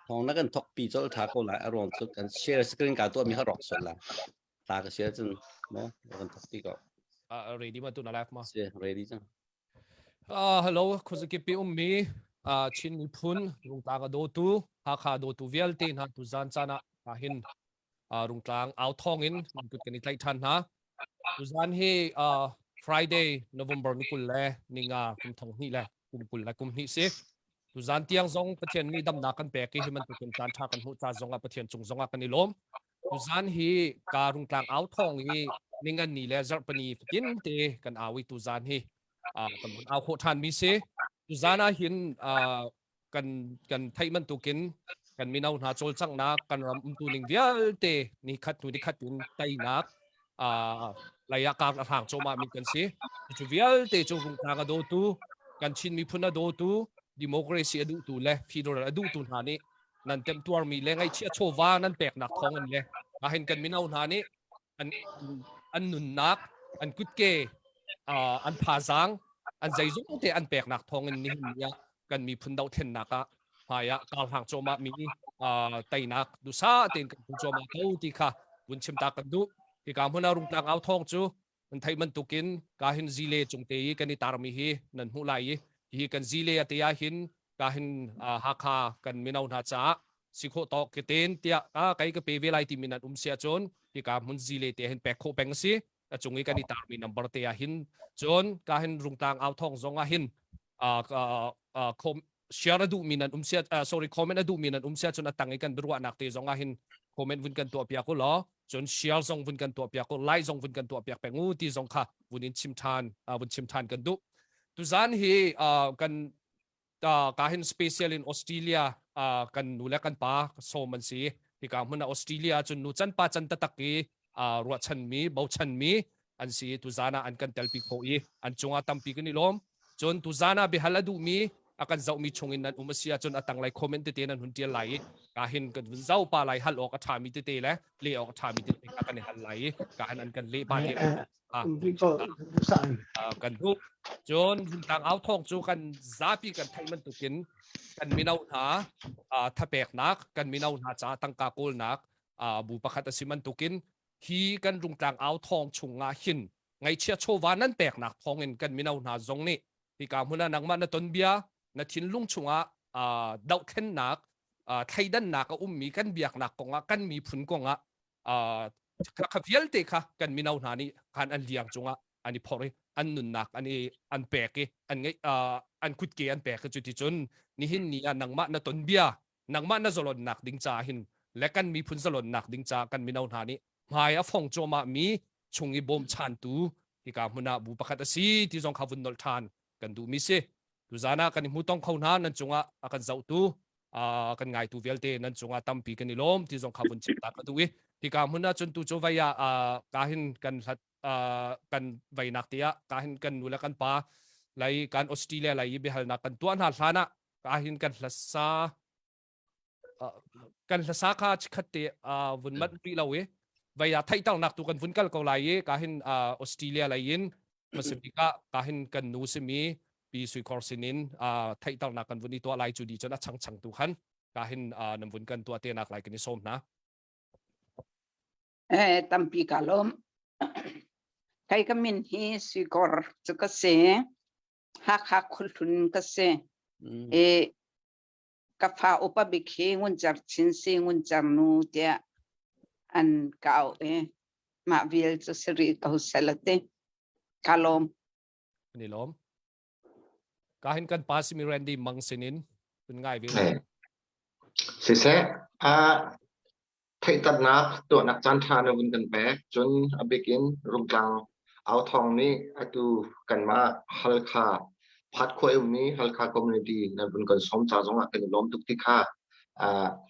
从那个 top 比做他过来，然后就跟 share screen 搞多米好容易啦，打个 share 真喏，那个 top 比个ready 嘛ตัวน่ารักมั้ง 是 ready จังhello คุณสกิปปี้มีชินมีพุนรุงตากระโดตูหาคาโดตูเวลตีนฮะตุจานจานะหินรุงกลางเอาทองอินมันกุดกันอีกไล่ทันฮะตุจานฮีFriday November นี่กุลเล่นี่งาคุมทองนี่แหละกุมกุลและกุมนี่สิตุจานเตียงซงประเทศมีดำนักกันแปกที่มันตุกันจานชากันหูจาซงประเทศจงซงกันนี่ล้มตุจานฮีการุงกลางเอาทองนี่นี่งันนี่แหละจับปนีกินเตกันเอาวิตุจานฮีกันเอาโคทานมีสิตุจานะหินกันไทยมันตุกินกันมีนาหาโจลจังนักกันรำตุนิงเวียลเตนี่ขัดตุนี่ขัดตุนไตนักระยะกลางทางโจมามีกันสิจูเวียลเตจูรุงทางกระโดตูกันชินมีพุนกระโดตูดิโมคราซีอดูตูเล่ฟีโดร์อดูตูหานี่นั่นเต็มตัวมีแรงไอเชียโชวานั่นแปลกหนักท้องกันเลยมาเห็นกันมีนาหานี่อันนุนนักอันกุดเกอันผาซังอันใจจุ่มเตอันแปลกหนักท้องกันนี่เนี่ยกันมีพุนดาวเทนนักอะหายะกลางทางโจมามีไตนักดูซาเต็นกันโจมาเท่าที่ค่ะบุญชิมตากันดูที่การพนารุงกลางเอาทองจูมันไทยมันตุกินกาหินซีเลจงเตยกันนี่ตารมีฮีนันหูไลฮีกันซีเลอติยาหินกาหินฮักฮากันมินาวนาจ้าสิโคตอกเกตนเตียไกก็เปเวไลที่มินันเสียจนที่การมุนซีเลเตียหินแปกโคแปงซีจงกันนี่ตารมีนัมเบอร์เตียหินจนกาหินรุงกลางเอาทองจงหินคอมเชียร์ดูมินันเสียsorry คอมเมนต์ดูมินันเสียจนตั้งกันบรัวนักเตะจงหินคอมเมนต์วินกันตัวเปียกก็ล้อจนเชียร์ส่งวินกันตัวเปียกก็ไล่ส่งวินกันตัวเปียกแปงูที่ส่งค่ะวินชิมทานวินชิมทานกันดูตุจานฮีกันการเห็นสเปเชียลในออสเตรเลียกันนูเล็กกันป้าโซมันสีที่การมันออสเตรเลียจนนูจันป้าจันตะตะกี้รัวชันมีเบาชันมีอันสีตุจานะอันกันเตลปิโคอีอันจงอาตัมปีกันนี่ล้มจนตุจานะเบฮัลดูมีakan zau mi chungin nan umasia chon atang lai comment te nan huntia lai ka hin kan zau pa lai hal ok athami te le le ok athami te ka kan hal lai ka han kan le ba te kan du chon tang au thong chu kan zapi kan thai man tukin kan minau ha thapek nak kan minau ha cha tang ka kol nak bu pakhat asiman tukin hi kan rung tang au thong chunga hin ngai chia chowa nan pek nak thongin kan minau na zong ni ti ka huna nang ma na ton bia na tin lung chunga dau then nak thai dan nak mi kan biak nak konga kan mi phun konga ka fiel te kha kan minau na ni kan an liang chunga ani phori an nun nak ani an peke an ngai an kut ke an peke chu ti chun ni hin ni nang ma na ton bia nang ma na zolon nak ding cha hin le kan mi phun zolon nak ding cha kan minau na ni mai a phong choma mi chungi bom chan tu ti ka huna bu pakhat asi ti jong khavun nol than kan du mi se tu zana kan mu tong khau na nan chunga akan zau tu kan ngai tu velte nan chunga tampi kan ilom ti jong khavun chim ta ka tu wi ti ka huna chun tu cho vaya ka hin kan kan vai nak tia ka hin kan nula kan pa lai kan Australia lai bihal na kan tuan hal sana ka hin kan hlasa ka chikhate vun mat pi lawe vaya thai tang nak tu kan vun kal ko lai ka hin Australia lai in Pacifica ka hin kan nu se miปีสุยคอร์ซินินไทยตอนนักกันวันนี้ตัวไล่จุดีจนชังตุขันการเห็นนำวันกันตัวเตียนักไล่กันนี่ส้มนะตั้มปีกาลมใครก็มินฮีสุยคอร์จะก็เสฮักคุลุนก็เสกับฟ้าอุปบิเคงุนจัดชินเซงุนจัดนูเดียอันเก่ามาวิลจะสรีเขาเสลเตกาลมนี่ล้มkahin kan pasi mi Randy Mangsinin kun ngai vi si se thai tat nak to nak chan tha na bun kan pe chun abekin rum tang au thong ni atu kan ma halkha phat khoi ni halkha community na bun kan som cha jong kan lom tuk ti kha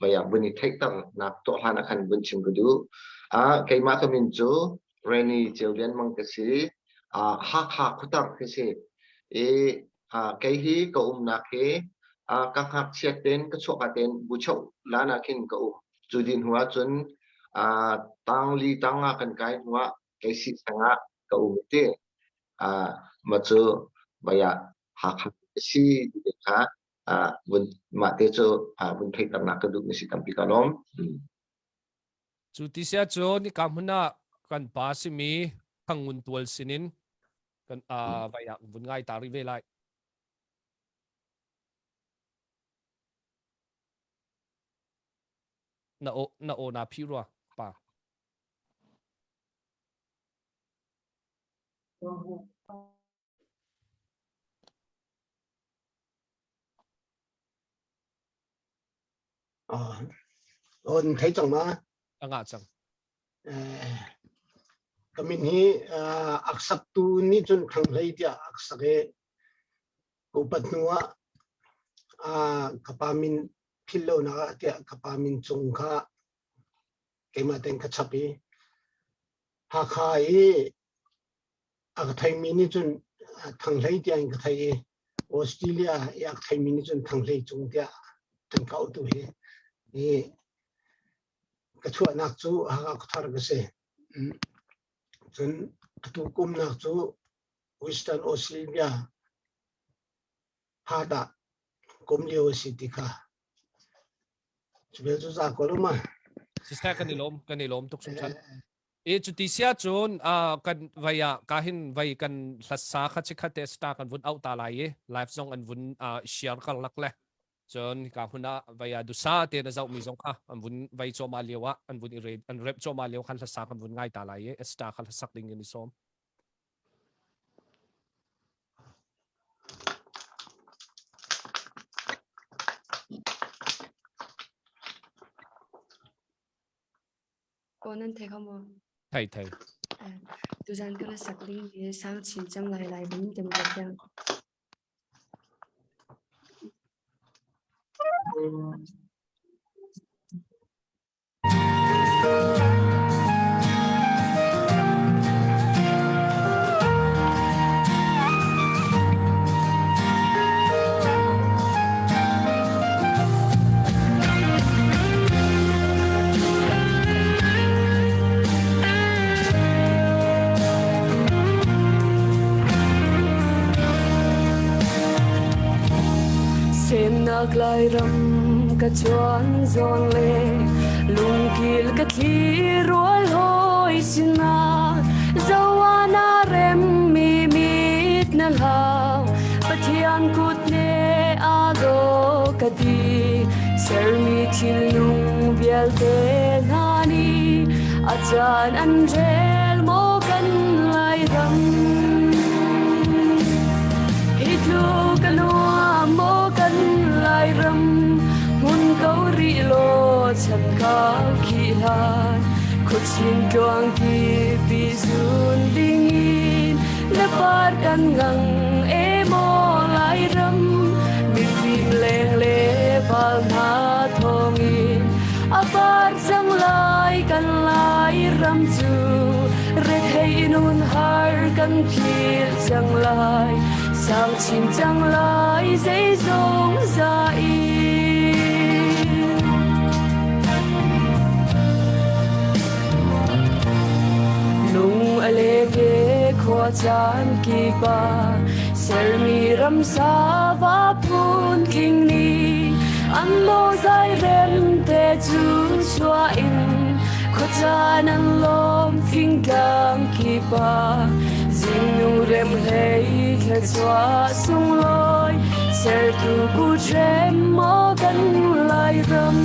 baya buni thai tat nak to hana khan bun chim gudu kai ma kamin chu Rainy Children mang ka si ha khutak ke si cái hi cậu nạc he các hạt xét đến các số cả tên bù chậu lá na kinh cậu chú din hóa chuẩn tăng li tăng cần cái hóa cái xịt sang cậu thế mà chưa bây giờ hạt xí để khá vun mate cho vun thei tak na ka du ni si tampi kalom chu ti sia chu ni kam huna kan pa si mi thangun tual sinin kan vaya vun ngai ta ri ve lai na o na pi ro pa on thấy chẳng mà anga chang cái mình hi accept tu ni chun thằng lấy dia accept cái upat nuwa kapamin philo na dia kapamin chung kha kema ten ka chapi ha khai thai mi ni chun thằng lấy dia ka thai Australia yak thai mi ni chun thằng lấy chung dia thằng cao tu hi ni cái chuột nạc chú ha có thar cái gì chun tu kum nạc chú Western Australia ha đã kum liu city ka chú biết chú ra có đúng mà sister kan ni lom tuk sum chan e chu ti sia chun kan vaya kahin vai kan hlasa kha chi kha testa kan vun out ta lai live song an vun share kal lak le chon ka huna vaya du sa te na zau mi zong kha an vun vai cho ma lewa an vun i an rep cho ma lew khan hlasa kan vun ngai ta lai esta kha sak ding ni som cô nên thấy không ạ? thầy Tu gian cái là sắc linh thì sang chín trăm lại đến tìm được chăng? nak lai ram ka chuan zon le lung kil ka thli rual hoi sina zawana rem mi mit na lao pathian kut ne ado ka di ser mi thil lung bial te nani achan an rel mo kan lai ram hitlu kanua mo kan lai ram mun kau ri lo chan ka khi han khut chin tuang ki pi zun dingin le par kan ngang e mo lai ram mi phim leng le pal na thongin apar sang lai kan lai ram chu re thei nun har kan phil sang lai sang chim chang lai dây dòng ra nung ale ke khoa chan ki ba ser mi ram sa va phun king ni an lo zai rem te chu chua in khoa chan an lom phing dang ki ba ding nung rem hei he chua sung loi ser tu ku rem mo kan lai ram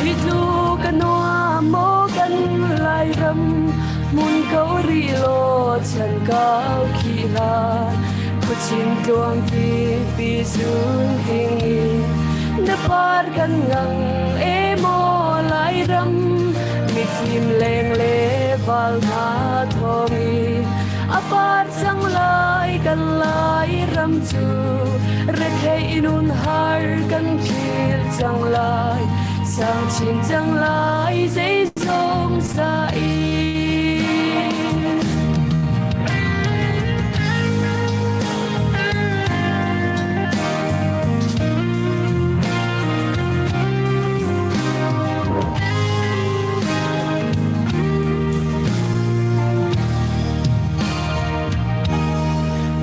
hitlu kanua mo kan lai ram mun kau ri lo chan kau khi la ku chin tuang ki pi zun hing na par kan ngang e mo lai ram mi phim leng le val na thongi apar sang lai kan lai ram chu re thei nun har kan phil chang lai sang chin chang lai dây dòng sa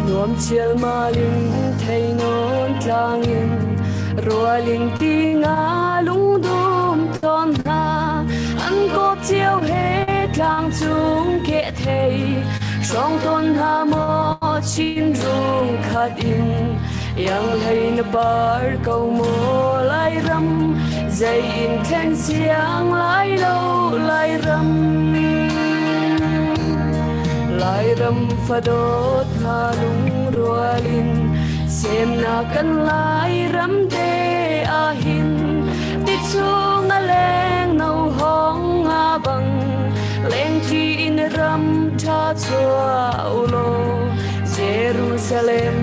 nuam chial ma ling thei linh ti ngã lung đùm tôm na ăn cốp chiếu hết lang chung kệ thầy trong thôn hà mò chín rung khát in yang hay na bar câu mô lai ram dây in khen xiang lai lâu lai ram pha đốt hà lung rùa linh xem na kan lai ram te a hin ti chung a leng nâu hong a bang leng ti in ram tha chua ulo Jerusalem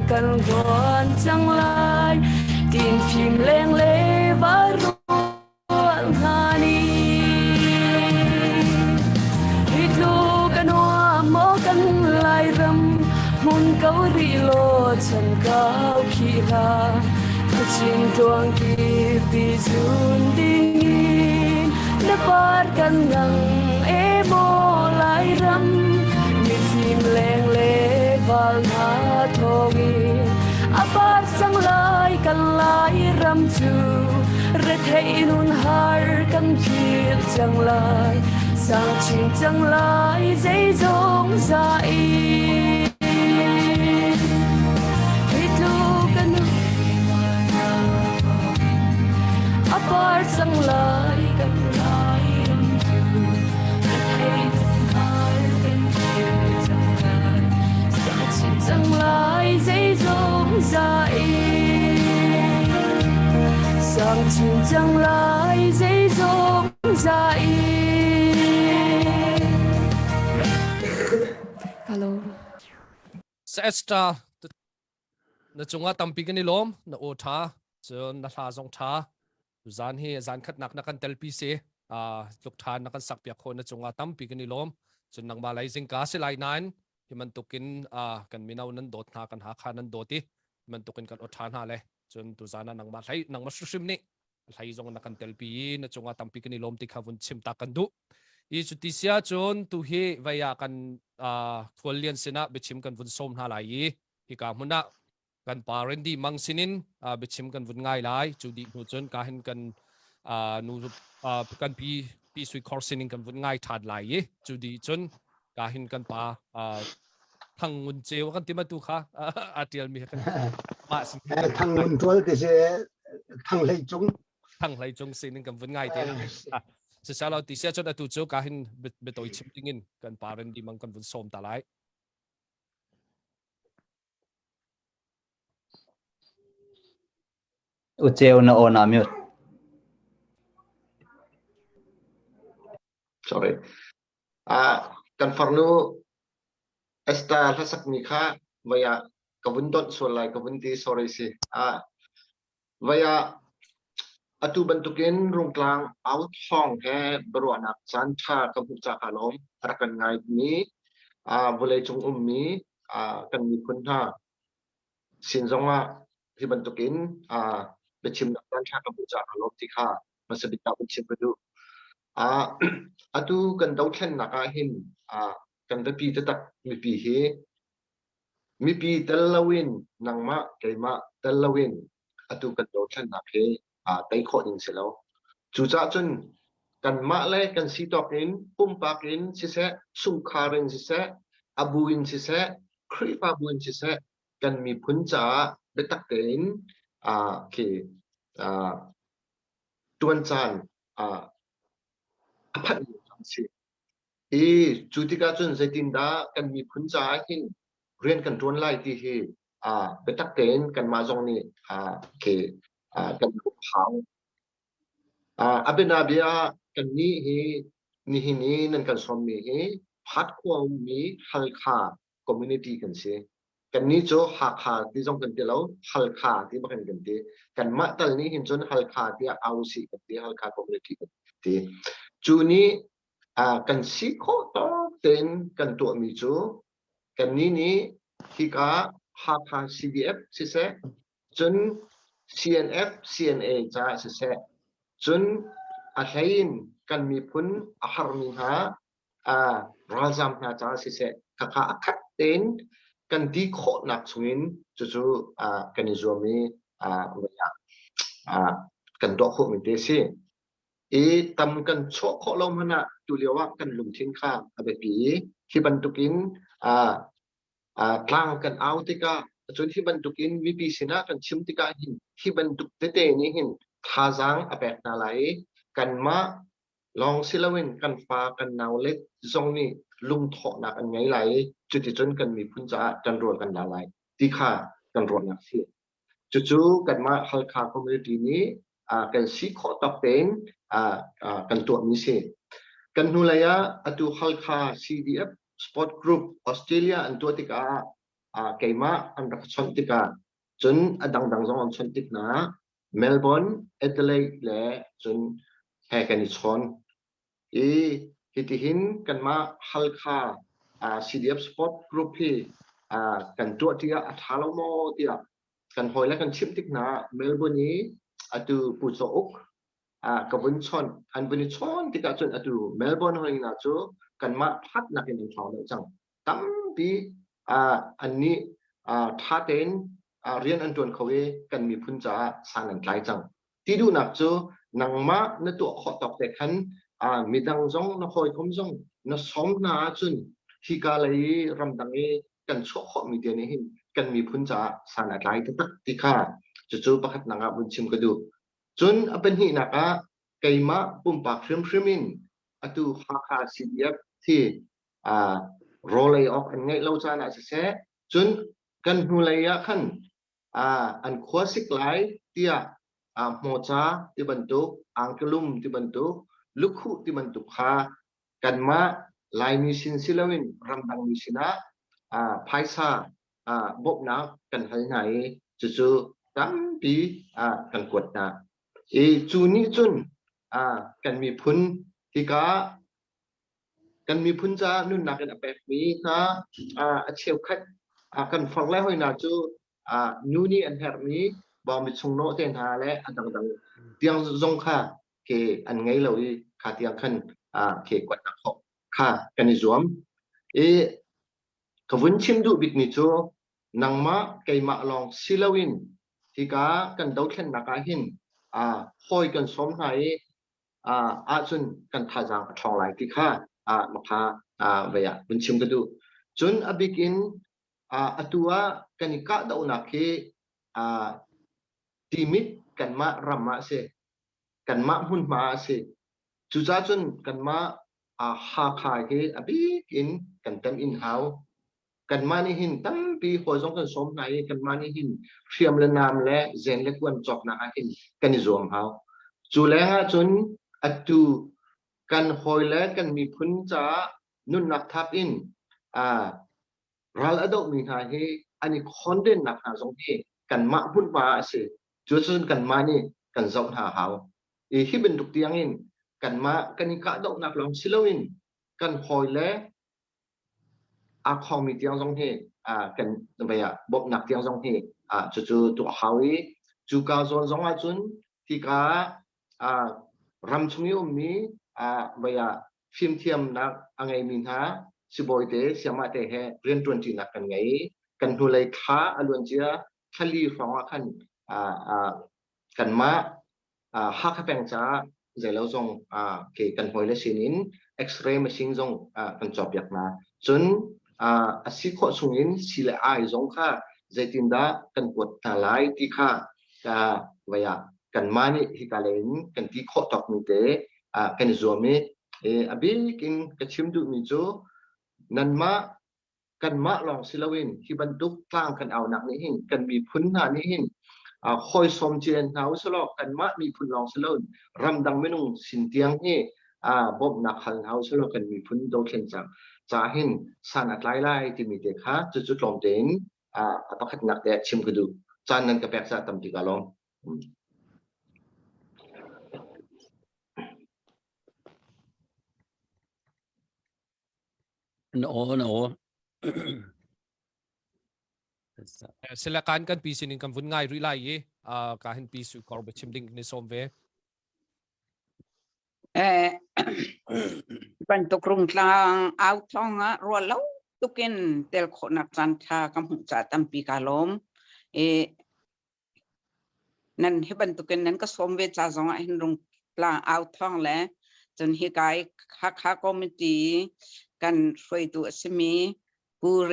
kan gon chang lai tin phim leng le va ruan hani hitlu kan hoa mo kan lai ram mun câu ri lo chan cao khi la chin tuang ki pi zun ding na par kan ngang e mo lai ram mi phim leng le val na thogi apar sang lai kan lai ram chu re thei nun har kan phir chang lai sang chin chang lai dei zong za i apar sang lai kan lai ram chu re thei nun har kan phir chang lai sang chin chang lai dei zong za i sang chin chang lai dei zong za i Hello. Sa extra na chunga tampi kan ilom na o tha chon na hla zong tha zan hi zan khat nak na kan telpi se luk than na kan sak pia kho na chunga tampi kan ilom chun nang malai jing ka se lai nan himan tukin kan minau nan dot na kan ha kha nan doti man tukin kan o than ha le chun tu zana nang ma hlai nang ma shrim ni hlai zong na kan telpi na chunga tampi kan ilom ti khavun chim ta kan du I jutisia chon tu hi vaya kan kwalian sina bichim kan vun som na lai hi ka muna kan parendi mangsinin bichim kan vun ngai lai chu di nu chon ka hin kan nu kan pi sui coursening kan vun ngai that lai chu di chon ka hin kan pa thang un cheu kan tima tu kha atial mi kan ma sin thằng mun tual cái gì thằng lấy chung sin kan vun ngai te sa salo ti sia chon atu chu ka hin betoi chim tingin kan parendi mang kan vun som ta lai Ucheo na on mute. Sorry. Kan farnu esta hasak mikha vaya kavundot solai kavunti sorry si. Vaya atu bentukin rungklang out hong he beruanak santa kabuca kalom rakan ngai ni boleh chung ummi kan mi punha sinzonga hi bentukin becim santa kabuca kalom tikha masabita becim bedu atu kan dauthlen nakahin kan dapi tetak mipi he mipi telawin nangma kaima telawin atu kan dauthlen nakhe tay kho in selo chu cha chun kan ma le kan si tokin pumpakin si se sungkharin si se abuin si se khripa buin si se kan mi phuncha betak tein ke tuan chan aphat si chutika chun zetinda kan mi phuncha hin rian kan tuan lai ti hi betak tein kan ma jong ni ke kan hang abenabia kan ni hi ni hi ni nan kan som mi hi phat ko mi halkha community kan se kan ni cho hakha ti jong kan te lo halkha ti ba kan te kan ma tal ni hin chon halkha ti ausi kan te halkha community kan te chu ni kan si kho to ten kan to mi chu kan ni hi ka hakha CDF si se chun CNF CNA cha se chun ahlain kan mi phun ahar mi ha razam na cha se kaka akhat ten kan di kho nak chungin chu kan zomi ya กันดอกโคมิเตสิตำกันโชคลมหนะตุเลียวว่ากันลุมทิ้งข้ามอเบกีที่บรรทุกินกลางกันเอาติกาจนที่บรรทุกินวิปีสินะกันชิมติกาหินที่บรรทุกเตนี้หินท่าจังอเบกนาไหลกันมาลองสิลาวินกันฟ้ากันนาวเล็กทรงนี้ลุมถอนักอันไงไหลจุดที่จนกันมีพุ่นจะกันรวดกันนาไหลที่ข้ากันรวดนักเสียจู่ๆกันมาฮัลคาคอมมูนิตี้นี้กันซีขอตับเป็นกันตัวมิเศษกันนุเลยอะตัวฮัลคา CDF Sport Group ออสเตรเลียอันตัวติกาเกมาอันรักชนติกาจนดังๆจงอันชนติกนะเมลเบิร์นเอเดเลย์และจนแห่กันอีชนฮิติหินกันมาฮัลคาCDF Sport Group ที่กันตัวที่อัฐาลโมที่กันหอยและกันชิมติกนะเมลเบิร์นนี้ตัวผู้โจกกับวันชนอันวันชนที่กันจนตัวเมลเบิร์นหอยนะจูกันมาพัดนักเรียนชาวเลยจังตั้มปีอันนี้ท่าเต้นเรียนอันตัวเขาเองกันมีพุ่นจ่าสารนันไกลจังที่ดูนักจูนังมาในตัวขอตอกแต่ขันมีดังจงนักคอยคมจงนักสมนาจุนที่กาเลยรำดังเอกันโชคมีเดียนี้กันมีพุ่นจ่าสารนันไกลตักที่ข้าจู่ๆประคัดนังบุญชิมก็ดูจนเป็นหินักไก่มาปุ่มปากพริมอตูฮาซีเดียที่โรเลยออกอันไงเราจะน่าจะเสียจนกันหูเลยขันอันควาสิกไลที่โมจ้าที่บรรทุกอังกลุมที่บรรทุกลูกคู่ที่บรรทุกขากันมาลายมิสินสิลวินรำดังมิสินะไพศาบบนักกันให้ไหนจู่ๆตั้งปีกันกดนะจูนี้จุนกันมีพุนที่กันมีพุ่นจ้านุ่นนักกันแบบนี้นะเชี่ยวคัดกันฟังแล้วให้น่าจูนูนี่อันแถบนี้บอกมีชงโนเต็นหาและอันดังๆเตียงจงค่ะเกอันไงเราขาเตียงขันเกกวดนักของค่ะกันนิจวมขบุญชิมดูบิดนิจูนังมาเกยมาลองซิลวินที่กันดาวเข็นนักหินคอยกันสมให้จุนกันท่าจังทองไหลที่ข้ามาพาเวียบุญชิมก็ดูจนอบิกินตัวกันนิกาดาวนักทีมิดกันมารำมาเสกันมาหุ่นมาเสจุจ้าจนกันมาหาขายอบิกินกันเต็มอินเฮากันมานี่หินตั้งปีหัวจงกันสมไหนกันมานี่หินเทียมและนามและเจนและกวนจอกนักหินกันนิจวมเฮาจุแลงจนตูกันหอยและกันมีพุ่นจ้านุ่นนักทับอินรัลอดมีหาเฮอันนี้คอนเดนนักหาสงเฮกันมาพุ่นมาเสจุดส่วนกันมานี่กันจงหาเฮาที่เป็นทุกเตียงอินกันมากันนิกาดอกนักลองซิลวินกันหอยและคองมีเตียงจงเฮกันไปบบนักเตียงจงเฮจู่ๆตัวเฮาจู่กาจนจงอาจุนที่รำชุนิอมนี้ไปฟิล์มเทียมนักอังไงมินหาสิบอยเตเสียมาเตะเรียนตวนจีนักกันไงกันทุเลยท้าอลวนเจียทะลีฟังว่าขันกันมาฮักแปงจ้าใจแล้วทรงเกกันหอยและสินินเอ็กซเรย์มาชิงทรงกันจอบอยากมาจนสิขอส่งอินสิเลไอทรงค่ะใจตินดากันกดทลายที่ค่ะไปกันมานี่ฮิกาเลนกันที่ข้อตอกมีเตกันจวมอบิกินกันชิมดูมิจูนันมากันมาลองสิลวินที่บรรทุกกลางกันเอาหนักนี้หินกันมีพุ่นหานี้หินคอยสมเจนเท้าสลอกกันมามีพุ่นลองสิลวินรำดังไม่นุ่งสินเตียงนี่บบนักหันเท้าสลอกกันมีพุ่นโดเข็นจังจ่าหินสานัดไล่ที่มีเด็กฮะจุดลมเด่นประคัดหนักแต่ชิมกระดูจานนั้นก็แปลกซะตำติกาลองno silakan kan pisin kan vun ngai rilai kahin pisu korbe chimding ni somve บรรทุกรุงกลางเอาทองรัวแล้วตุกินเตลขนักจันทากำหุจ่าตั้มปีกาลม นั่นให้บรรทุกันนั้นก็สมเวชาสองเห็นลงปลาเอาท่องแล้วจนฮิกายคักก็ไม่ตีกันช่วยตัวสมีกูเร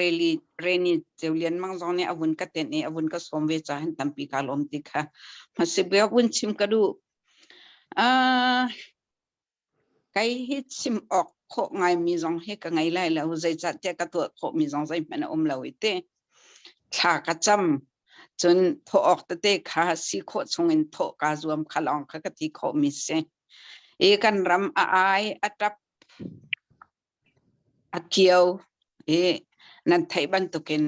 นีเจเลียนมังจงเนี่ยอาวุธก็เต็นเนี่ยอาวุธก็สมเวชาเห็นตั้มปีกาลมติค่ะมาสิบเบียวุ้นชิมกระดูไก่ฮิตชิมออกโคไงมีจงให้กันไงไล่แล้วใจจัดเจ้าก็ตัวโคมีจงใจมันเราเต้ชากระจำจนโทออกแต่เด็กขาสีโคชงเงินโทกาจวมขลองขกติโคมิเซกันรำอายอัดับอัดเกียวนั่นไทยบรรทุกิน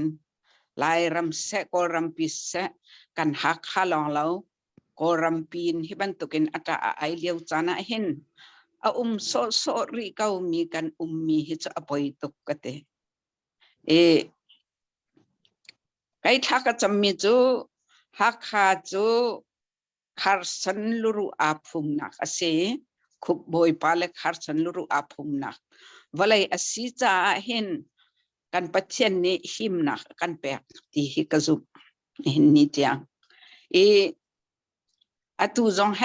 ลายรำเสกกรำปิเสกันหักขลองเรากรำปีนให้บรรทุกินอัตราอายเลี้ยวจานะเห็นโซริเก้ามีกันมีฮิจอปอยตุกกเตไก่ทักจะมีจูฮักขาจูคาร์สันลูรุอาภูมินักเสคุบบอยปาเลคาร์สันลูรุอาภูมินักวันเลยอสิจ้าเห็นกันปัจเจนนี้หิมนักกันแปกที่ฮิกซุบเห็นนี่เดียงอตุจงเฮ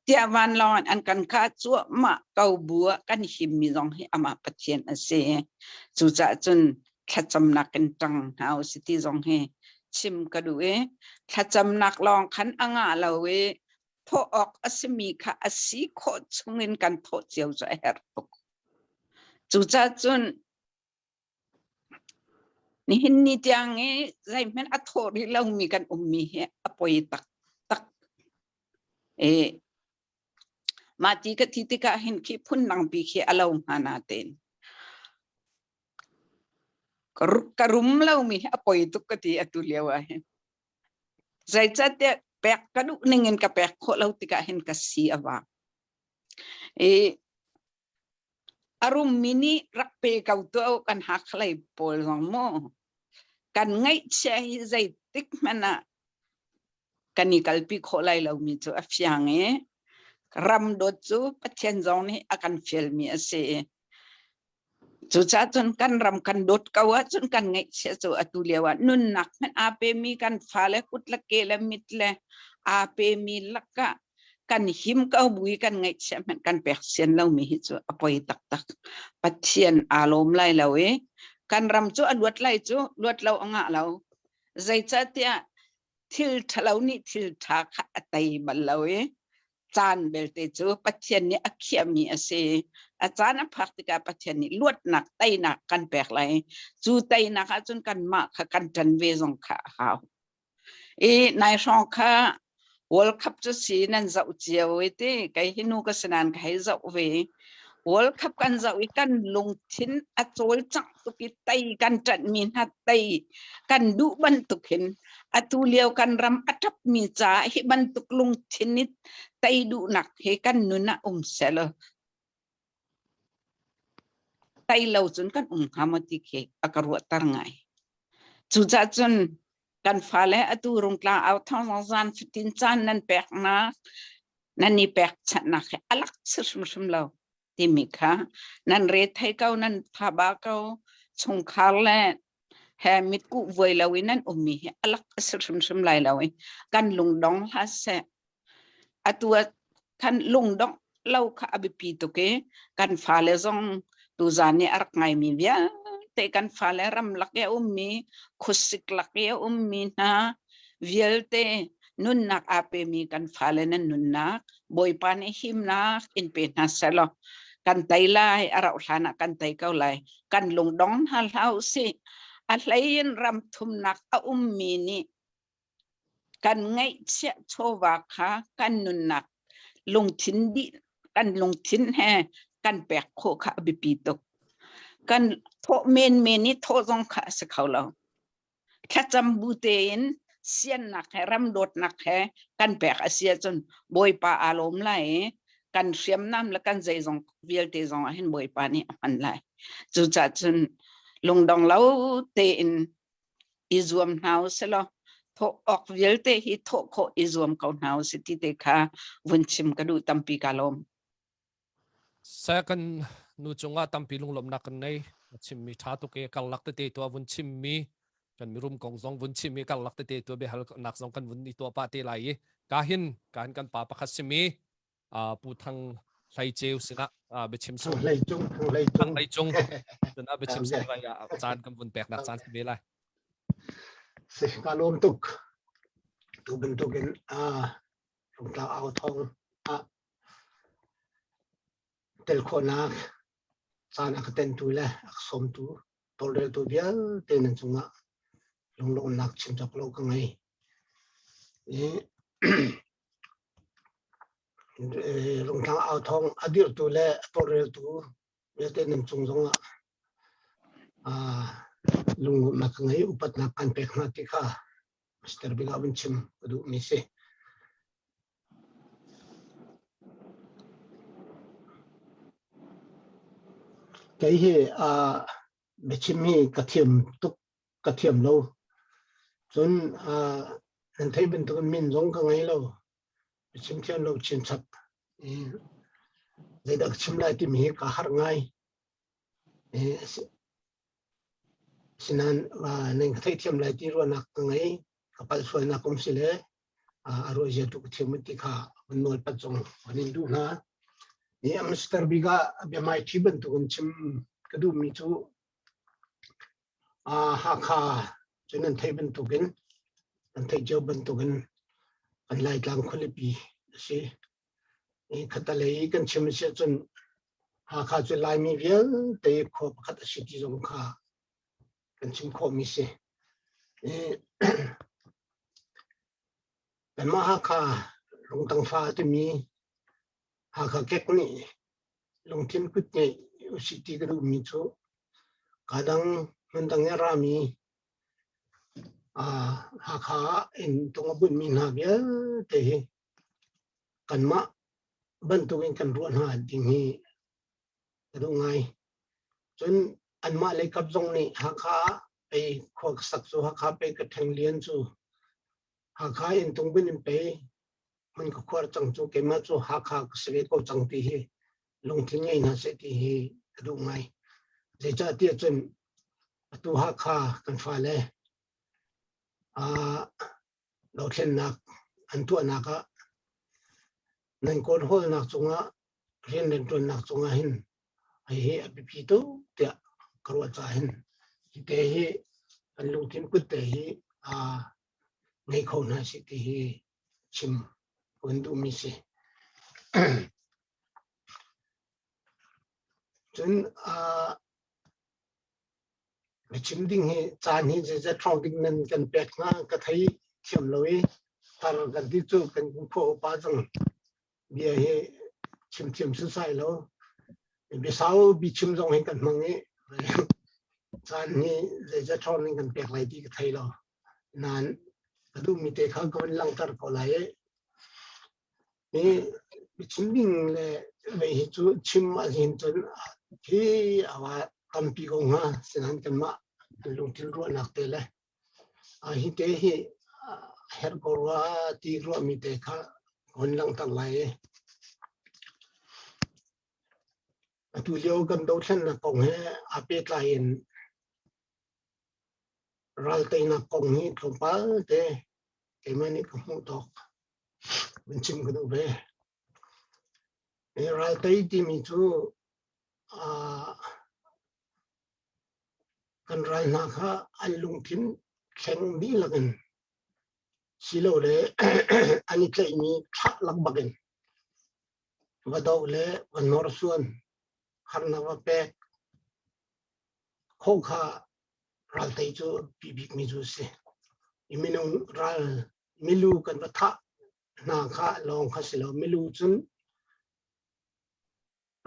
เดียวันลอนอันกันข้าจั่วมาเกาบัวกันหิมมีจงให้อามาปัจเจนเสจูจ่าจนแค่จำนักกันจังหาสิที่จงให้ชิมกระดูแค่จำนักลองขันอ่างเราพอออกอสมีค่ะอสีโคชงเงินกันโทเจียวจะเฮรตุกจูจ่าจนนี่เห็นนี่จังใจมันอัทอริเรามีกันมีเหอปอยตักมาจีกติกาเห็นขี้พุ่นนังปีขี้อารมณ์หานาเตนกรุมเรามีอปอยตุกติอตุเลียวเห็นใจจัดเดแปกกระดูนึงเงินกับแปกโคเราติกาเห็นกัสีอวาอารมณ์มินิรักเปกเอาตัวกันหักไหลปอลงโมกันไงเชื่อใจติกมันนะกันนี่กัลปีโคไลเรามีตัวฟิยังรำโดดจูปัจเจนจงนี่อาการฟิลมีเสจูจ้าจนกันรำกันโดดกาวจนกันไงเชื่อจูอตุเลียวนุนนักมันอาเปมีกันฟ้าเล็กุดละเกลมิดเลอาเปมีลักกะกันหิมก้าบุยกันไงเชื่อมันกันเปกเซียนเรามีจูอภัยตักปัจเจนอารมณ์ไล่เรากันรำจูอลวดไล่จูลวดเราอ่างเราใจจัดเตียทิลทะเลานี่ทิลทักอัตยบัลเราจานเบลเตจูปัจเจนนี้อักเขียมีเสอาจารย์พักติกาปัจเจนนี้ลวดหนักไตหนักกันแปลกไรจูไตหนักจนกันมากกันจันเวซงขาหาวนายช่องข้าวอลคัพจะสีนั่นจะอุจเจียวเต้ไก่หินูก็สนานไก่จะเววอลคัพกันจะวิกันลงทิ้นอัจฉริจังตุกิไตกันจัดมีนัดไตกันดูบันตุกินอตุเลียวกันรำอัตับมีจ่าให้บันตุกลงทิ้นนิดไตดูหนักให้กันนุนะเสลไตเหล่าจนกันหามาติเคอากรัวตร์ไงจุจ่าจนกันฟ้าและอตุรงกลางเอาท้องจานฟิตินจานนั่นแปลกนะนั่นนี่แปลกฉันนะแค่อลักษณ์สมเราที่มีค่ะนั่นเรทให้เขานั่นพาบาเขาชงคาร์เลแฮมิดกูวัยเราวินั่นมีอลักษณ์สมไรเรากันลุงดองฮัสเซอตัวกันลุงดองเราข้าอภิปีตุเกกันฟ้าและจงตูจานเนี่ยรักไงมีเวียแต่กันฟ้าและรำลักเยมีขุสิกลักเยมีนะเวียลเตนุนนักอาเปมีกันฟ้าและนั้นนุนนักบอยปานหิมนักอินเป็นฮัสเซลกันไตไลอาราอุลานะกันไตเกาไลกันลงดองฮัลเฮาสิอะไรยันรำทุมนักมีนี่กันไงเชื่อโชวาคากันนุนนักลงทิ้นดิกันลงทิ้นแฮกันแปกโคขาบิปีตกกันโทเมนนี่โทจงขาสเขาเราแค่จำบูเตนเสียนนักแฮรำโดดนักแฮกันแปกอาเซียจนบอยปาอารมณ์ไหลกันเสียมน้ำและกันใจจงเวียลเตจงเห็นบอยปานี่มันไหลจุจัดจนลงดองเราเตนอิจวมหนาวเสลโทออกเวียลเตฮิโทโคอิจวมเขาหนาวสิติเตค่ะวันชิมกระดูตัมปีกาลมsecond นูจงว่าตั้มปีลุงลมนักในชิมมีชาตุเกกัลลักเตตัววุนชิมมีกันมีรุมกองซองวุนชิมมีกัลลักเตตัวเบฮัลนักซองกันวุนนี่ตัวปาเตไล kahin kan papakasimi pu thang lai cheu sina bechim su thằng lấy chung thang lai chung sina bechim su ga ya chan kam bun pek nak chan se lai sẽ kalom tuk tu bentukin rung tlang ao thong tel khona chan akaten tu le aksom tu tolrel tu bial tenen chunga long nak chim chak lo ka ngai rung tlang ao thong adir tu le tolrel tu bial tenen chung zonga lung nak ngai upat nak kan pek na tika Mr. Bigawin chim adu mise cái hi bechim hi kathiam lo chun nan thei ben tu min jong ka ngai lo bechim thian lo chin chap dei dak chim lai tim hi ka har ngai sinan nen thei thiam lai ti ro nak ka ngai kapal suai na kum sile aro je tu thiam ti kha nol pa chong anin du na ni Mr. Biga be mai thi ben tu chim kadu mi chu ha kha chunan thei ben tu gen an thei jo ben tu gen an lai tlang khole pi si ni khatalei kan chim se chun ha kha chu lai mi vial te kho khat si ti jong kha kan chim kho mi se kan ma ha kha long tang fa te mi ha kha kek ni long tin kut ne si ti kadu mi chu kadang mendang era mi ha kha in tung bun mi na bia te kan ma ban tu kan ruan ha ding hi kadu ngai chun an ma le kap jong ni ha kha pe khok sak chu ha kha pe ka theng lian chu ha kha in tung bin in pe man ka khwar chang chu ke ma chu ha kha se ko chang ti hi long thing ngai na se ti hi kadu ngai je cha ti chun tu ha kha kan fa le lo thlen nak an tu na ka nan kon hol nak chunga ren len ton nak chunga hin ai he api pi tu te karwa cha hin te hi an lu tin put te hi ngai kho na si ti hi chim kun du mi se chun chim ding hi chan hi je thong ding nan kan pek na ka thai thiam loi tar kan ti chu kan pho pa jang bia hi chim su sai lo be sao bi chim jong hin kan mang ni chan hi je thong ding kan pek lai ti ka thai lo nan adu mi te kha ko lang tar ko lai ni chim ding le ve hi chu chim ma hin chun hi awa kampi ko nga sinan kan ma lung til ro nak te le hi te hi her ko wa ti ro mi te kha kon lang tak lai tu leo kan do thlen na kong he ape tlain ral te na kong hi thong pa te ke mani ko mu tok ben chim ko do be ral te ti mi chu kan ral na kha an lung thin thleng bi lagan silo le ani tlei ni thak lak bagen wado le wanor suan harna wa pe kho kha ral te chu bibik mi chu se iminung ral milu kan wa tha na kha long kha silo milu chun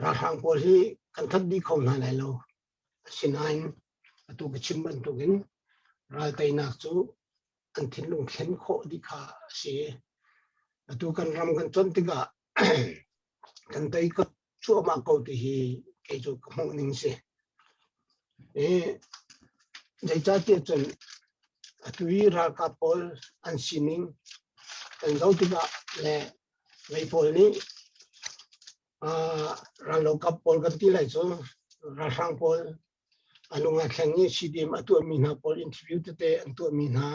ra hang por hi kan thak di khom na lai lo sinain atu ka chimban tu gin ral tai nak chu an thin lung thlen kho di kha se atu kan ram kan chon ti ga kan tai ka chu ma ko ti hi ke chu ka hong ning se dei cha ti chon atu wi ra ka pol an sining kan go ti ga le vei pol ni ra lo ka pol kan ti lai chu ra sang pol anunga khangi CDM atu mi na pol interview te antu mi na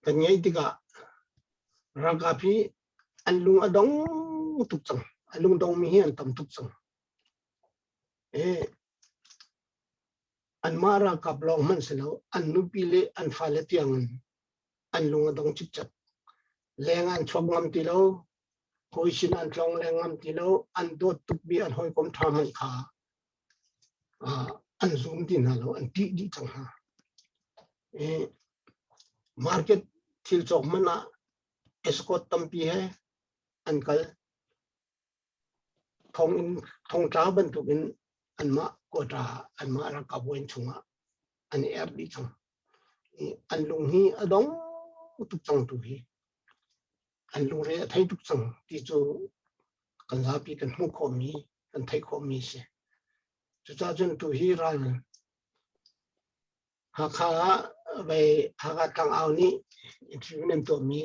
กันยัยติกะรากาพีอันลุงอดงตุกจังอันลุงดงมีอันต่ำตุกจังอันมารากาบลองมันเสแล้วอันนุปีเลอันฟาเลตียงอันลุงอดงจิตจัดแรงอันชอบงามตีแล้วหอยชินอันลองแรงงามตีแล้วอันโดดตุกบีอันหอยกลมทำมันขาอันซูมตีน่ะแล้วอันตีดีจังฮะmarket ทิลจอกมันนะเอสโคตตัมปีให้อันกัลทองจ้าบรรทุกอินอันมากดาอันมารักกับเวนชงอันนี้แอบดีจังอันลุงฮีอดงตุกจังตุฮีอันลุงเรียไทยตุกจังที่จูกันซาปีกันหุ่งคอมีกันไทยคอมีเสียจุดจนตุฮีรันหากไปหากทางเอานี้อินทรีย์นั้นตัวมี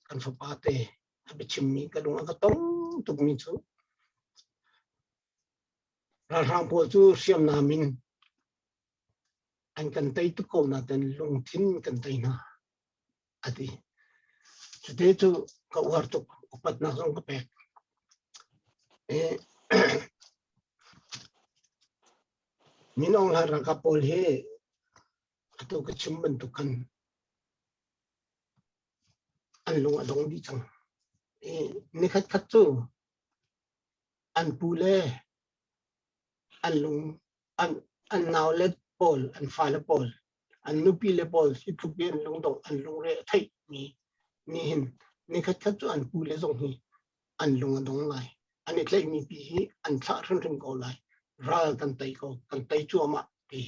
กันฝาเตะไปชิมมีกระดุมก็ต้องตุกมีจูราทางพอจูเสียมนามินอันกันไตตุกคนนั้นเป็นลงทิ้งกันไตนะอดีจุดเดียวก็วัดตุกอุปนักสงฆ์แปกมีน้องหารังกับโพลเฮตัวก็ชิมบันทุกันอันลงอดงดีจังนี่คัดจูอันปูเล่อันลงอันนาวเล็ดโพลอันฟ้าเล็ดโพลอันนุปีเล็ดโพลที่ทุกเบียนลงดงอันลงเร่ไทยมีเห็นนี่คัดจูอันปูเล่ตรงนี้อันลงอดงไงอันนี้เลยมีปีอันชาเรื่องก็ไล่รากันไตก็กันไตจัวมาปี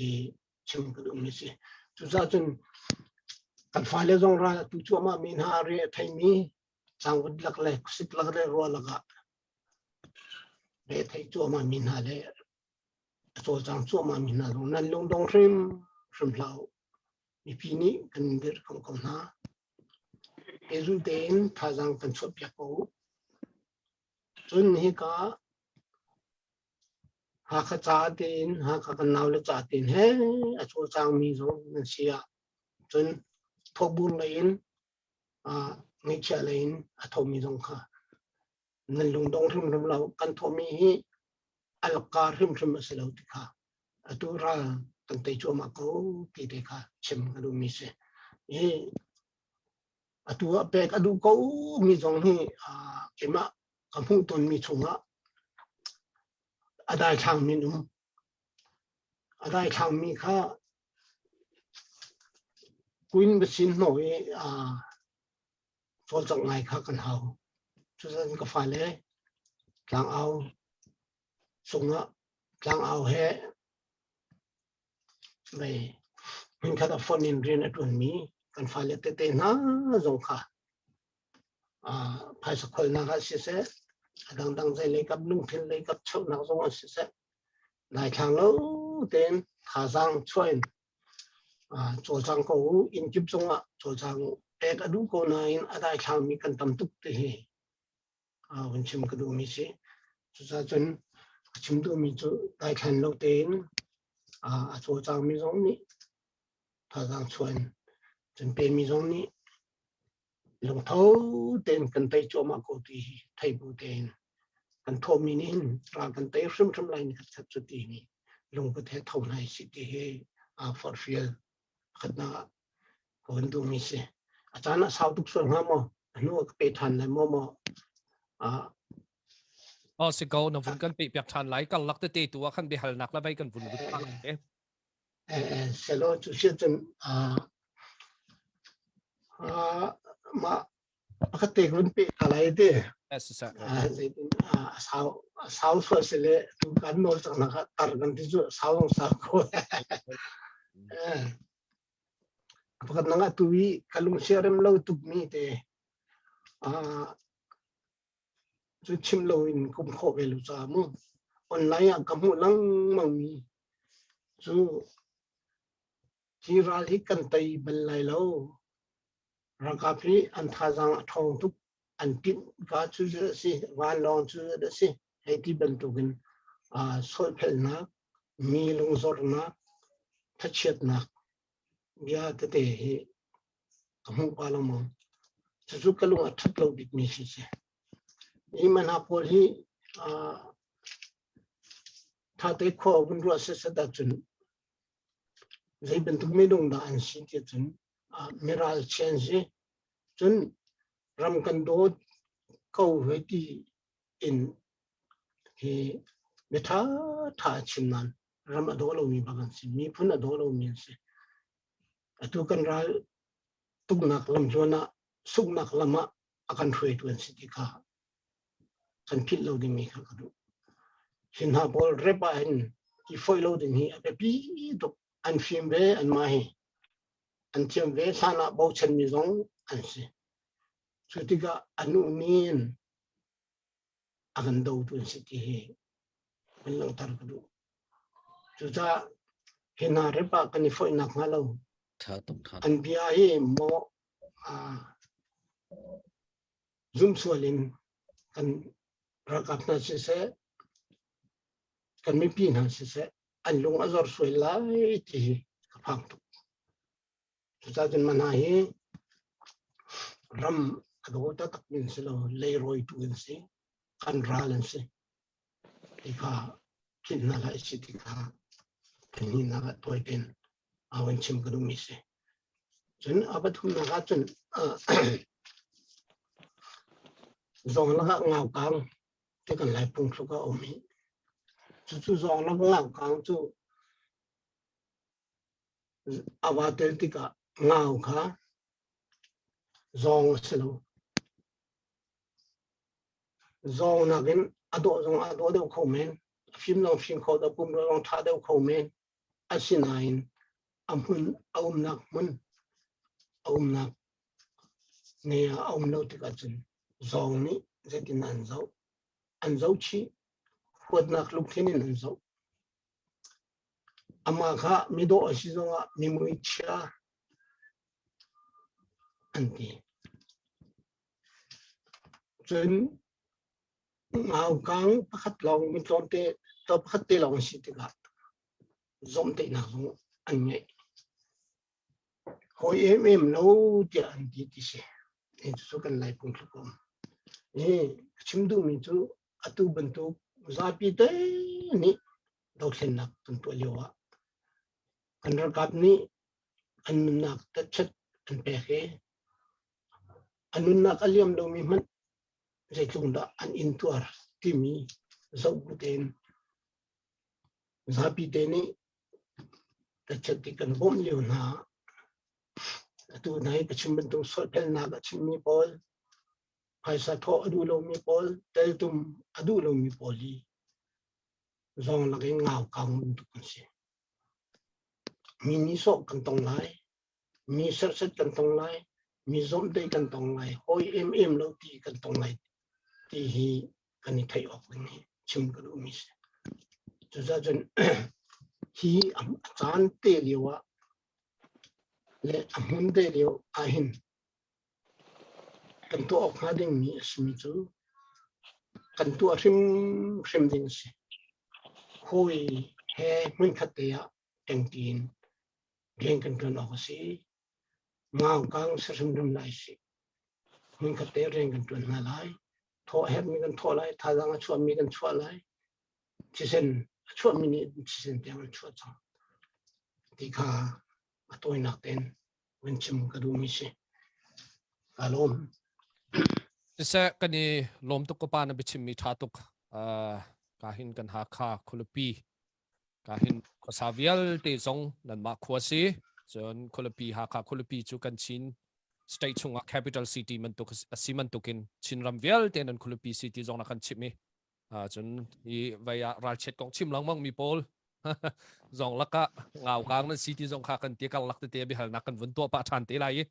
ชิมก็ดูไม่สิจุดจนกันฟ้าเลจงราตุจัวมามีนาเรไทยมีสังวัดลักเล็กสิบลักเรรัวลักะเรไทยจัวมามีนาเลตัวจังจัวมามีนาลงนั่นลงดงริมเหลามีปีนี้กันเดือดของนาเอรูเดนท่าจังกันชดเปียกจนนี้ก็หากจ่าเดินหากกันนาวเลยจ่าเดินเฮ้อชัวจางมีสองนั่นเสียจนทบุญเลยไม่เชื่อเลยทอมีสองค่ะนั่นลงดงริมเรากันทอมีอัลการริมมาเสียแล้วที่ค่ะตัวเราตั้งแต่ชัวมาเขาที่เด็กค่ะชิมกันดูมีเสียตัวเป็กดูเขามีสองที่เกี่ยมากับผู้ตนมีชงอ่ะได้ทางมีนุ่มได้ทางมีค่ากุนไปสินหน่อยโจจังไงค่ากันเอาจุดนั้นก็ฝ่ายเลยกลางเอาส่งอ่ะกลางเอาแห่ไปมันค่าฟอนอินเรียนตัวมีกันฝ่ายเลยเตะๆนะสงค่ะภายสักคนนะครับเสียดังใจเลยกับลุงพินเลยกับชาวนักสงฆ์เสียได้ทางแล้วเดินท่าจังช่วยโจจังก็อินจิบสงฆ์โจจังเอกอดูก็นายได้ทางมีกันตำตุกเตะวันชิมก็ดูมีสิจุดจนชิมดูมีจุดได้ทางแล้วเดินโจจังมีสงนี้ท่าจังช่วยจนเป็นมีสงนี้ลงเท้าเดินกันไปโจมาโกตีไทยบูเดินกันทอมีนี่รากันเตะซึมไลน์กันสักจุดนี้ลงประเทศเท่าไหร่สิที่ฟอร์ฟิลขัดหน้าคนดูมีสิอาจารย์สาวทุกส่วนห้ามนู้นไปทันเลยมั่วสิเกาหน้าฝุ่นกันปีเปียกทันไหลกันลักเตะตัวขันไปหันหนักแล้วไปกันฝุ่นรุดตั้งเสร็จแล้วจุดเชื่อจนมาก็เตะรุ่นปีอะไรเด้สาวส่วนเสร็จแล้วทุกการโน้ตจากนั้นก็ตัดกันที่จุดสาวก็เพราะงั้นก็ตัววิคัลุงเชื่อเรื่องเราตุกมีเตจุดชิมเราอินคุ้มข้อเวลุจามุออนไลน์กับหูลังมังมีจุดที่ราลิกันไตบันไลเรารักพี่อันท่าจังทองทุกอันติดก็ช่วยสิวันลองช่วยสิให้ที่บรรทุกันสวยเพลนักมีลงสดนักทัชเชตนักยาเตะ ka hung pa lo mo chu ka lunga that lo dik mi si se I man ha pol hi tha te kho bun ro se se da chun zai ben tu me dong da an si ti chun miral change chun ram kan do kau he ti in he metha tha chin nan ram do lo mi ba kan si mi phun do lo mi se atu kan ra tuk nak lam jona suk nak lama akan thoi tu si ti kha kan phil lo ding mi kha ka du hin ha bol repa hin I foi lo ding hi a pi to an phim ve an ma hi an thiam ve sana bo chen mi zong an si chu ti ga anu nin akan do tu si ti hi ben lo tar ka du chu cha hin ha repa kan I foi nak ngalo thà tổng thà an bia hi mo zoom sualin kan rakap na si se kan mi pi na si se an lung azor suai lai ti ka phang tu cha jan man hi ram ado ta tak min se lo lei roi tu in si kan ralan si ti kha kin na lai si ti kha ni na ga toi ten awan chim ka du mi se chen abathum na ga chen zong la ngau kang te kan lai pung su ka omi chu zong la ngau kang chu awatel ti ka ngau kha zong selo zong na gen ado de kho men phim kho da pum long tha de kho men asinain amun aum nak ne aum no ti ka chen zong ni zetin an zau chi khod nak luk thenin an zau ama kha mi do asi zonga mi mui cha anti chen ngau kang pakhat long mi tlom te to pakhat te long si ti ga zom te na zong an ngai hoi em no ti an ti se en so kan lai pung kom chimdu mi chu atu bantu zapi te ni doksen nak tun to lewa kan ra kap ni an nak ta chat an pe he anun nak aliam do mi man zai chung da an intuar ti mi zau buten zapi te ni ta chat ti kan bom leo na atu nai ka chim bantu so pel na ka chim mi pol Paisa tho adu lo mi pol tel tum adu lo mi poli zong la ke ngau kang mun tu kan se mi ni so kan tong lai mi ser set kan tong lai mi zom dei kan tong lai hoi em lo ti kan tong lai ti hi kan ni thai ok ni chim ka du mi se chu za chen hi am chan te liwa le amun de liwa a hin kan tu ok ha ding mi asmi chu kan tu hrim ding se hoi he mun khatte ya engtin geng kan kan ok si ngau kang srim dum lai si mun khatte reng kan tun na lai tho he mi kan tho lai tha jang chua mi kan chua lai chisen chua mi ni chisen te ma chua chang ti kha atoi nak ten wen chim ka du mi se alom se kani lom tuk ko pa na bichim mi tha tuk kahin kan ha kha khulupi kahin ko savial te zong nan ma khwasi chon khulupi ha kha khulupi chu kan chin state chunga capital city man tuk asiman tukin chinram vial te nan khulupi city zong na kan chimi chon I vaya ral chet kong chim lang mang mi pol zong laka ngau kang na city zong kha kan te kal lak te bi hal na kan vun to pa than te lai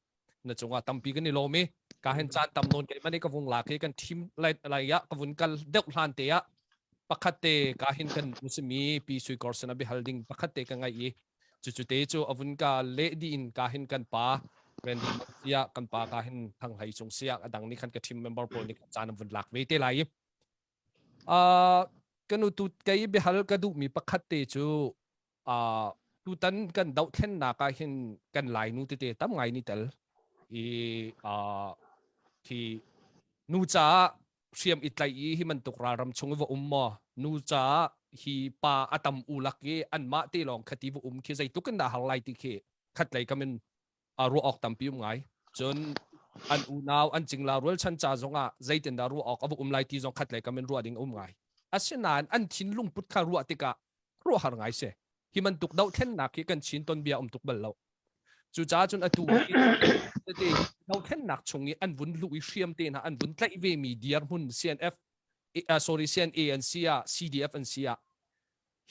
na chunga tampi kan ni lo mi kahin chan tam non ke mani ka vung la ke kan thim lai ya ka vun kal deuh hlan te ya pakhatte kahin kan musimi pi sui korsana bi holding pakhatte ka ngai chu te chu avun ka le di in kahin kan pa ren sia kan pa kahin thang hai chung sia adang ni khan ka team member pol ni chan vun lak ve te lai kanu tu kai bi hal ka du mi pakhatte chu tu tan kan dau thlen na kahin kan lai nu te tam ngai ni tel ที่นูจ้าเชียมอิตไลที่มันตุกรารำชงว่านูจ้าฮีปาอัตมอุลักเกอันมาตีลองคดีว่าคิดใจตุกันดาฮัลไลติเคขัดไลก็มันรู้ออกตัมปีไงจนอันอุนาวอันจริงลารู้ฉันจ้าจงใจตินดารู้ออกว่าไลตีจงขัดไลก็มันรู้ดิ่งไงอาเช่นนั้นอันชินลุงพุทธารู้ติกะรู้หาไงเสที่มันตุกดาวเทนนักกันชินต้นเบียตุกเบลล์จู่จ้าจนอตูที่ดาวเทนนักชงอันวุ่นลุยเชียมเตนะอันวุ่นไลเวมีเดียร์หุ่น CNF sorry CNANC CDF อันเสีย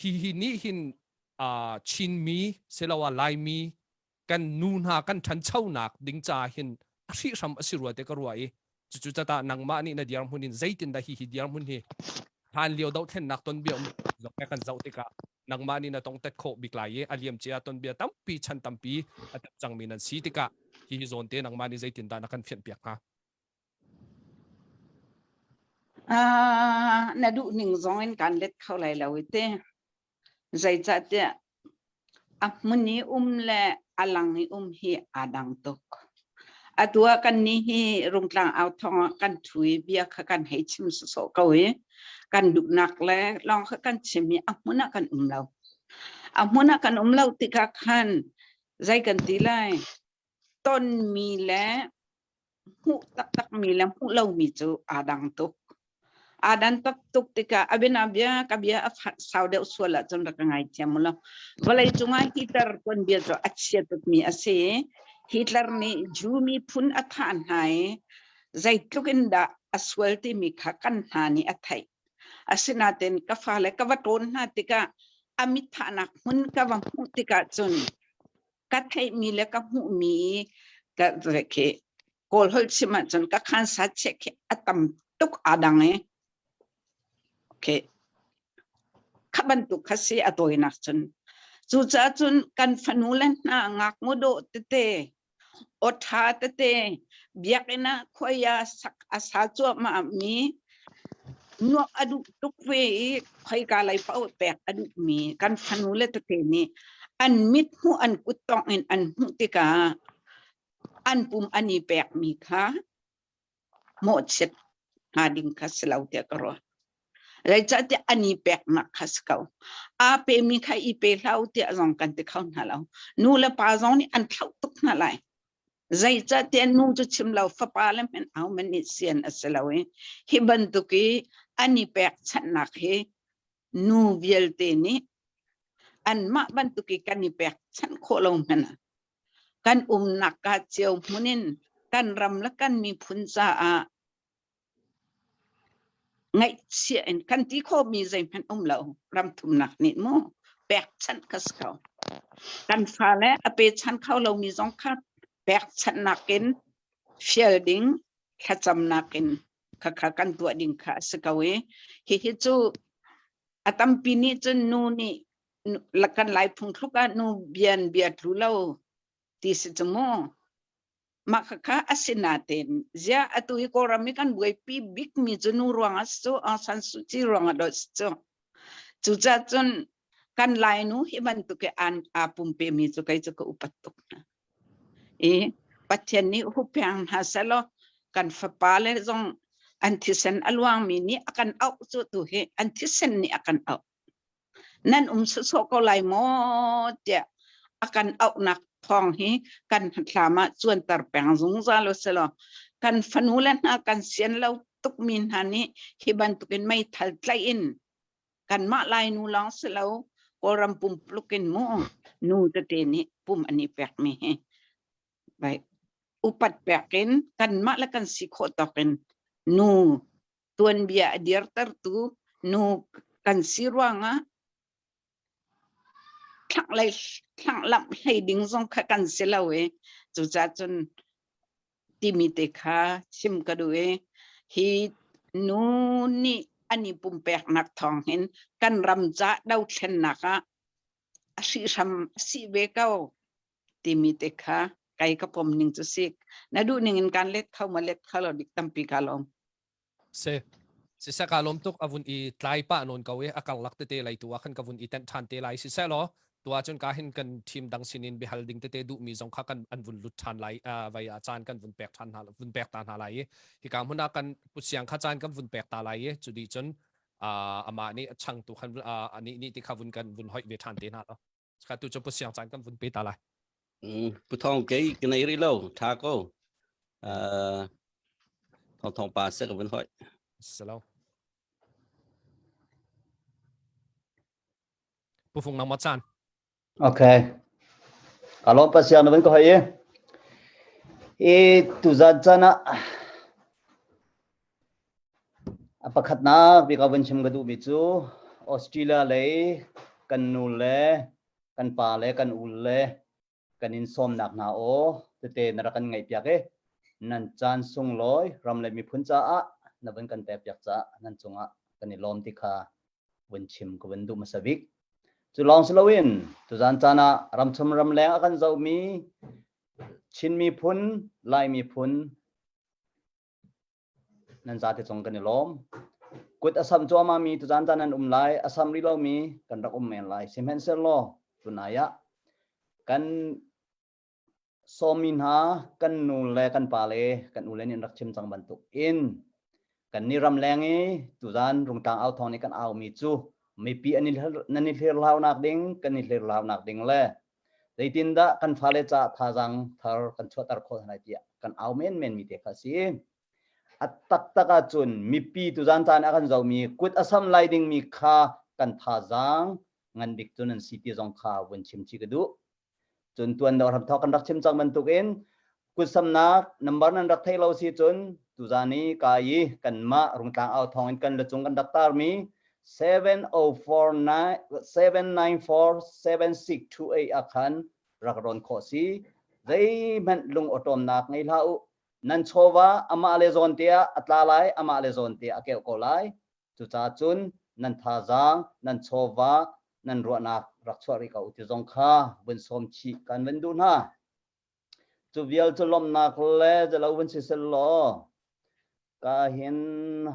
ฮีนี่หินชินมีเซลาวาไลมีกันนูนหากันทันเช่านักดิ้งจ่าหินอาชีพอาชีพรัวเตกรัวจู่จ้าตานังมานี่นะเดียร์หุ่นใจตินได้ฮีเดียร์หุ่นฮีทานเลี้ยวดาวเทนนักต้นเบียจอกแม่กันเจ้าติกะนังมานี่นะต้องเต็ดโคบิกลายอาเลียมเจียต้นเบียตั้มปีชันตั้มปีอาจจะจังมีนันสีติกะฮีโซนเตนังมานี่ใจตินได้นักกันเฟียนเปียกฮะนาดูหนึ่งสองเอ็นการเล็ดเข้าไหลแล้วเต้ใจจัดเนี่ยมันนี้และอลังนี้ฮีอาดังตกตัวกันนี้ฮีรงกลางเอาทองกันถุยเบียกกันให้ชิมโซเกยกันดุนักและลองกันชิมีมุนักกันเรามุนักกันเราติกาขันใจกันตีไลต้นมีและหูตักมีและหูเรามีจูอาดังตกadan tak tuk tika abin abia kabia saude uswala jong rak ngai tiamula walai chunga Hitler kon bia jo achia tuk mi ase Hitler ni jumi phun athan hai zai tukinda aswalti mi khakan hani athai asinaten kafale kawaton na tika amithana hun kawam tika chun kathai mi le ka hu mi ka reke kol hol chima chun ka khan sa cheke atam tuk adang okay kaban tu khasi atoi nak chun chu cha chun kan fanulan na ngak ngodo tete otha tete biakena khoya sak asa chu ma mi no adu tukwe khoi ka lai pau pek adu mi kan fanule tete ni an mit hu an kutong in an hu tika an pum ani pek mi kha mo chet hading khaslau te karo Raja te ani pek nak khaskau ape mi khai ipe lau te azong kan te khau na lau nu la pa zong ni an thau tuk na lai zai cha te nu chu chim lau fa pa lam en au man ni sian asalawe hi ban tu ki ani pek chan nak he nu viel te ni an ma ban tu ki kan ni pek chan kho lo man kan nak ka cheu munin kan ram la kan mi phun cha a ngay chuyện căn tí khô mi dây men lậu ram thum nặc nịt mô bẹt chăn khát khẩu căn pha lẽ ape chăn khâu lâu mi zong khát bẹt chăn nakin fiel ding khacham nakin khakha kan tua ding kha sakawe hi chu atam pini chu nu ni lakan lai phung thluka nu bian biat lu lo ti se chmo makaka asinaten zia atui korami kan buai pi big mi junu ruanga so asan suci ruanga do so chucha chun kan lai nu hiban tu ke an apum pe mi chu kai chu ko upatuk na pathian ni hupyang hasalo kan fapale zong antisen alwang mi ni akan au chu tu he antisen ni akan au nan so ko lai mo tia akan au nak thong hi kan thlama chuan tar peng zung za lo selo kan fanulan na kan sian lo tuk min hani hiban tukin mai thal tlai in kan ma lai nu lang selo koram pum plukin mo nu te te ni pum ani pek mi he bai upat pekin kan ma la kan sikho tokin nu tuan bia dir tar tu nu kan sirwanga thang lam hay ding zong kha kan selawe chu cha chun timite kha sim ka duwe hi nu ni ani pum pek nak thong hin kan ramja dau thlen naka asi sam si be kau timite kha kai ka pom ning chu sik na du ning in kan let khau ma let khalo dik tampi kalom si sa kalom tuk avun I tlai pa non kawe akal lak te lai tu akan kavun iten than te lai si sa lo ตัวจนการเห็นกันทีมดังสินินไปฮัลดิงเตดูมีจงข้ากันอันวุ่นลุดทันไหลไว้อาจารย์กันวุ่นแปลกทันวุ่นแปลกตาหาไหลที่การหุ่นกันผู้เสียงข้าจานกันวุ่นแปลกตาไหลจุดดีจนอามานี่ช่างตัวคันอันนี้นี่ที่ข้าวุ่นกันวุ่นห้อยเวทันเตนะเนาะข้าตัวจนผู้เสียงจานกันวุ่นเปตาไหลผู้ทองเก๋กันในริโลทาโก้ทองปลาเสกวุ่นห้อยสโลผู้ฟงนำมาจานOkay. Kalau pasien naman ko haye. Tuzad sana. Apakat na bikawan siyang gadu bitu. Australia lay kan nule kan pale kan ule kan insom nak nao tete narakan ngai piake nan chan sung loy ramle mi phuncha a naban kan te piak cha nan chunga kan ilom tikha wenchim ko wendu masabik Long Slowin, to Zantana, Ramtum Ramlang akan zau mi, chin mi pun, lai mi pun, nan zati song kan ilom. Kut asam tuama mi to Zantana lai, asam rilo mi, kan rak men lai, simhen selo, tunaya, kan somin ha, kan nule kan pale, kan ulen in rak chim sang bantuk in, kan ni Ramlangi, to Zan rung tang au thong ni kan au mi chu. Mipi anil lau nak ding kan nil lau nak ding le dei tinda kan phale cha thajang thar kan chotar kho hanai tia kan au men mi te khasi atak taka chun mipi tu jan tan akan zau mi kut asam lai ding mi kha kan thajang ngan dik chun an city jong kha wen chim chi gadu chun tuan dor ham thok kan rak chim chang man tukin kut sam nak number nan rak thai lo si chun tu jani kai kan ma rung tang au thong kan le chung kan dak tar mi 7947628 akan rakron khosi dei man lung otom nak ngai lau nan chowa ama le zon tia atlalai ama le zon tia ake ko lai chu cha chun nan thajang nan chowa nan ro nak rak chwari ka uti jong kha bun som chi kan wen du na chu vial chu lom nak le jalo bun si sel lo ka hin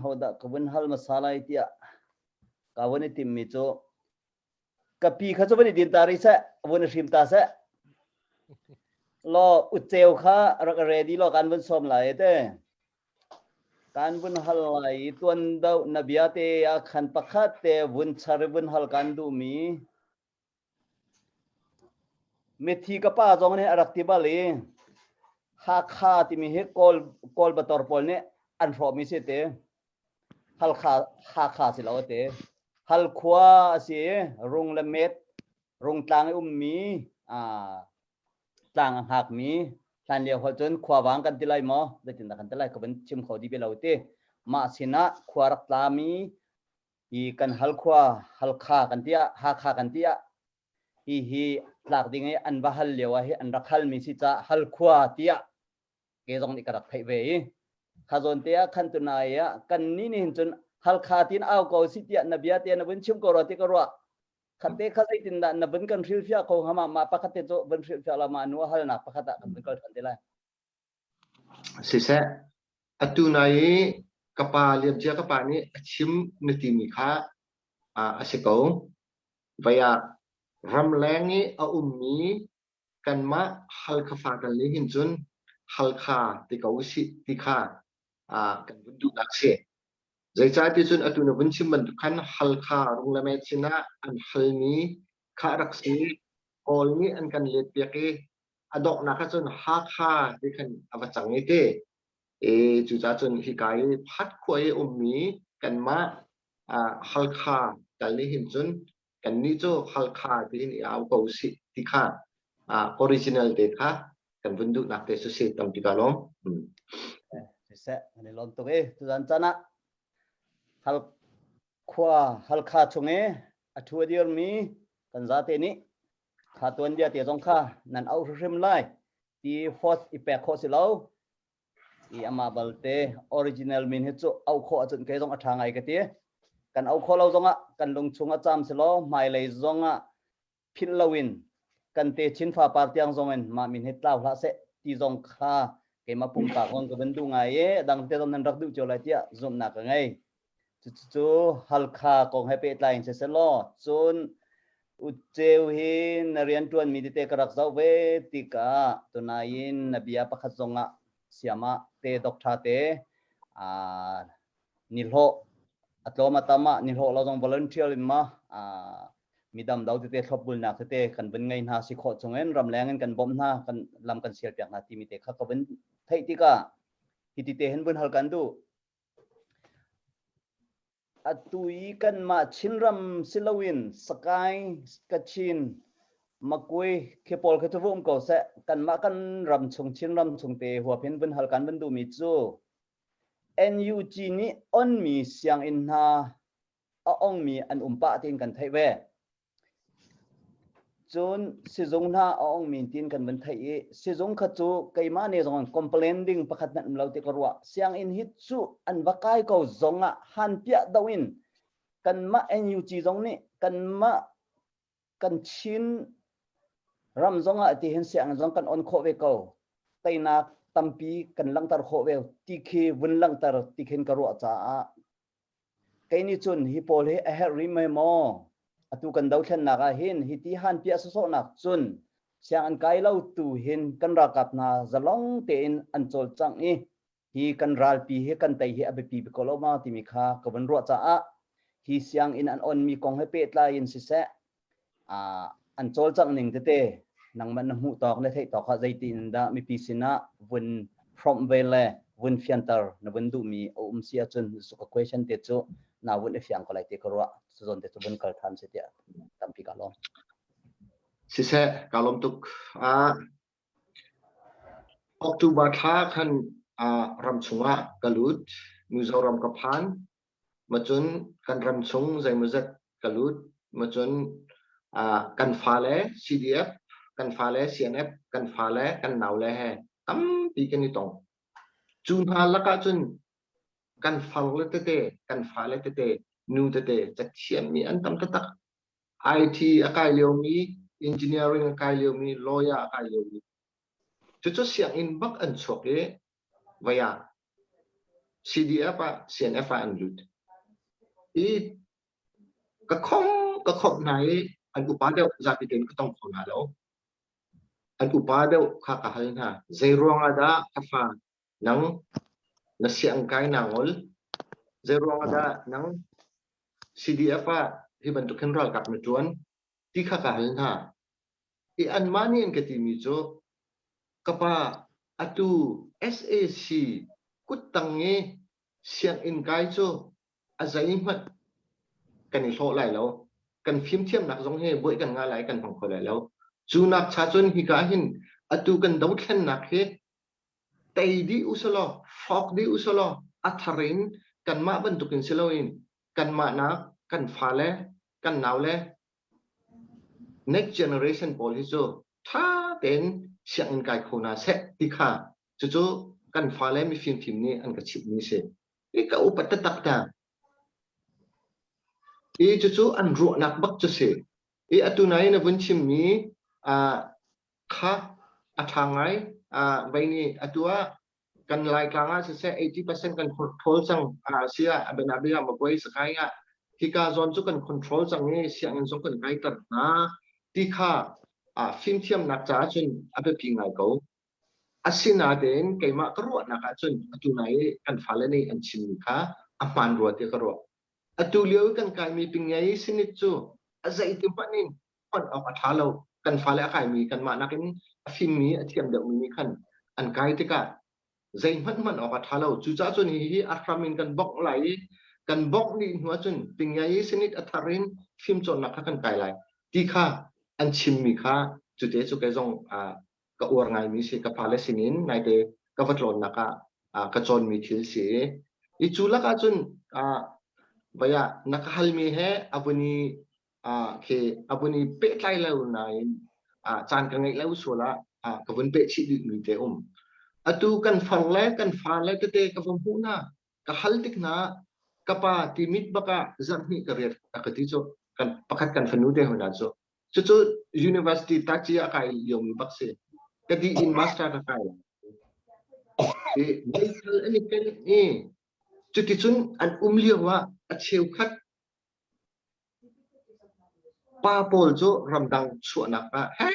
hoda ka bun hal masala tia kawan tim mi cho kapi kha cho bani din tari sa won rim ta sa lo ucheu kha rak ready lo kan bun som lai te kan bun hal lai tuan dau nabiate ya khan pakhat te bun char bun hal kan du mi methi ka pa jong ne arak ti bali ha kha ti mi he kol bator pol ne an ro mi se te hal kha ha kha si lo te hal khwa si rung la met rung tlang mi tlang hak mi tan le hol chon khwa wang kan tilai mo de tin kan tilai ka ban chim khodi be lauti ma sina khwa rak la mi i kan hal khwa hal kha kan tia ha kha kan tia hi lak ding an ba hal lewa hi an rak hal mi si cha hal khwa tia ke jong ni ka rak thai ve kha zon tia khan tu na ya kan ni ni chon hal khatin au ko sitia nabia te na bun chim ko roti ko ro khate khate tin da na bun kan ril fia ko hama ma pakate to bun ril fia la ma nu hal na pakata kan ko kan la sisa atunai kapa liap dia kapa ni chim niti mi kha asiko vaya ramlangi a ummi kan ma hal khafa kan li hin chun hal kha ti ko si ti kha kan bun du dak se Zai cha ti chun atuna bun chim man kan hal kha rung la me china an hal mi kha rak si kol ni an kan let pia ke adok na kha chun ha kha ti kan awachang ni te chu cha chun hi kai phat khoi mi kan ma hal kha kal ni hin chun kan ni cho hal kha ti ni au ko si ti kha original te kha kan bun du nak te su si tam ti ka lo se ne lom to e tu jan chana hal khwa hal kha chunge athua dir mi kan za te ni kha tuan dia te jong kha nan au rim lai ti force impact kho si lo i ama balte original min he chu au kho achun ke jong athangai ka ti kan au kho lo zonga kan lung chunga cham se lo mai lei zonga phil lowin kan te chin fa par tiang zongen ma min he tlaw la se ti jong kha ke ma pum ta kon ko ben du ngai e dang te don nan rak du cho la tia zum na ka ngai chu hal kha kong he pe tlain se lo chun อุเจวหินนเรียนตวนมีเตกรักเจ้าเวติกาตุนายินนบียาปะขัดจงะเสียมาเตดอกทาเตนิโลอัตโลมาตามะนิโลเราจง volunteer ลินมามีดำดาวเตทบบุญนักเตกันเป็นไงนาสิขอจงเงินรำแรงกันบ่มนากันลำกันเสียเปียกนาทีมีเตข้าก็เป็นไทยติกาฮิติเตเห็นบุญหัลกันดูอัตุยกันมาชินรำศิลวินสกายกัชินมากุยเคปอลเคทวมก็เสกันมากันรำชงชินรำชงเตหัวเพ็นบุญหัลกันบุญดูมิจู NUG นี้อ่อนมีเสียงอินหาอ่องมีอันปะตินกันไทยเวจนสิจงหน้าอ่องมีตินกันเป็นไทยสิจงขจูไกมาเนี่ยจง complaining ประคัดนั้นเราติกรัวเสียงอินฮิตจูอันวักไก่ก็จงหันเปียดาวินกันมา NUG จงนี้กันมากันชินรำจงที่เห็นเสียงจงกันอ่อนโคเวก็ไตนักตัมปีกันลังตาร์โคเวลติเควินลังตาร์ติเห็นกรัวจ้าไกนี่จนฮิปโปเลเฮริเมโมอตุกันดาวเช่นนักหินฮิติฮันเปียสโซนักจนเสียงอันไกลเล่าตูหินกันรักกับนาจะลองเตียนอันโจลจังนี้ฮีกันรัลปีฮีกันไตฮีอเบปีบิโคโลมาติมิคากบันรัวจ้าฮีเสียงอินอันอ่อนมีกองให้เป็ดลายอินสิเสอันโจลจังหนึ่งเตนังมันหูตอกในไทยตอกใจตินดามีปีสินะวันพร้อมเวลาวันฟิอันเตอร์นวันดูมีเสียจนสุข question เตจูนาวันเฟียงก็เลยเตกรัวส่วนเตจูวันกัลทันเสียตัมปีกาลอมสิเสกาลมตุกออกตุบาท่าขันรำชงะกลุดมิวซารำกับพันมาจนกันรำชงใจมุจักกลุดมาจนกันฟ้าเล่ CDF กันฟ้าเล่ CNF กันฟ้าเล่กันหนาวเล่ตั้มปีกันนี่ตรงจุนหาลักจนกันฟ้าเล่เตกันฟ้าเล่เตนูเตจักเชียมีอันตั้มตัก IT อากาศเลี้ยวมี engineering อากาศเลี้ยวมี lawyer อากาศเลี้ยวมีจุดเสียงอินบักอันชกวายา CDF อ่ะ CNF อันลุดอีกระคงไหนอันอุปาเดียวจากที่เดินก็ต้องคนหาแล้วอันอุปาเดียวข้าหันหาใจรวงอาดาข้าฟ้านังนักเสียงไกนางอลใจรวงอาดานัง CDF อ่ะที่บรรทุกขึ้นรถกับมือจวนที่ข้าหันหาอีอันมานี่อันกติมิโจกับว่าอัตุ SAC กุดตังเงเสียงอินไกโจอาศัยมัดกันอีโซไหลแล้วกันฟิล์มเทียมนักสงเฮบ่อยกันงาไหลกันของคนไหลแล้วจูนักชาจนฮิกาหินอัตุกันดาวเทนนักเฮไตดีอุสโลฟอกดีอุสโลอัทรินกันมาบรรทุกินเซโลอินกันมานักกันฟ้าเล่กันหนาวเล่ next generation policy ถ้าเป็นเสียงอินไกโคนาเซติค่ะจู่ๆกันฟ้าเล่มีฟิล์มทีมนี้อันกับชิปนี้เสอีกอุปตตักตาอีจู่ๆอันรัวนักบักจะเสอีอัตุนัยนวันชิมมีค่ะอัทางไงใบนี้อัตัวกันไล่กลางเส80% กัน control จังเสียเป็นอาเบียมาไว้สักอย่างที่การจอนจุกัน control จังนี้เสียงส่งกันไกลตัดนะที่ค่ะฟิล์มเทียมนักจ้าจนอาเบพิงไงเขาอาศินาเดนเกี่ยมากรัวนักจนอัตุนัยกันฟ้าเล่นี่อันชิมค่ะอามันรัวที่กรัวอัตุเลี้ยวกันกายมีปิงไงสินิจูอาศัยติมปนินคนเอาอัฐาเรากันฟ้าเล่กายมีกันมานักนี้ฟิล์มมีเทียมเดียวมีขันอันกายที่กาใจมันออกอัฐาเราจู่จ้าจนฮีอัครามินกันบอกไหลกันบอกนี่หัวจนปิงไงสินิอัฐารินฟิล์มจนนักกันกายไหลที่ค่ะอันชิมมีค่ะจุดเดียวจุดเกจงก็อวดไงมีสิกับพาเลสไตน์ในเดกับวัดลอนนักกระจนมีทิลสีอีจุลักจนว่าอย่านักฮัลมีเหอับนีเคอับนีเป๊ะไล่แล้วนายจานกันไงแล้วส่วนละกับวันเป๊ะชีดิมีเตออัตุกันฟังแล้วกันฟ้าแล้วเตะกับผมพูน่ะกับฮัลติกนะกับป้าที่มิดบักจันนี่กระเรียกกติโจกันประคัดกันฟันูเดหัวนั่นโจจู่ๆ university ตักจีอาไกยงบักเซ่ก็ดีอินมาสเตอร์อาไกไม่ใช่อันนี้เป็นจุดที่สุดอันเลี้ยงว่าเชี่ยวคัด ป้าโปลโจรำดังชั่วนักเฮ้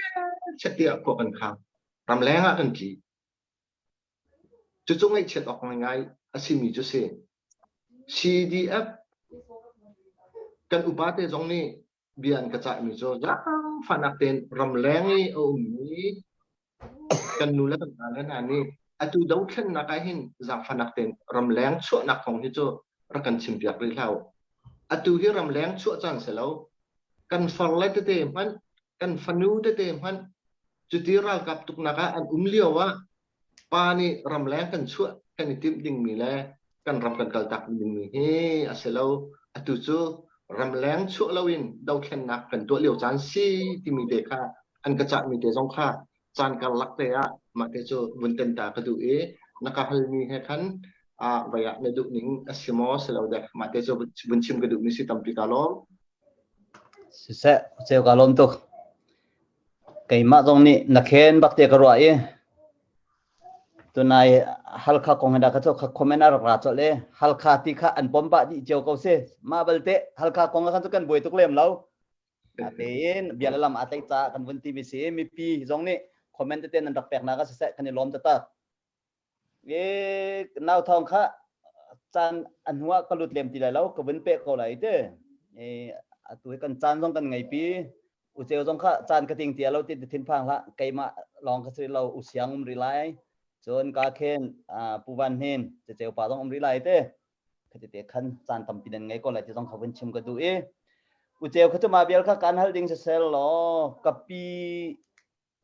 เช็ดเดียกว่ากันครับรำแรงกันทีจุดไงเช็ดออกง่ายๆอาศิมีจุเซ CDF กันอุปาเตจงนี้เบียนกระจายมีโจยังฟันอักเตนรำแรงนี่เอามีกันนูแล้วกันนั่นนี่อะตูดาวขึ้นนักหินจากฟันอักเตนรำแรงชั่วนักของที่โจรักกันชิมเปียกเลยแล้วอะตูที่รำแรงชั่วจังเสร็จแล้วกันฟันเล็ดเต็มมันกันฟันนูเต็มมันจุดที่เรากับตุกนักอันเลี้ยวว่าปานี่รำแรงกันชั่วกันติมดิ่งมีแล้วกันรำกันกัลตักดิ่งมีเฮ้อะเสร็จแล้วอะตูโจรำแรงชั่วละวินดาวแค่นักกันตัวเลี้ยวจานซีที่มีเด็กค่ะอันกระจัดมีเด็กสองค่ะจานกันลักเตะมาเตโจบุนเต็นตากระดูนักฮัลมีให้ขันไปในดุนิ่งสิมอสแล้วเด็กมาเตโจบุนชิมกระดูมีสิตัมปิกาลอมเซลกาลอมตุกไก่มาตรงนี้นักเขียนบักเตกระรวยตัวนายฮัลคาคงให้ได้ก็จะคอมเมนต์อะไรก็จะเลยฮัลคาที่ข้าอันปอมปะที่เจ้าเขาเสียมาเบลเตฮัลคาคงกันทุกคนบวยทุกเล่มแล้วแต่ยินเบียร์ลำอัตย์จ้ากันวันที่มีเสียมีปีตรงนี้คอมเมนต์เต้นนันดักแปลกนักก็เสียกันในล้อมตะตาน่าวทองข้าจานอันหัวก็หลุดเล่มทีไรแล้วก็เป็นเป๊ะเขาไหลเด้ตัวกันจานต้องกันไงปีอุเซลต้องข้าจานกระดิ่งเตียเราติดทิ้งพังละไก่มาลองกระสือเราอุเสียงรีไลจนกาเคนปูวันเฮนจะเจ้าป่าต้องรีไลเต้เขาจะเตะขันจานทำปีนั้นไงก็เลยจะต้องเขาเป็นชิมกันดูอุเซลเขาจะมาเบียร์ข้าการฮัลดิ้งเซลล์ล้อกับปี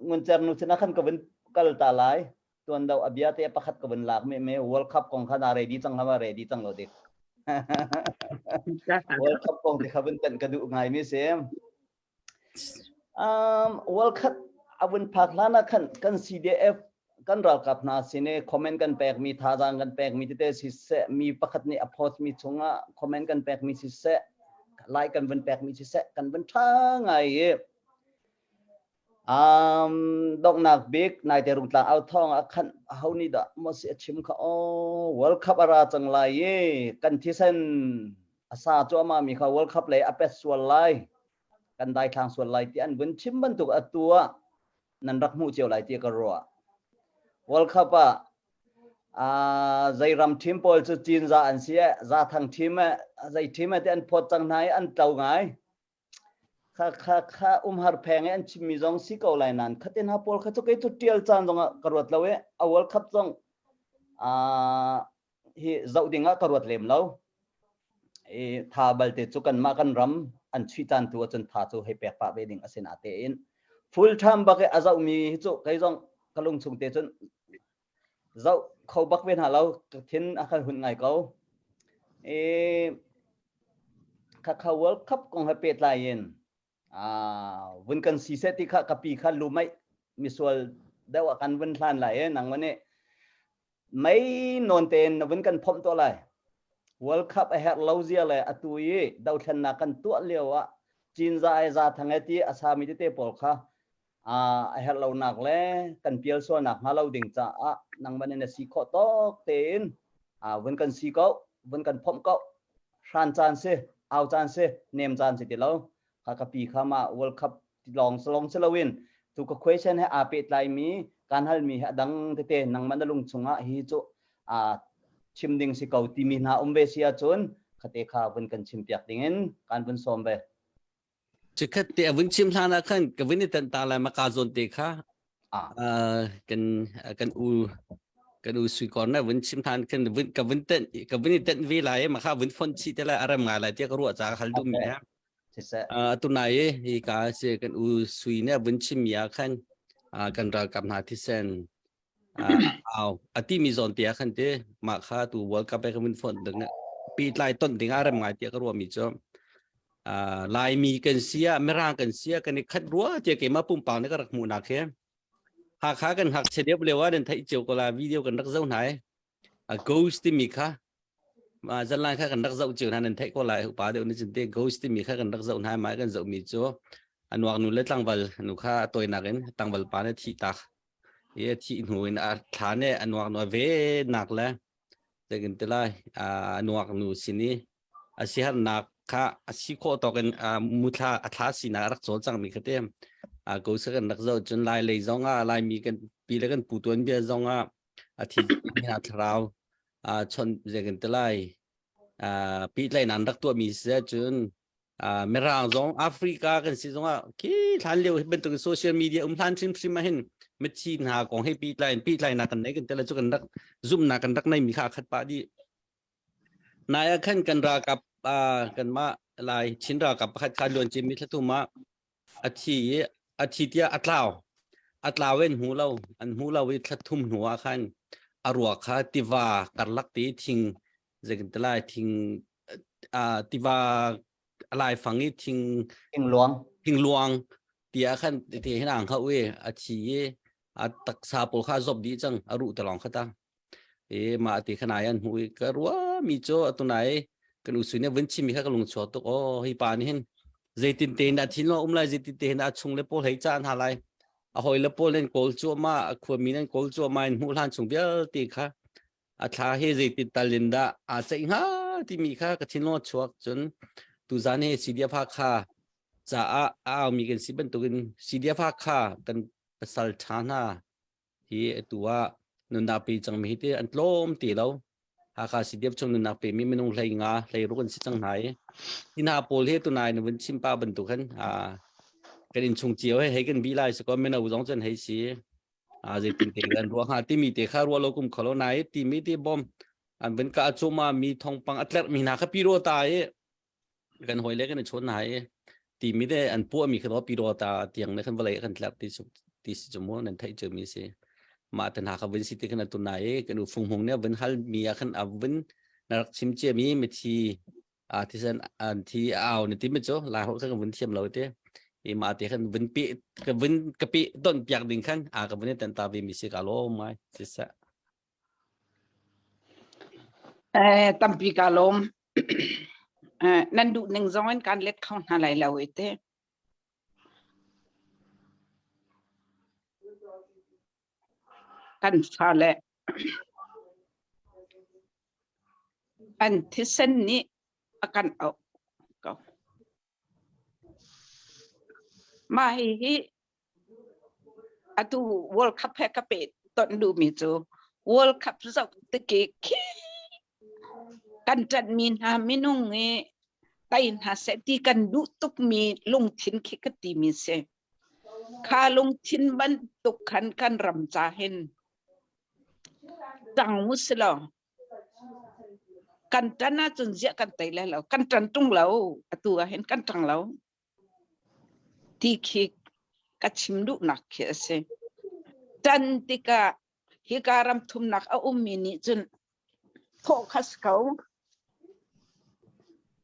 เงินเจริญนุชนะขันก็เป็นกัลตาไลตัวนั้นเราอภิญาเตะประคัดก็เป็นหลักไม่World Cup ของข้านาเรดีจังทำมาเรดีจังเราเด็กWorld Cup ของที่เขาเป็นกันกระดูกไงไม่เสียWorld Cup เอาเป็นพักล้านนะกัน CDF กันเรากับนาซีเน่คอมเมนต์กันแปลกมีท่าทางกันแปลกมีเตะสิเสมีประคัดนี่อพอสมีชงอ่ะคอมเมนต์กันแปลกมีสิเสไลค์กันเป็นแปลกมีสิเสกันเป็นท่าไงดอกนักบิ๊กนายเตรุ่งตาเอาทองขันเขานี่ดะมาเสียชิมเขาWorld Cup อะไรจังไรกันที่เส้นอาซาจัวมามีเขา World Cup เลยอเปสส่วนไรกันได้ทางส่วนไรที่อันเป็นชิมบรรทุกตัวนั่นรักมู่เจียวไรที่กระรัวWorld Cup ใจรำทีมพอลจะจีนจะอันเสียจะทางทีมใจทีมที่อันพอจังไหนอันเต่าไงข้าหาแพงอันชิมีจงสิเกาไหลนั้นข้าเต็นหาพอลข้าจะเกิดเที่ยวจานจงกระรวดเราเอา World Cup จงฮีเจ้าดิ่งกระรวดเล่มเราท่าบัลเตจุกันมากันรำอันชีตันตัวจนท่าจูให้เปียกปะเวดิ่งอาเซนอาเตอิน full time บักอาเจ้ามีจุใครจงกระลุงชงเตจนเจ้าเขาบักเวนหาเราทิ้งอาคารหุ่นไงเขาข้า World Cup ของให้เปิดลายเย็นวันกันซีเซติข้ากับปีข้ารู้ไหมมีส่วนเดี๋ยวกันวันพลานหลายหนังวันนี้ไม่นอนเต้นวันกันพร้อมตัวเลยWorld Cup ไอ้เฮลล์เซียเลยอัตุยดาวชนะกันตัวเลี้ยวจีนจะไอ้จะทางไอ้ที่อาสามีที่เตะบอลค่ะไอ้เฮลล์นักเลยกันเปียลส่วนนักมาเราดิ่งจะนังวันนี้สีขอตอกเต้นวันกันสีเขาวันกันพร้อมเขาชันจานเสียเอาจานเสียเนมจานเสียแล้วข้ากับปีข้ามา World Cup ลองเซลวินทุก question ให้เปิดไลน์มีการฮัลมีดังเตะนังมันลุงชงฮิโจชิมดิ่งสิเขาที่มีหน้าเบสิอาจนขัดเอข้าวันกันชิมเปียกดิ่งการเป็นสมเบจะขัดเตะวันชิมทานะขันกับวันนี้ตันตาเลยมากาโซนเตะค่ะกันอุสุก่อนนะวันชิมทานกันวันกับวันเต้นกับวันนี้เต้นวิไลมาค่ะวันฟอนชีแต่ละอะไรมาอะไรที่ก็รู้จักฮัลดูมีนะตัวไหนที่การเสียกันอุสุเนี่ยวันชิมยาขันกันเรากับนาที่เซนอาที่มีโซนเตียขันเตะมาค่ะตัว World Cup ไปกับวันฟอนดึงเนี่ยปีไล่ต้นถึงอะไรมาที่ก็รู้มีจอมลายมีกันเสียไม่ร่างกันเสียกันนี่คัดรัวเจ้าเกี่ยมาปุ่มเปล่านี่ก็รักหมูนักแค่หากขากันหักเฉลี่ยเปลี่ยวว่าเดินไทยเจียวก็ลาวิดีโอกันรักเจ้าไหนghost ที่มีค่ะมาจันไล่ค่ะกันรักเจ้าเจียวนั้นเดินไทยก็ลายอุปาเดี๋ยวนี้จึงเตะ ghost ที่มีค่ะกันรักเจ้าไหนหมายกันเจ้ามีจ้าอันวางนู่นเล็ดตั้งบัลนู่นค่ะตัวนักเองตั้งบัลปานที่ตักที่หนูอินฐานเนี่ยอันวางนู่นเวนักแล้วแต่กันแต่ละอันวางนู่นสินี่อาเซียนนัก ค่ะชิโคต่อกันมุทาอัฐาสินารักโซจังมีกระเทียมกูสักนักเจ้าจนลายเลยจงลายมีกันปีละกันปูตัวเบียจงอาทิตย์มีนาทราวชนเจกันตะไลปีไลนันรักตัวมีเสียจนเมรังจงแอฟริกากันสิจงคีทันเลี้ยวเป็นตัวโซเชียลมีเดียทันชิมมาเห็นไม่ชีนหาของให้ปีไลนักกันไหนกันแต่ละจุกันรักซุ่มนักกันรักในมีค่าขัดปาดีนายขันกันรากับกันมาลายชินรากับขัดขาดวนจิมิทตุมาอาทิตย์อัตลาวเว้นหูเราหูเราวิททุ่มหัวขันอรัวขาติวาการลักตีทิ้งเจกันตะไลทิ้งติวาอะไรฟังนี้ทิ้งหลวงเตียขันเตียให้นางเขาอาชีตักซาปุลข้าจบดีจังอรุตลองเขาตั้งมาตีขนาดยันหูก็รู้ว่ามีโจตัวไหนกันอุสุเนี่ยวันชิมีข้ากลงชดตัวฮิปานี่เห็นเจตินเตนทิ้งเราเลยเจตินเตนชงเล็บโพลให้จานหาไรหอยเล็บโพลเล่นโกลจัวมาขวดมีนั่นโกลจัวมาหูหลานชงเบี้ยตีค่ะท้าให้เจตินตาลินดาใจฮ่าที่มีข้าก็ทิ้งเราชวกจนตุจานให้สีเดียพักค่ะจะมีกันสิเป็นตัวกันสีเดียพักค่ะกันภาษาชานาที่ตัวนุนดาปีจังมีที่อันล้มตีเราหากสิเดียบชงนุนดาปีมีไม่ต้องเลยงาเลยรู้กันสิจังไหนที่นาโพลเฮตัวนายนวันชิมป้าบรรทุกขันกันอินชงเจียวให้กันบีไลสก็ไม่น่าอุจงจนให้สิจะติดเตียกันรัวหาที่มีเตะข้ารัวโลกุมขลุ่นายที่มีที่บอมอันเป็นกาจูมามีทองปังอัตเลมีนาคปีโรตายกันหอยเล็กกันชนไหนที่มีได้อันพวกมีขนมปีโรตาเตียงในขันวลัยกันแลบที่สิจมูกนั่นไทยเจอมีสิมาตันหาขวันสิทธิ์กันตัวไหนกันอุฟงหงเนี่ยวันฮัลมีอาขันวันนักชิมเจมีไม่ทีที่สันที่เอาในที่ไม่โจ้ลายเขาขันวันเทียมเราเต้มาที่ขันวันปีกับวันกะปีต้นปีกดิ่งขันกับวันนี้ตันตาวิมิสิกาโลไม่สิสะตัมปีกาลมนั่นดูหนึ่งจอนการเล็ดเข้าอะไรเราเต้กันฟ้าแหละอันที่เส้นนี้อาการเอาก็มาให้อะตู World Cup แพ้กับเป็ดตอนดูมิจู World Cup สักตะเกียกันจัดมีนาไม่นุ่งไต่หาเสตีกันดูตุกมีลงทิ้นคิกตีมีเสข้าลงทิ้นบันตุกขันกันรำจาเห็นจังมุสลากันจันน่าจนเสียกันไตแล้วกันจันตรงเราตัวเห็นกันจังเราที่คิกกัชิมดุนักเสจันติกาฮิการำทุมนักเอามินิจนโทคัสเขา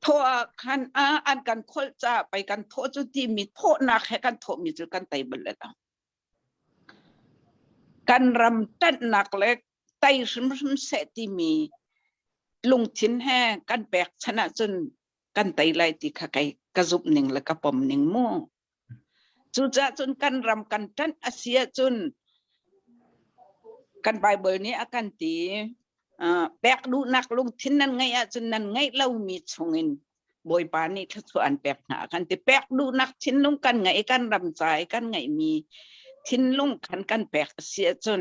โทคันอันกันคนจะไปกันโทจุดที่มีโทนักให้กันโทมีจุดกันไตบลเลยนะกันรำจันนักเล็กไตชิมเสติมีลุงทิ้นแห่กันแบกชนะจนกันไตไล่ติขไกกระซุบหนึ่งแล้วก็ปมหนึ่งมู่จุจะจนกันรำกันจันอาเซียจนกันไบเบิลนี้อากันตีแบกดูนักลุงทิ้นนั่นไงจนนั่นไงเรามีชงเงินบอยปานี่ถ้าส่วนแบกหากันแต่แบกดูนักทิ้นลุงกันไงกันรำใจกันไงมีทิ้นลุงกันแบกเสียจน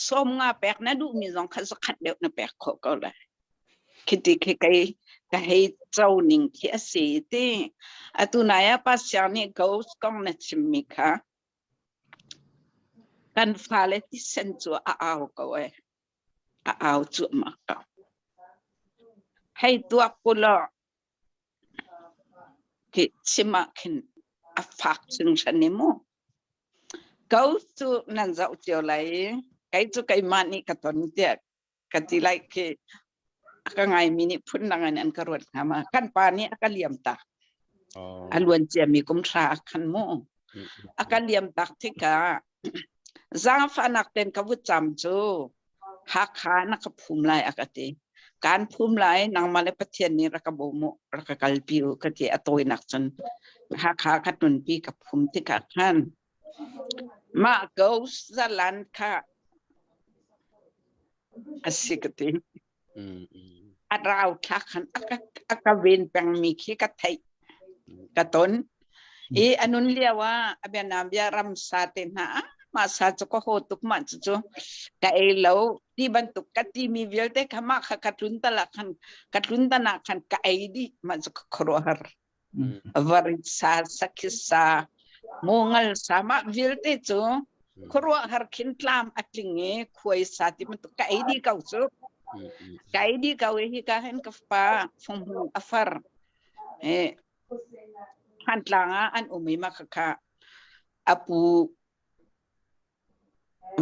ส้มงาแบกนะดูมีสองขันสักขัดเดียวนะแบกเขาก็เลยคิดที่ใครก็ให้เจ้าหนิงที่เสียที่ตุนายภาษาเนี่ยเขาก็ไม่ชิมมิค่ะกันฟ้าเลยที่เซนจูเอาก็เว้ยเอาจุดมาก็ให้ตัวกุลที่ชิมาขึ้นฟักซึ่งฉันนี่มั้งเขาจูนั่นจะเอาเจ้าไรไอ้จูไก่มานี่ก็ตอนเดียกันที่ไรคือก็ไงมินิพุ่นนังอันกระโดดหามากันปานี้ก็เลี่ยมตาอล้วนเจียมีกุมทราขันโมก็เลี่ยมตาที่กาจางฟ้านักเต้นกับวุฒิจำจูหักขานักภูมิลายอากาศการภูมิลายนางมาเลปเทียนนี่รักบ่มรักกัลปิวก็ที่อตัวนักจนหักขาขัดนุนปีกับภูมิที่ขาดขันมาเกาสลันค่ะอาศิกติ อัดราวทักขันอักเวนแปงมีขี้กะไทยกะตนอันนุนเรียกว่าอเบียนามยารำซาเตนะมาซาจก็โหตุกมันจุกะเลวที่บรรทุกกะที่มีเวลเตขมาขกัดลุนตะละขันกัดลุนตะนักขันกะดีมันจะครัวหรวาริสาสักษามงลสามะเวลเตจูครัวหรขินตามอักลิงเงคุยสาธิมันตุกะดีเก่าจุกะดีเก่าฮิกะเห็นกับป้าฟงหูอัฟร์หันหลังอันอุมิมาค่ะอปู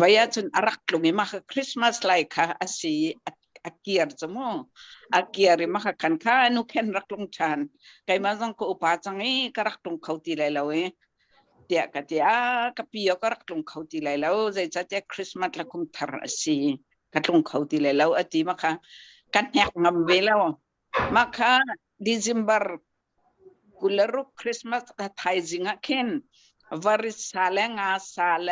วัยจนอารักลุงมาค่ะคริสต์มาสไลค่ะอาศีอาเกียร์จมูกอาเกียร์มาค่ะกันค่ะนุเข็นรักลุงชันไกมาจังก็อุปาจังก็รักลุงเขาตีเลยแล้วเดียกเดียกับพี่ก็รักลุงเขาตีเลยแล้วใจจะเจ้าคริสต์มาสละคุมทาร์อาศีกับลุงเขาตีเลยแล้วอดีมาค่ะกันแหกงำเวแล้วมาค่ะเดือนกุลรุคริสต์มาสไทยจิงเข็นวาริสาเลงาสาเล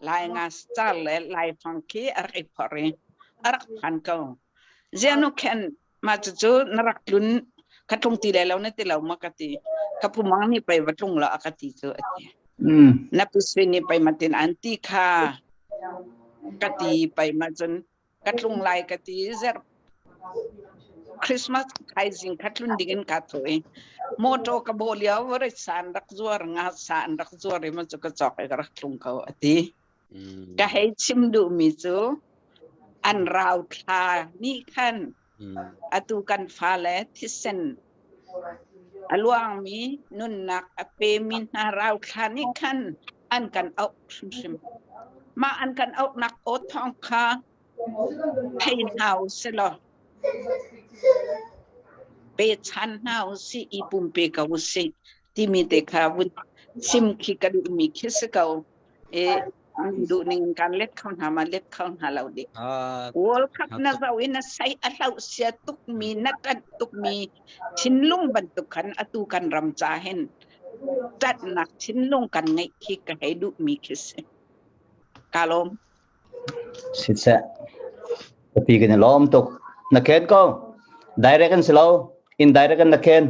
ลายงาสตาเลลายฟังคีอะไรพอรีรักพันเขาเจนุเข็นมาจู่ๆนรักลุนขัดลงตีเลยแล้วเนี่ยตีเรามากตีกับผู้มังนี่ไปวัดลงแล้วอากาศตีเจอนับพิเศษนี่ไปมาเป็นอันตีค่ะกตีไปมาจนกัดลงลายกตีเจอคริสต์มาสไทยจิงขัดลุนดิ่งกัดตัวโมโตกบเลียววริสานรักจัวรงาสานรักจัวเรมันจะกระจอกไอ้รักลงเขาอดีก็ให้ชิมดูมิจูอันราวทานี่ขันอตุกันฟ้าและที่เซนอลวงมีนุนนักอเปมินาราวทานี่ขันอันกันเอาชิมมาอันกันเอานักโอทองคาให้หาวเสลอเปชันหาวสิอีปุ่มเปกาวสิที่มีแต่ข่าวชิมขี้กระดูกมีคิสเกาดูนิ่งการเล็ดเข้าหามาเล็ดเข้าหาเราดิวอลคัพน่าจะวินาใส่เราเสียตุกมีนักตุกมีชิ้นลุงบรรทุกขันอตุกันรำจาเห็นจัดหนักชิ้นลุงกันไงขี้กระให้ดูมีคิสกาลมสิเสะปฏิกันล้อมตกนักเขียนก็direct kan selaw indirect kan naken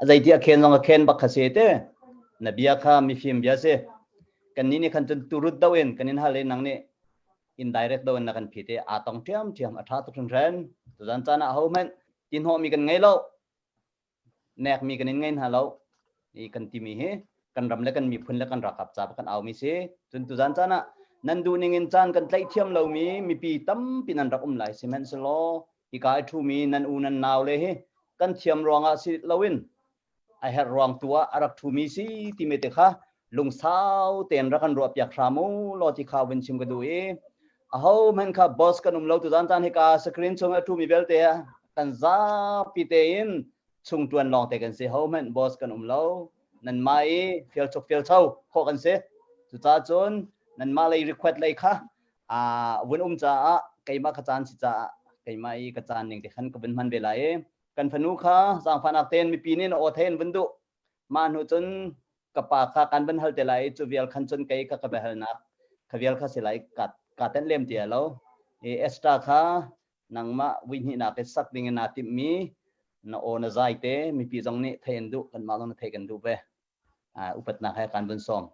azai ti aken long aken bakhasete nabia kha mi film biase kan ni khan turut dawen kanin hale nangne indirect dawen na kan phite atong tiam atha tu ran to jan chana homen tin ho mi kan ngai lo nek mi kan ngai ha lo ni kan ti mi he kan ram le kan mi phun le kan rakap cha kan aw mi se chun tu jan chana nan du ning in chan kan tlai thiam lo mi pi tam pinan rak lai cement selo ikai thu mi nan unan naw le he kan thiam ronga si lawin I had wrong tua arak thu mi si timete kha lung sao ten ra kan ro pyak ramu lo ti kha win chim ka du e a ho man kha boss kan lo tu jan he ka screen chung thu mi bel te kan za pi te in chung tuan long te kan se ho man boss kan lo nan mai fel chok fel chau kho kan se tu ta chon nan ma lei request lei kha win cha kai ma kha chan si cha kai mai ka chan ning te khan ka bin man belai kan phanu kha sang phana ten mi pinin o then bundu man hu chun ka pa kha kan ban hal te lai chu vial khan chun kai ka ba hal na khavial kha silai ka ten lem ti lo extra kha nangma win hi na ke sak ding na tim mi na o na zai te mi pi jong ni then du kan ma long na the kan du be upat na kha kan bun som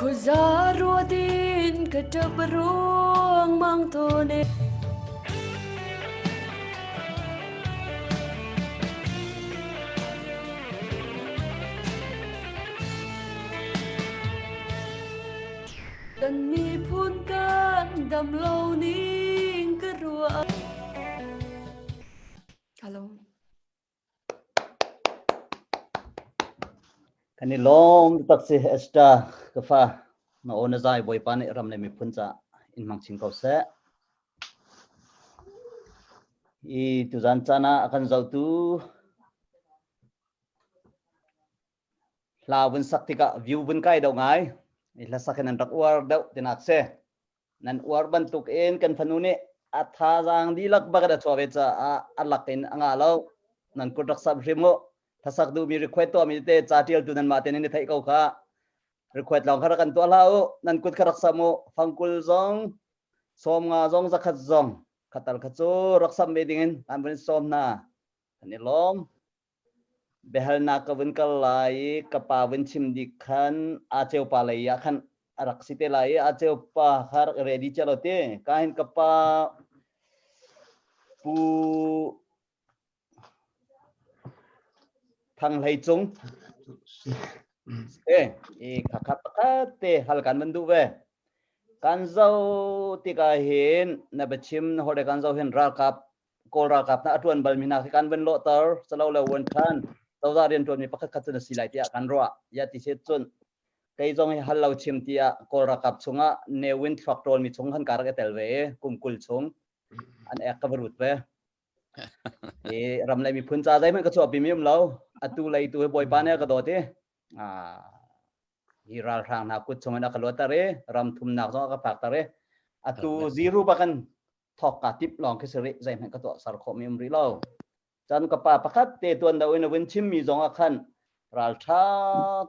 Kuzaruadin katabarong mang tone dan mi phun kan dam lâu ning kerua Hello. kan ni lom tak se extra ka fa nó ôn dài bồi pan ram này mình phun cha in mang chinh cầu sẽ i tu zan chana akan zau tu la vun saktika view vun kai dau ngai la sakan an rak war dau tenak se nan war ban tuk en kan phanune atha jang di lak bagada chowe cha alakin anga lo nan ko rak sab rimo thasak du mi request to mi te chatil tu nan ma te ni thai kau kha request long khara kan to lao nan kut kharak samo phangkul zong som nga zong zakhat zong khatal khachu raksam bedingin amrin som na ani lom behal na ka vun kal lai ka pa vun chim dikhan a cheu pa lai ya khan arak site lai a cheu pa har ready chalote kain ka pa pu thang lai chung khakhat te hal kan bandu ve kan zau tika hin na bachim hode kan zau hin ra kap kol ra kap na atun balmina kan ben lo tar salo le won khan tawda rian ton mi pakhat khat na silai tia kan ro ya ti se chun kai jong hal lo chim tia kol ra kap chunga ne win factor mi chung khan kar ka tel ve kum kul chung an ek ka barut ve ram lai mi phun cha dai man ka chu pi mi lo atu lai tu boy pa ne ka do te hiral rang na kut chunga na kalota re ram thum nak zo ka phak ta re atu zero bakan thok ka tip long ke seri zai man ka to sar kho mi ri lo chan ka pa pakhat te tuan da win win chim mi zong a khan ral tha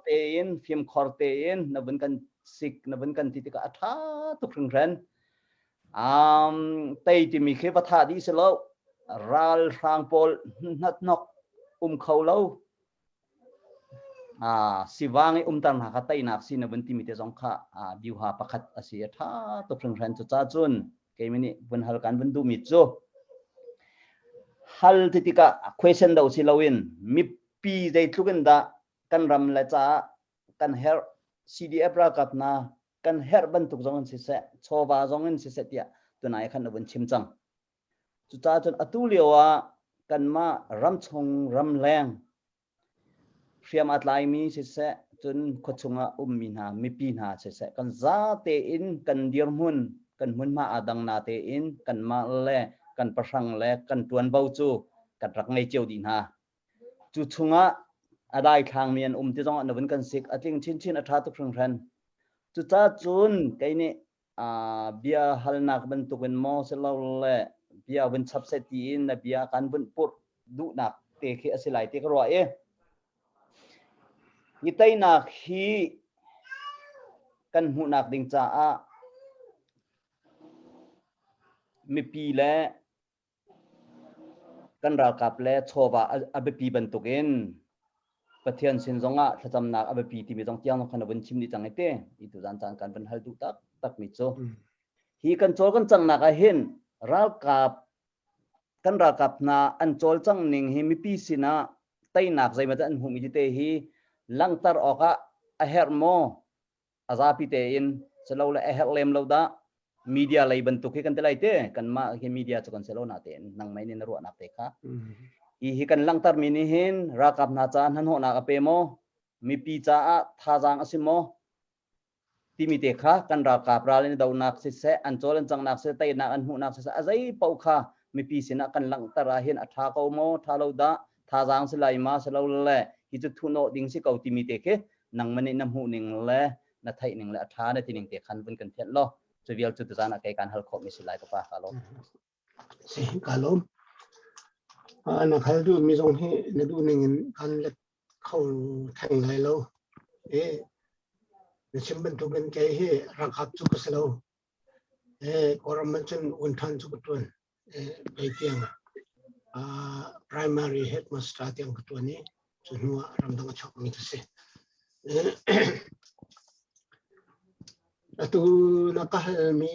te in phim khor te in na bun kan sik na bun kan ti ka atha tu khring ran tei ti mi khe pa tha di se lo ral rang pol nat nok khau lo siwangi tan ha katai nak si na bunti mi te zong kha biu ha pakhat asia tha to phring ran chu cha chun ke mini bun hal kan bun du mi chu hal titika question dau si lawin mi pi dei tlugen da kan ram la cha kan her cdf ra kap na kan her ban tuk zong si se chowa zong in si se tia tunai khan bun chim chang chu cha chun atuliwa kan ma ram chong ram leng Fiam atlai mi se se chun khochunga ummina mi pi na se se kan za te in kan dir mun kan mun ma adang na te in kan ma le kan pasang le kan tuan bau chu kan rak ngai cheu din ha chu chunga adai khang mian te jong an bun kan sik atling chin chin atha tu phang ran chu cha chun kai ni bia hal nak ban tu ben mo se lo le bia bun chap se ti in na bia kan bun put du nak te khi asilai te ro e itai nak hi kan hu nak ding cha mi pi le kan ra kap le chowa abe pi ban tukin pathian sin zonga thacham nak abe pi ti mi jong tiang khan ban chim ni chang ete i tu jan chan kan ban hal du tak mi cho hi kan chol kan chang nak a hin ra kap kan ra kap na an chol chang ning hi mi pi sina tai nak zai ma an hu mi te hi langtar oka a her mo azapi te in selo la a her lem lo da media lai bantu ke kan telai te kan ma ke media chu kan selo na te nang mai ni na ro na te kha hi kan langtar mini hin rakap na cha han ho na ka pe mo mi pi cha a tha jang asimo ti mi te kha kan rakap ra le dau nak se se an chol an chang nak se tai na an hu nak se azai pau kha mi pi sina kan langtar a hin a tha ko mo tha lo da tha jang se lai ma selo le hi chu thu no ding si kau ti mi te ke nang mani nam hu ning le na thai ning le atha na ti ning te khan bun kan thet lo chu vial chu tu jana kai kan hal kho mi silai ka pa ka lo si kalom na khal du mi jong he na du ning kan le khau thang lai lo na chim ban tu ben ke he ra khap chu ka selo koram man chen un than chu tun bai tiang primary headmaster tiang tu ni chu nu ram dang chok mi se atu nakah mi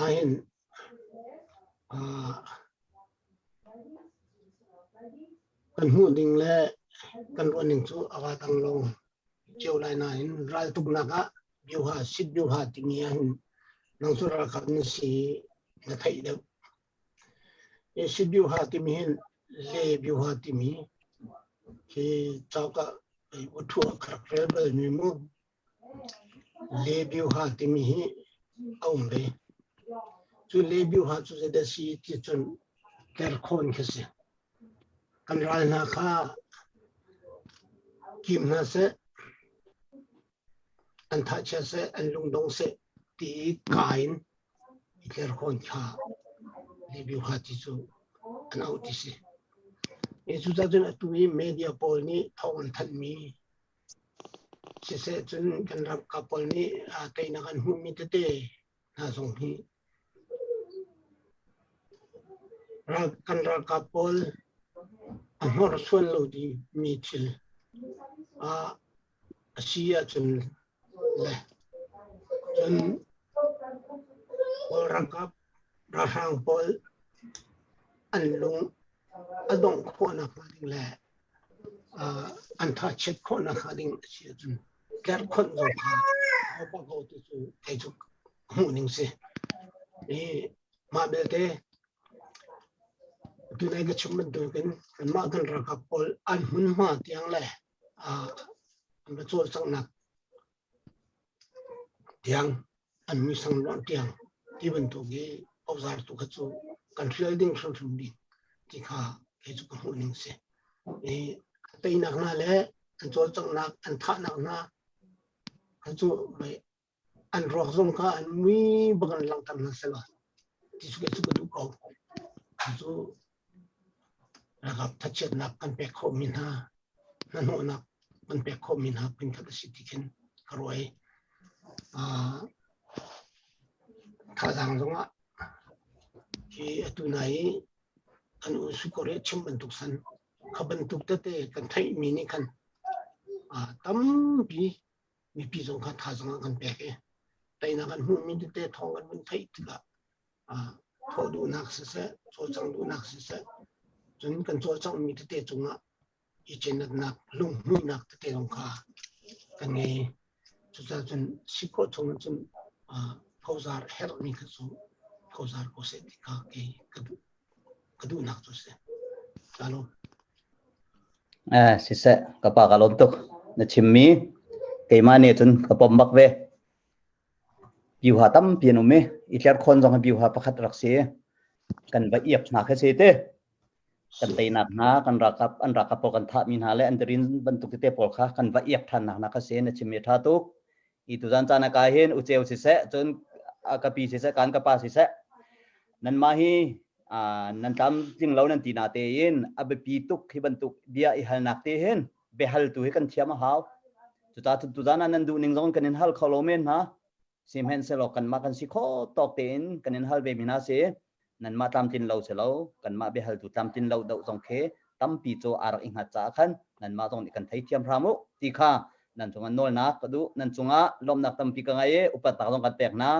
ain kan hu ding le kan ro ning chu awa tang long cheu lai na in ral tuk na ka biu ha sit biu ha ting ya nang su ra ka ni si na thai de sit biu ha ti mi le biu ha ti mi ki chau ka วัตถุครักเรเบอร์นิมุเลบิวฮาติมิฮิเอาเลยจุเลบิวฮาจุเดสีที่จนเกิดคนขึ้นกันรายนาคากิมนาเซอันทัชเซอันลุงดงเซตีกายนเกิดคนข้าเลบิวฮาที่จุอันเอาที่เซจุดจนตัวนี้มีเดียโพลนี้ทองทันมีเสียจนกันรับกับโพลนี้แต่นักหุ่นมีเตะน่าสงสัยรักกันรักกับโพลอันหัวส่วนเราดีมีชิลเสียจนเลยจนโพลรักกับรักทางโพลอันลงอดงคนนักดิ่งแหละอันทัชเช็ดคนนักดิ่งเสียจนแก่คนจงเขาบอกเขาที่สุดไอ้จุกหูนิ่งสินี่มาเบลเต้ดูในกระชุ่มมันดูกันมากันรักกับพอลอันหุ่นมาเตียงแหละอันเป็นส่วนสังนักเตียงอันมีสังนอนเตียงที่บรรทุกยี่เอาสารตุกจูกันเชื่อดิ่งส่วนสุดดิ่งที่ข้าไอ้จุกหูนิ่งสินี่แต่นักน่าแหละอันส่วนสังนักอันท่านักน่าอันส่วนไปอันรอกส่งข้าอันมีบังลังทำนั่นเสียละที่สุดสุดดูเขาอันส่วนนะครับถ้าเช็ดนักกันเปกโคมินานั่นหัวนักมันเปกโคมินาเป็นทัศน์สิทธิกันกรวยข้าทางตรงนั้นที่ตัวไหนอันอุสุกเรชมบรรทุกสันขบรรทุกเตะกันไทยมีนี่กันตั้มปีมีปีสองข้าท่าสองกันเปกแต่นักกันหุ่นมีเตะทองกันมันไทยติละทอดูนักเสียโจจังดูนักเสียจนกันโจจังมีเตะจงอีเจนนักลุงหุ่นนักเตะลงข้ากันไงจุดจนสิบกว่าจงจนเขาสารเฮร์มีกสูเขาสารโคเสติกาเกย์กระดูนักจุดเสียแล้วสิเสะกับปากอารมณ์ตุกนชิมมีเกมาเนี่ยจนกับปมบักเวบิวหาตั้มเปียนอุเมอีเลียคนจงให้บิวหาประคัดรักเสียกันไปเอียบหนักแค่เสียเต้กันตีหนักหนากันรักกับอันรักกับปกันทามินหาและอันเดรินบรรทุกเตปอลค่ะกันไปเอียบทันหนักนักเสียนชิมเมธาตุกอีตุจันจานากาเห็นอุเจวสิเสะจนอากาปีสิเสะการกป้าสิเสะนั่นมาฮีนั่นตามจริงเรานั่นตีนาเตยินอับปีตุกที่บรรทุกเบียอิฮัลนักเตเห็นเบฮัลตุให้กันเทียมหาวจุดตาตุจานันดูนิ่งจงกันนินฮัลคอลเมนนะซิมเฮนเซลกันมากันสิโคตอกเตนกันนินฮัลเบมินาเซนั่นมาตามตินเราเสลากันมาเบฮัลตุตามตินเราเดาจงเคตั้มปีโจอารักอิงหัดจ้าขันนั่นมาตรงนี้กันไทยเทียมพรามุตีข้านั่นจงอันโนลนักกระดูนั่นจงอ่ะลมนักตั้มปีกังไงอุปตากตรงกันแตกนะ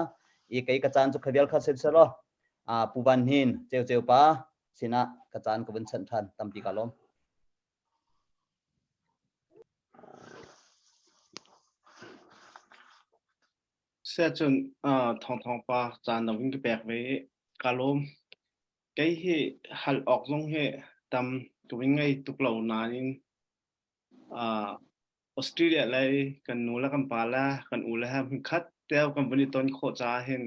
อีกไอ้กระจานจุกขยัลข้าเสร็จเสร็จปูบันหินเจียวป้าสินะกระจานกบฏสันทันตั้มปีกาลมเสียจนทองป้าจานนวิ่งก็แบกไว้กาลมไก่เฮหัลออกลงเฮตำตัววิ่งไงตุกเหล่านานินออสเตรเลียอะไรกันนูละกันปาละกันอูละฮะมันคัดเดียวกันวันนี้ตอนโคจาเห็น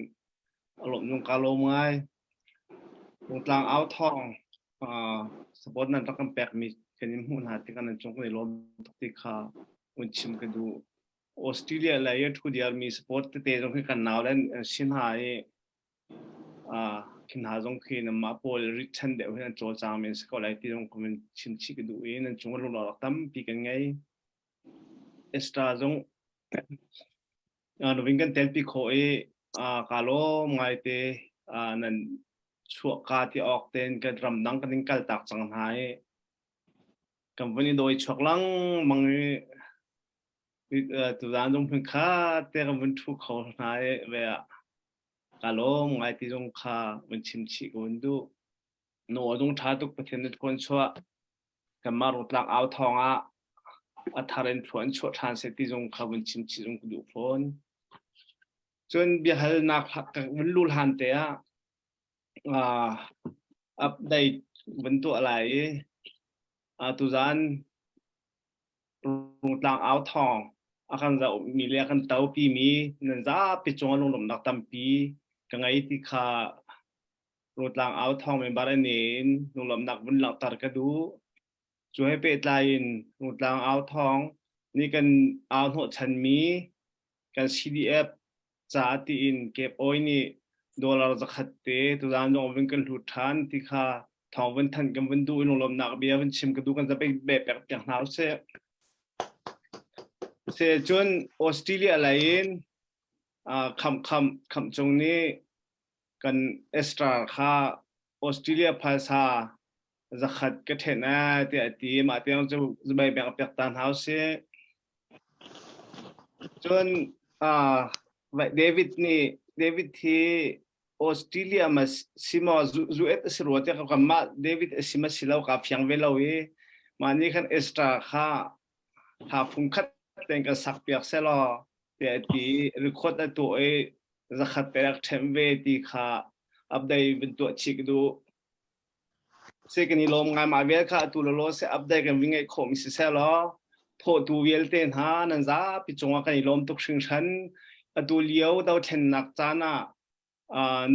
อารมณ์ลงกาลมไงลงกลางเอาทองสปอร์ตนั้นต้องกันแบกมีกันยิ่งหุ่นหาที่กันนั้นจงในลมทุกที่ขาอุ่นชิมกันดูออสเตรเลียอะไรทุกเดียร์มีสปอร์ตเตะตรงที่กันหนาวแล้วชินหายขินหาจงคืนมาโพลริชันเดี๋ยวให้นั่นโจจางเป็นสกอตไลท์ที่ตรงคอมเมนชิมชิกันดูนั่นจงว่าลงหลอกตั้มปีกันไงเอสตราจงนวิ่งกันเตลปีโคกาโลไงเตนั่นชัวกาที่ออกเต้นกันรำดังกันนิ่งกัลตักสังหายกันวันนี้โดยชักลังมังตัวด้านตรงพึ่งข้าเตะกันวันทุกเขาหายเวียกาโลไงที่ตรงข้าวันชิมชิกันดูโน่ตรงท้าตุกประเทศนั้นคนชัวกันมารุดหลักเอาทองอัฐารินพวนชัวทานเสติตรงข้าวันชิมชิตรงดูพนจนเบียร์นักวันลุลฮันเตะอัปเดตวันตัวอะไรตุจาน รุงตางเอาทองอาการจะมีเรียกันเต้าปีมีนั่นจะไปจงลงหลุมนักตั้มปีกังไงที่ข้ารุงตางเอาทองเป็นบาร์เนนลงหลุมนักบนหลังตารกดูช่วยให้เป็ดลายรุงตางเอาทองนี่กันเอาหัวชันมีกัน CDF จ่าตีนเก็บโอ้ยนี่ดอลลาร์จะขัดเตะตัวนั้นองเป็นกันหลุดทันที่ข้าทองวันทันกันวันดูลงหลุมนักเบียวันชิมกันดูกันจะไปแบบอย่างหนาวเสียจนออสเตรเลียอะไรคำจงนี้กันเอสตราค่ะออสเตรเลียภาษาจะขัดกันเถอะนะที่มาที่เราจะไปแบบตันเฮาส์จนเดวิดที่ออสเตรเลียมาสิมาจูเอตสิรัวที่เขามาเดวิดสิมาสิเรากับยังเวลามานี่กันเอสตราค่ะหาฟุงคัดแต่งกับสักเปียกเสลอแต่ที่รีคอร์ดตัวจะขัดเปียกเทมเวที่ค่ะอัปเดตเป็นตัวชิกดูเสกนี่ลมงานมาเวลค่ะตัวเราเสอัปเดตกันวิ่งไอ้คอมสิเสลอโทษตัวเวลเต้นหานั่นจ้าปิดจงว่ากันนี่ลมตุกชิงชันตัวเลี้ยวดาวเทนนักจานะ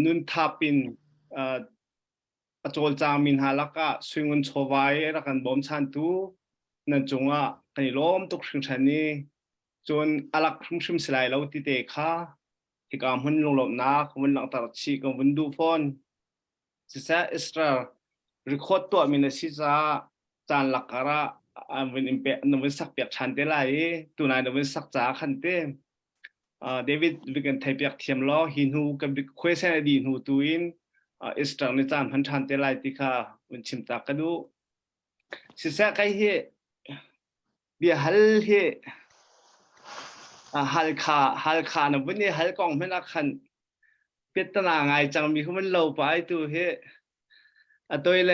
นุนทับปินโจลจางมินฮาลักะสวิงวนโชวายรักันบอมชันตูนั่นจงว่ากันนี่ลมตุกชิงชันนี่จนอลักชุมสลายเราติเตะค่ะที่การหุ่นลงหลบนักหุ่นหลังตลอดชีกับหุ่นดูฟอนสิเซอิสรารีคอร์ดตัวมินสิจ้าจานหลักการะวันอิมเปนวันสักเปียกชันเตลัยตัวนายวันสักจ้าขันเตเดวิดวิกันไทยเปียกเทียมล้อหินหูกับคุยเส้นดีหูตัวอินอิสราในจานพันชันเตลัยที่ค่ะวันชิมตากระดูสิเซใครเฮเบียฮัลเฮฮัลคานะวันนี้ฮัลกองไม่นักขันเป็ดตนาไงจังมีคนมันเล่าไปตัวเฮตัวอะไร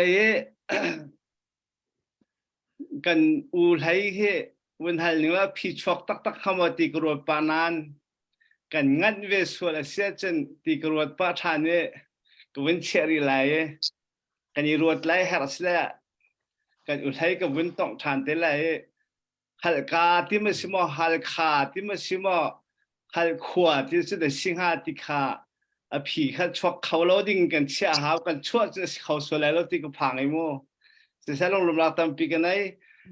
กันอูไทยเฮวันฮัลนี่ว่าพิชฟอกตักขมาตีกรวดปานันกันงัดเวสวลเสียจนตีกรวดปาทานเนกวันเชอรี่ไลกันยีรวดไลฮาร์สเลกันอูไทยกับวันต้องทานเตไลฮัลกาที่มันสิมอฮัลคาที่มันสิมอฮัลขวดที่สุดสิงหาติคาผีเขาชกเขาเราดิ้งกันเชี่ยหากันชั่วจะเขาสวยแล้วที่ก็พังไอ้โม่จะใช้ลงลมรักตั้มปีกันไหน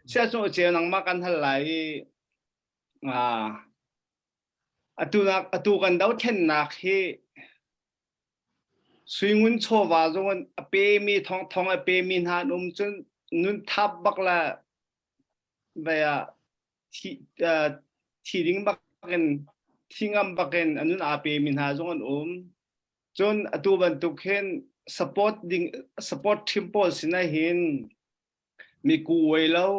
เชี่ยจงเจียนังมากันเท่าไหร่ตัวกันดาวเทนนักเฮสวิงุนโชว์ว่าจงเปมีทองเปมีหานุ่มจนนุนทับบักละแบบที่ดิ้งบักกันที่งำบักกันอันนั้นอาเปมีหาจงจนตัวบรรทุกเห็นสปอร์ตทีมโพลสินะเห็นมีกูไว้แล้ว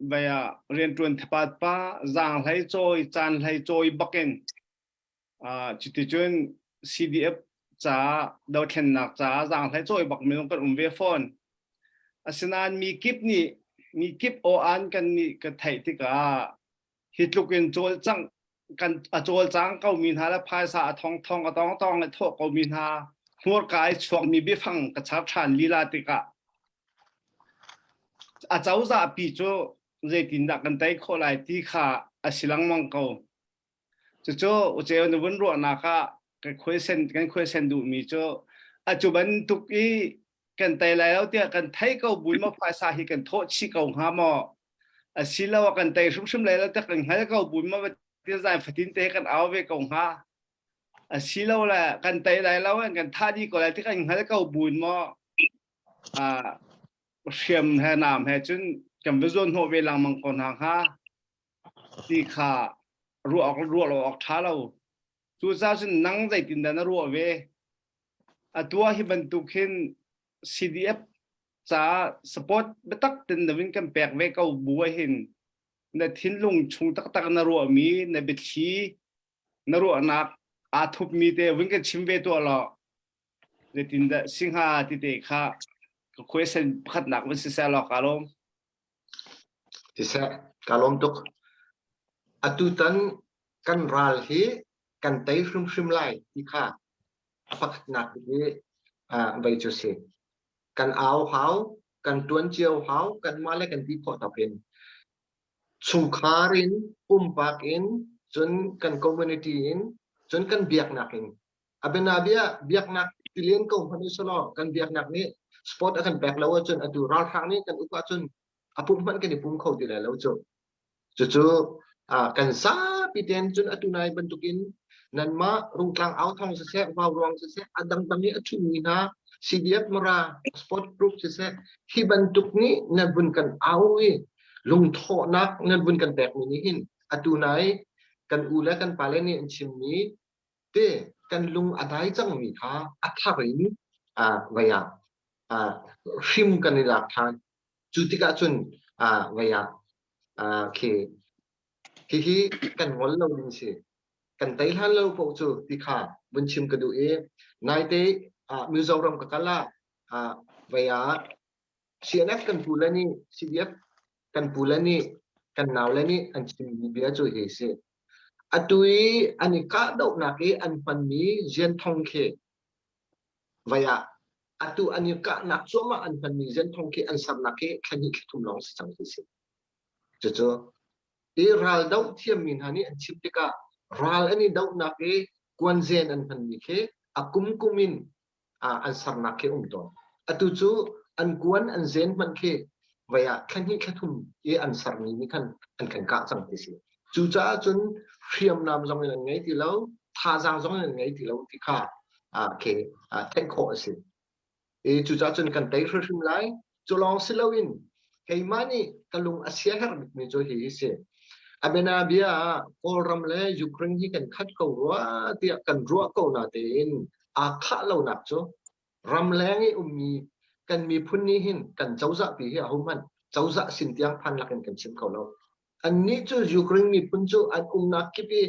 แบบเรียนตรวนทับป้าจางไหลจอยจานไหลจอยบักกันจุดจน CDF จ้าดาวเทนนักจ้าจางไหลจอยบักไม่ต้องกันเวฟอนฉะนั้นมีคลิปนี้มีคลิปโออันกันนี่ก็ไทยที่ก็ฮิตลูกเป็นโจลจังกันโจลจังเขามีหาและภาษาทองกับตองในทั่วเขามีหาหัวกายช่วงมีบิฟังกระชับชันลีลาติกะเจ้าจะปีโจเรตินดักกันไตโคไลที่ขาสิลังมังเขาโจเจ้าในวันรัวนะคะกันคุยเส้นดูมีโจจุบันทุกอีกันไตแล้วเดียกันไทยเขาบุญมาภาษาที่กันโทษชิเขาหาหมอสิลาวกันไตชุ่มแล้วแต่กันให้เขาบุญมาเดี๋ยวใจฝันเตะกันเอาไปกงฮะสิลาวแหละกันไตแล้วกันท่าดีก็แล้วที่กันให้เขาบุญมาเชื่อมให้น้ำให้จนจำเป็นส่วนหัวเวลามังกรหางฮะที่ขารัวออกท้าเราจู่จ้าจนนั่งใจตินดานรัวเวตัวที่บรรทุกเห็นCDF จ้าสปอร์ตเบตักตินดวินกันแปลกเวเขาบัวเห็นในทิ้งลงชงตักนรัวมีในเบชีนรัวนักทุบมีเตวินกันชิมเวตัวละในตินดสิงหาติเตค่ะก็คุยเส้นขัดหนักมันสิเสลอกอารมณ์สิเสกอารมณ์ตุกตุตันกันรัลฮีกันไตชุมไลที่ค่ะพักหนักที่ใบจุเสกันเอาเขากันตวนเจียวเขากันมาเลยกันที่พอตะเป็น สุขารินปักอินจนกันคอมมูนิตี้อินจนกันเบียกนักอินaben abia biak nak pilihan ko panu solo kan biak nak ni spot akan back lawa chun adu ral thang ni kan upa chun apum man kan ipum khau ti la lo chu kan sa piten chun atu nai bentukin nan ma rung tlang au thong se wa rong se adang tam ni atu ni na CDF mara sport group se hi bentuk ni nan bun kan au wi lung tho nak nan bun kan back ni hin atu nai kan u la kan pale ni an chim ni te kan lung adai chang mi kha atharin vaya shim kan ni lak than chutika chun vaya ki kan ngol lo din se kan tai han lo po chu ti kha bun chim ka du e nai te Mizoram ka kala vaya CNF kan pulani CDF kan pulani kan nawlani an chim bia chu he se atui anika dau nake an panmi jen thongke vaya atu anika nak choma an panmi jen thongke an sam nake khani khum long sang si cho e ral dau thiam min hani an chiptika ral ani dau nake kwan jen an panmi ke akum kumin an sam nake umton atu chu an kwan an jen man ke vaya khani khum e an sarni ni kan an kan ka sang si chu cha chun khiam nam jong le ngai ti lo tha jang jong le ngai ti lo ti kha ke ten kho ase e chu cha chun kan tai hrim lai chu long silowin ke mani kalung asia her mi jo hi se abena bia kol ram le Ukraine hi kan khat ko wa ti kan ro ko na ten kha lo nak cho ram leng i ummi kan mi phun ni hin kan chauza pi hi human chauza sin tiang phan la kan chim ko lo an ni chu Ukraine mi pun chu an nak kipi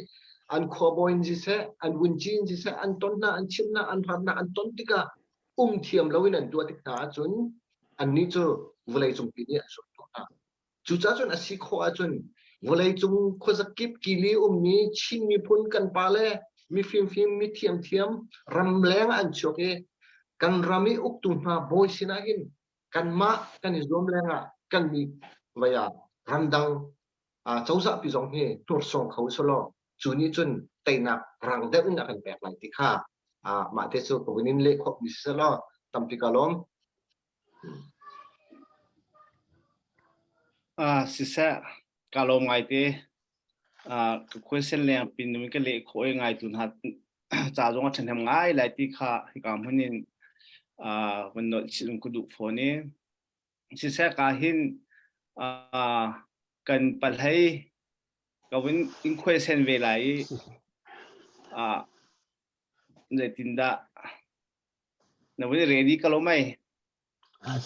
an khoboin ji se an wunjin ji se an tonna an chimna an pharna an tontika thiam lowin an tua tik ta chun an ni chu vulai chung pi ni so ta chu cha chun asi kho a chun vulai chung kho zakip kili ni chin mi pun kan pale mi film mi thiam ram leng an choke kan rami uktum na boy sinahin kan ma kan izom lenga kan mi vaya randang chauza pi jong he tur song khau solo chuni chun taina rang de un akan pek lai ti kha ma te chu ko winin le khop mi solo tampi kalom sisa kalom ngai te question le pin mi ke le khoi ngai tun hat cha jong a than ngai lai ti kha kam hunin when no chilung ku du phone sisa ka hin kan palhai kawin in question ve lai ne tinda na win ready kalomai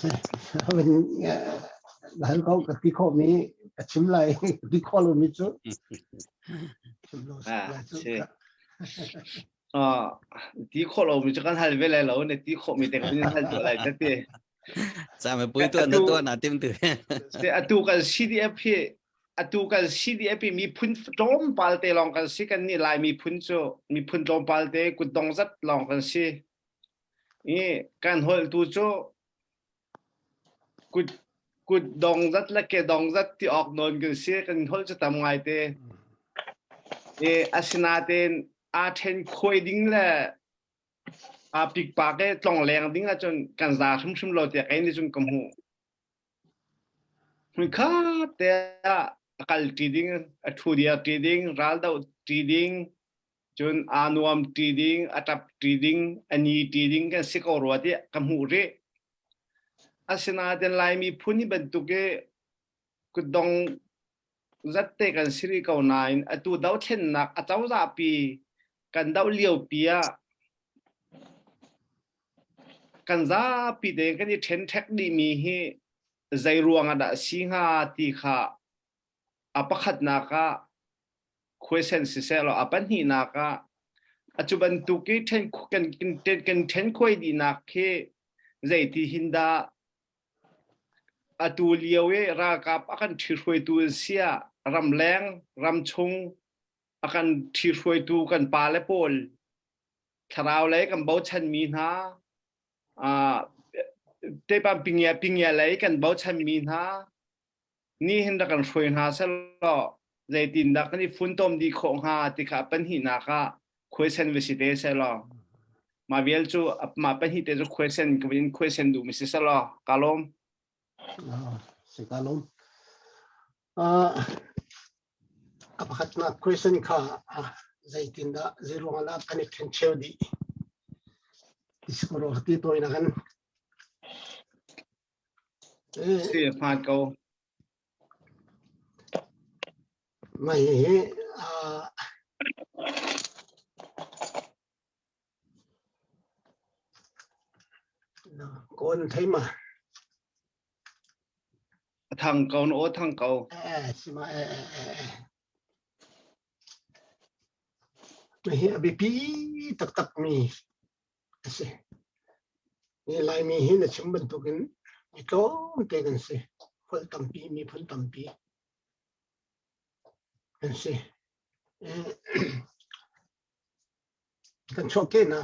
se when lahal ko ti kho mi chim lai ti kho lo mi chu ti kho lo mi kan hal ve lai lo ne ti kho mi te kan hal to lai ta te sa me pui to na tim tu se atu kan CDF mi phun tom palte long kan si kan ni lai mi phun tom palte ku dong zat long kan si e kan hol tu cho ku dong zat la ke dong zat ti ok non kan si kan hol cha tam ngai te e asina ten a ten khoi ding la pik pa ke tlong leng ding la chon kan za thum lo te kai ni chun kam hu hui kha te kal trading athuria trading ralda trading chun anuam trading atap trading ani trading kan sikoro ati kam hu re asina ten lai mi phuni bantu ke ku dong zatte kan siri ko nine atu dau then nak atau za pi kan dau liu pia kan za pi de kan ni then thek di mi hi zai ruang ada singa ti kha apakhat naka question si selo apan hi naka achuban tu ki then kan then khoi di nak ke zai ti hinda atu liawe ra kap akan thirhoi tu sia ram leng ram chung akan thirhoi tu kan pa le pol tharau le kan bau chan mi na te pa pingya lai kan bau chan mi na นี่เห็นดักกันช่วยหาเสลอใจตินดักนี่ฟุ้นต้มดีของหาติขาเป็นหินาค่ะ question วิสิเตเสลอมาเวลจูมาเป็นหิเตจู question ก็เป็น question ดูมิสิเสลอกาลมsekalom apakat na question ka zaitinda zero ala connection chewdi iskoro hati to inakan เสียพาเกา mai kon thấy mà ทางเกาโน้ทางเกา sima mai abi pi tak tak mi ase ni lai mi hin chim ban tu kan mi to te kan se phul tampi mi phul tampi kan se kan choke na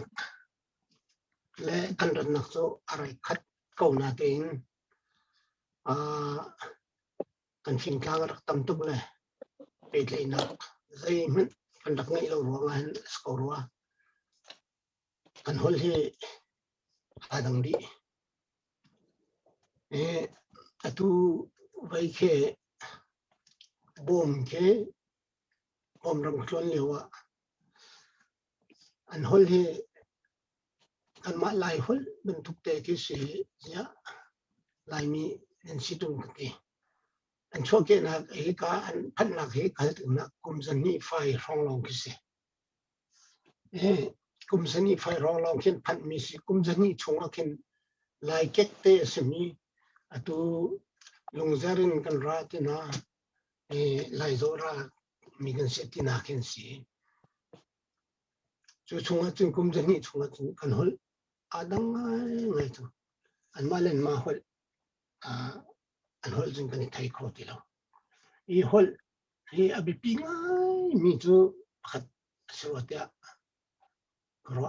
le kan ran nak so arai khat ko na ten kan fin ka rak tam tuk le pe le na zai min kan dak ngai lo ro ngan skorwa kan hol hi adang di atu vai ke bom ram klon lewa an hol hi kan ma lai hol ben tuk te ki si ya lai mi en situng ke an choke na e ka an phan na ke ka tu na kum zan ni fai rong long ki se kum zan ni fai rong long ken phan mi si kum zan ni chunga ken lai kek te semi atu lungzarin kan ra ti na lai zo ra mi kan se ti na ken si chu chunga chung kum zan ni chunga chung kan hol adang ngai tu an malen ma hol an hol chung kan thai kho ti lo I hol hi abi pi ngai mi chu khat swatia ro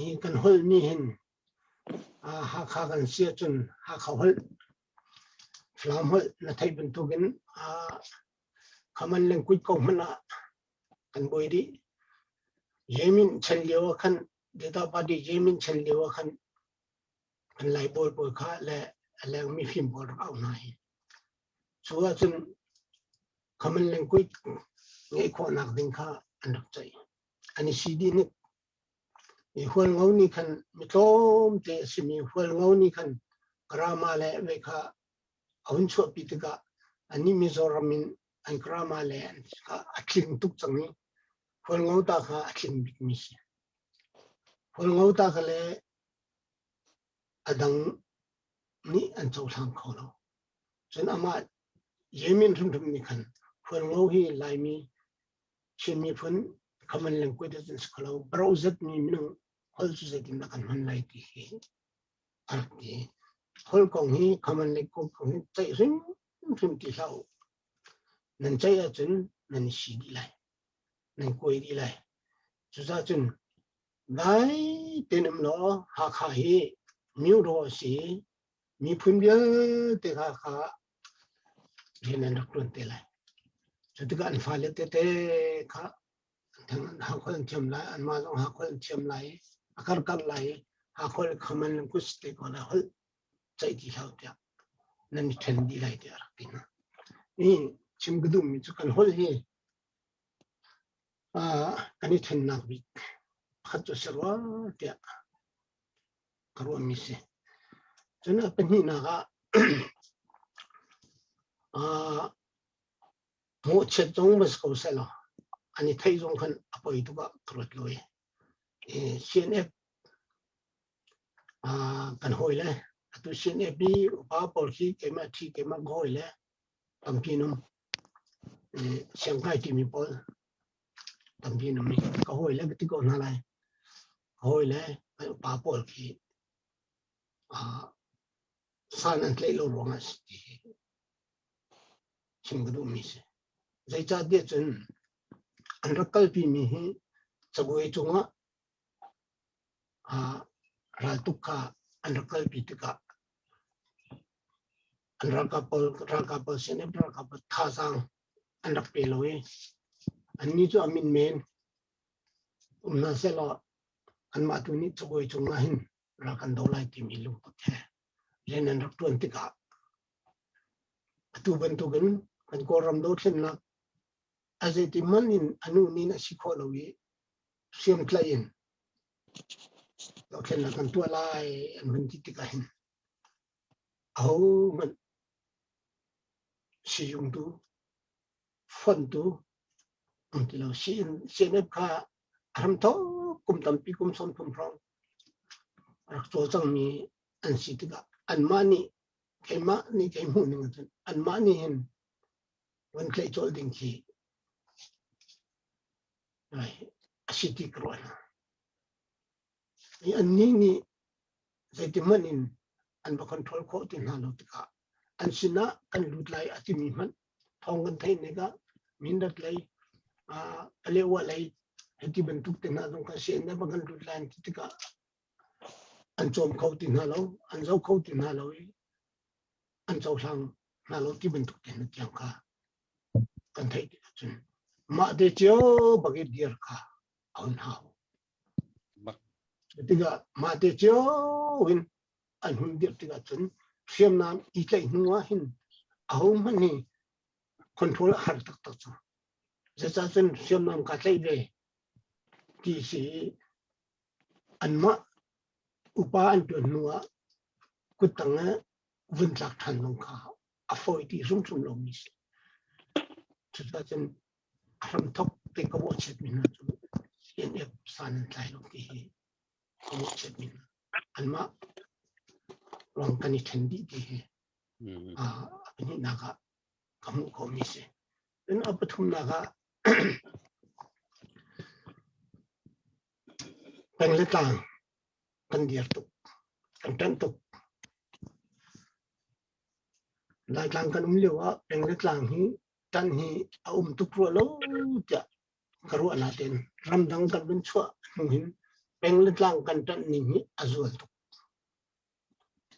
I kan hol mi hin ha kha kan sia chun ha kha hol flam hol na thai ben tu gen khaman leng kui ko mana kan boi di yemin chen lewa khan data body yemin chen lewa khan kan lai boi boi kha le aleng mi phim bor au nai chua chun khaman leng kui ngai kho nak ding kha anak chai ani cd ni I hol ngau ni khan mi tom te simi hol ngau ni khan grama le ve kha aun chu pi te ka ani mizoramin an grama le ka athling tuk changi hol ngau ta kha athling bik mi si hol ngau ta kha le adang ni an chau thang kho lo chen ama yemin thum thum ni khan hol ngau hi lai mi chimi phun khaman leng koi de skalo browser ni minung hol chu zetin na kan man lai ti hi arti hol kong hi khaman leng kong kong chai ring thum ti lau nan chai a chun nan si di lai nan koi di lai chu za chun dai tenam lo ha kha hi miu ro si mi phun bia te kha hinan rak te lai chu ti kan fa le te kha thằng họ có chậm lại anh mà họ có chậm lại akar kar lại họ có khaman kus te ko la hol chai di lau tia nan then di lai tia rakina ni chim gudum mi chu kan hol hi kan then na bi khat chu serwa tia karwa mi se chuna pani na ga mo che chong bas ko se lo ani thai zong khan apoi tu ba krot loi cnf kan hoi le atu cnf bi ba por khi kema thi kema goi le tampinum shanghai ti mi pol tampinum mi ka hoi le ti ko na lai hoi le ba por khi san an tlei lo rongas ti chimgdu mi se zai cha de chun an rakal pi mi hi chagoi chunga ra tukha an rakal pi tika อันรักกับเซนรักกับท่าสังอันรักเปลอยอันนี้จะมินเมนน่าเสียละอันมาตัวนี้จะไปจงหินรักกันดูไลที่มีลูกแค่เรียนรักตัวนี้กับตัวเป็นตัวกันกันก็รำดูเช่นนักอาจจะที่มันอินอันนู้นนี่นะสิขอเราวิเสียมคลายน์เราเช่นนักกันตัวไล่อันมันที่ติดกันเอามันสิยุงตัวฟันตัวอันที่เราเสียนข้าทำท้อกุมตั้มปีกุมส่วนพุ่มพร้อมรักตัวจังมีอันสิติกะอันมานี่ใครมานี่ใครหูหนึ่งอันมานี่เห็นวันใครโจลดิ้งที่ไอ้สิติกรวนอันนี้นี่ใจที่มันอินอันบังคับทอลโคตินฮาโลติกะอันสินะอันลุดไลอาทิมีมันทองกันไทยนี่ก็มินดัดไลอะไรวะไลที่บรรทุกตินฮาลงกันเสียเนี่ยบังคับลุดไลติกะอันโจมเขาตินฮาโลอันเจ้าเขาตินฮาโลอันเจ้าทางฮาโลที่บรรทุกตินนั่นยังค่ะกันไทยจนมาเดจิโอบักเดียร์ค่ะเอาหน้าติกะมาเดจิโอวินอันหุ่นเดียร์ติกะจนเสียมน้ำอีกเลยนัวหินเอามันนี่คอนโทรลหาตักตักจ้ะจะจะจนเสียมน้ำกัดเลยเลยที่สีอันมาอุปาอันตัวนัวกุตังวินหลักฐานลงข่าวอฟอยที่รุ่งลงมิสจะจะจนคำทบเด็กก็วอชมินะจุเอ็นเอฟสันไลลงที่ก็วอชมินะอันมาลองกันอีกทันทีที่อันนี้นะคะคำก็มิสเป็นอัปทุมนะคะเป็นเรื่องต่างกันเดียร์ตุกกันตั้งตุกหลายครั้งกันเรียกว่าเป็นเรื่องต่างที่ท่านที่เอาตุกรัวแล้วจะกระวนาเต็นรำดังกันเป็นชั่วหินเป็นเรื่องต่างกันท่านนี้อาจวนตุก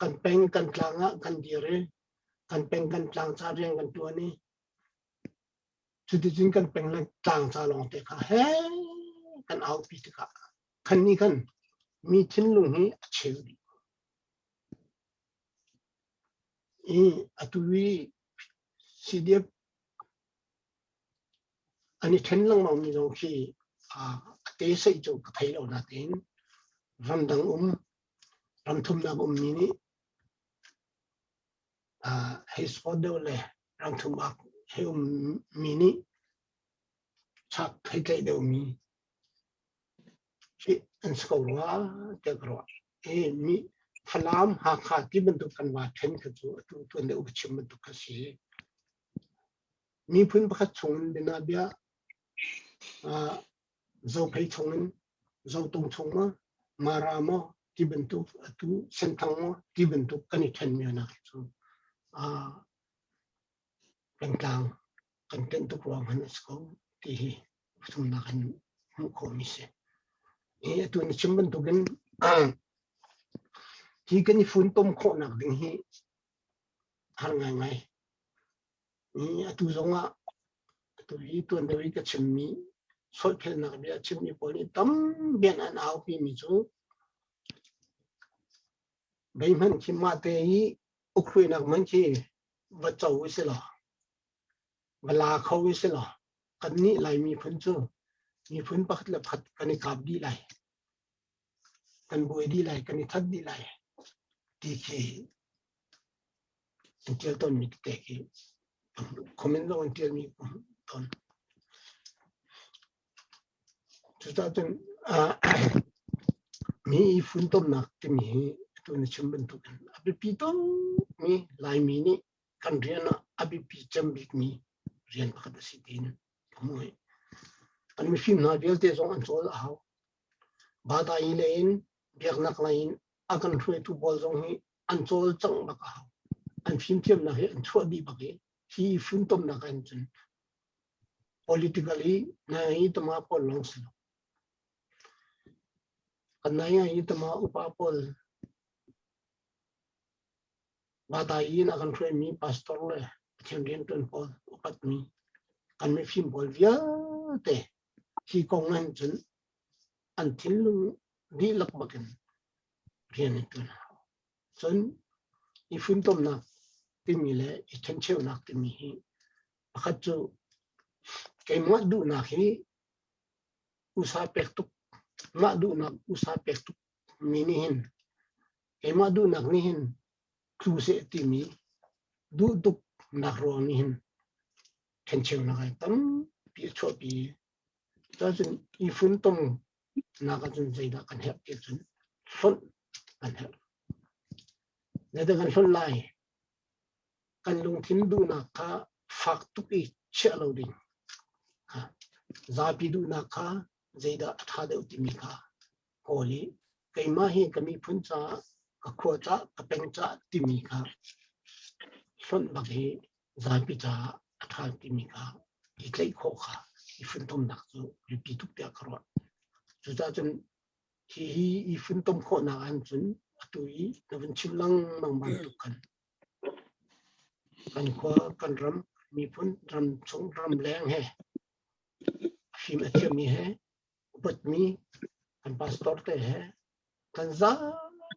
กันเป็นกันกลางกันเดียร์กันเป็นกันกลางชาเรียงกันตัวนี้สุดที่จริงกันเป็นเรื่องต่างชาลองเตะค่ะเฮ้กันเอาพิจารณาคันนี้กันมีทิ้งลงนี้เชื่อดีอัตุวีสิเดียบอันนี้ทิ้งลงมามีตรงที่เตะใส่จุกไทยเราหน้าเต็นรำดังรำทุ่มนับมีนี่ให้สปอร์ตเดอร์เลยรำทุ่มอักให้มีนี่ชักให้ใจเดียวมีที่อันสกอร์ว่าเจ้ากระมีพลามหาขาดที่บรรทุกกันว่าเช่นกับตัวเดียวอุปชิมบรรทุกกันสิมีพื้นประชงเดนาเบียเจ้าไปชงเจ้าตรงชงมารามที่บรรทุกตัวเส้นทางที่บรรทุกกันอีกเช่นเมียนะเป็นกลางกันเต็มทุกรองหันสกอร์ที่สมนักหันมุขมิเสตัวนี้ชิมบรรทุกกันที่กันนี่ฝุ่นต้มโคนักดึงฮีหางไงนี่ตัวจงตัวนี้ตัวเดียวก็ชิมมีสดเพลนักเบียชิมมีพอนี่ตั้มเบียนอันเอาปีมิจูใบมันชิมมาเตยอุคุยนักมันที่วัดเจ้าวิเศษหรอเวลาเขาวิเศษหรอกันนี่ไหลมีพื้นจูมีพื้นปักเล็บขัดกันนี่ขับดีไหลกันบวยดีไหลกันนี่ทัดดีไหลที่ที่เจ้าต้นมีเตะที่คอมเมนต์ลงที่มีต้นจุดนั้นมีฝุ่นต้มหนักที่มีตัวนี้ชิมบรรทุกกันอภิพิโตมีลายมีนี่กันเรียนอภิพิจำบิกมีเรียนพักสิทินผมว่าอันมีฟิล์มนาเดียวเตะส่งอันโซ่เอาบาดาอิเลนเบียกนักไลน์อากันช่วยทุบบอลส่งให้อันโซ่จังบักเอาอันฟิล์มเทียมนะเห็นช่วยดีบักที่ฝุ่นต้มหนักกันจน politically นายตัวมาพอลลงสิกันนายตัวมาอุปาพอล Badai na kan frame mi pastor le Chindian tun pol upat mi kan mi film pol via te hi kong nan chun an thil lu di lak bakin rian tun chun ifun tom na ti mi le I chen cheu nak ti mi hi pakhat chu ke mo du na hi usa pektuk ma du na usa pektuk mi ni hin ke ma du nak ni hinครูเสติมีดูตุกนักร้องนี่เห็นเขียนเชียวนักตั้มปีชั่วปีถ้าจนอีฝุ่นต้มนักจนใจนักกันเหบเกิดจนฝนกันเหบแล้วแต่กันฝนไล่กันลงทิ้งดูนักข้าฝักตุกอีเชื่อเราดิ่งซาปีดูนักข้าใจดาท่าเดียวติมีข้าโอลีไก่มาเห็นก็มีพุ่นจ้าก็ขวดจ้าก็เป็นจ้าติมีข้าส่วนบางทีใจพิจารณาติมีข้าอีกเลยโคข้าอีฝุ่นต้มหนักจู่รีบทุกเดียกรอดจู่จ้าจนที่อีฝุ่นต้มโคหนักอันจนตุยนับชิมลังบางทุกกันกันขวากันรำมีพุ่นรำสงรำแรงแห่ฟิล์มเทียมมีแห่อุปถัมภ์กันพาสปอร์ตแห่กันจ้า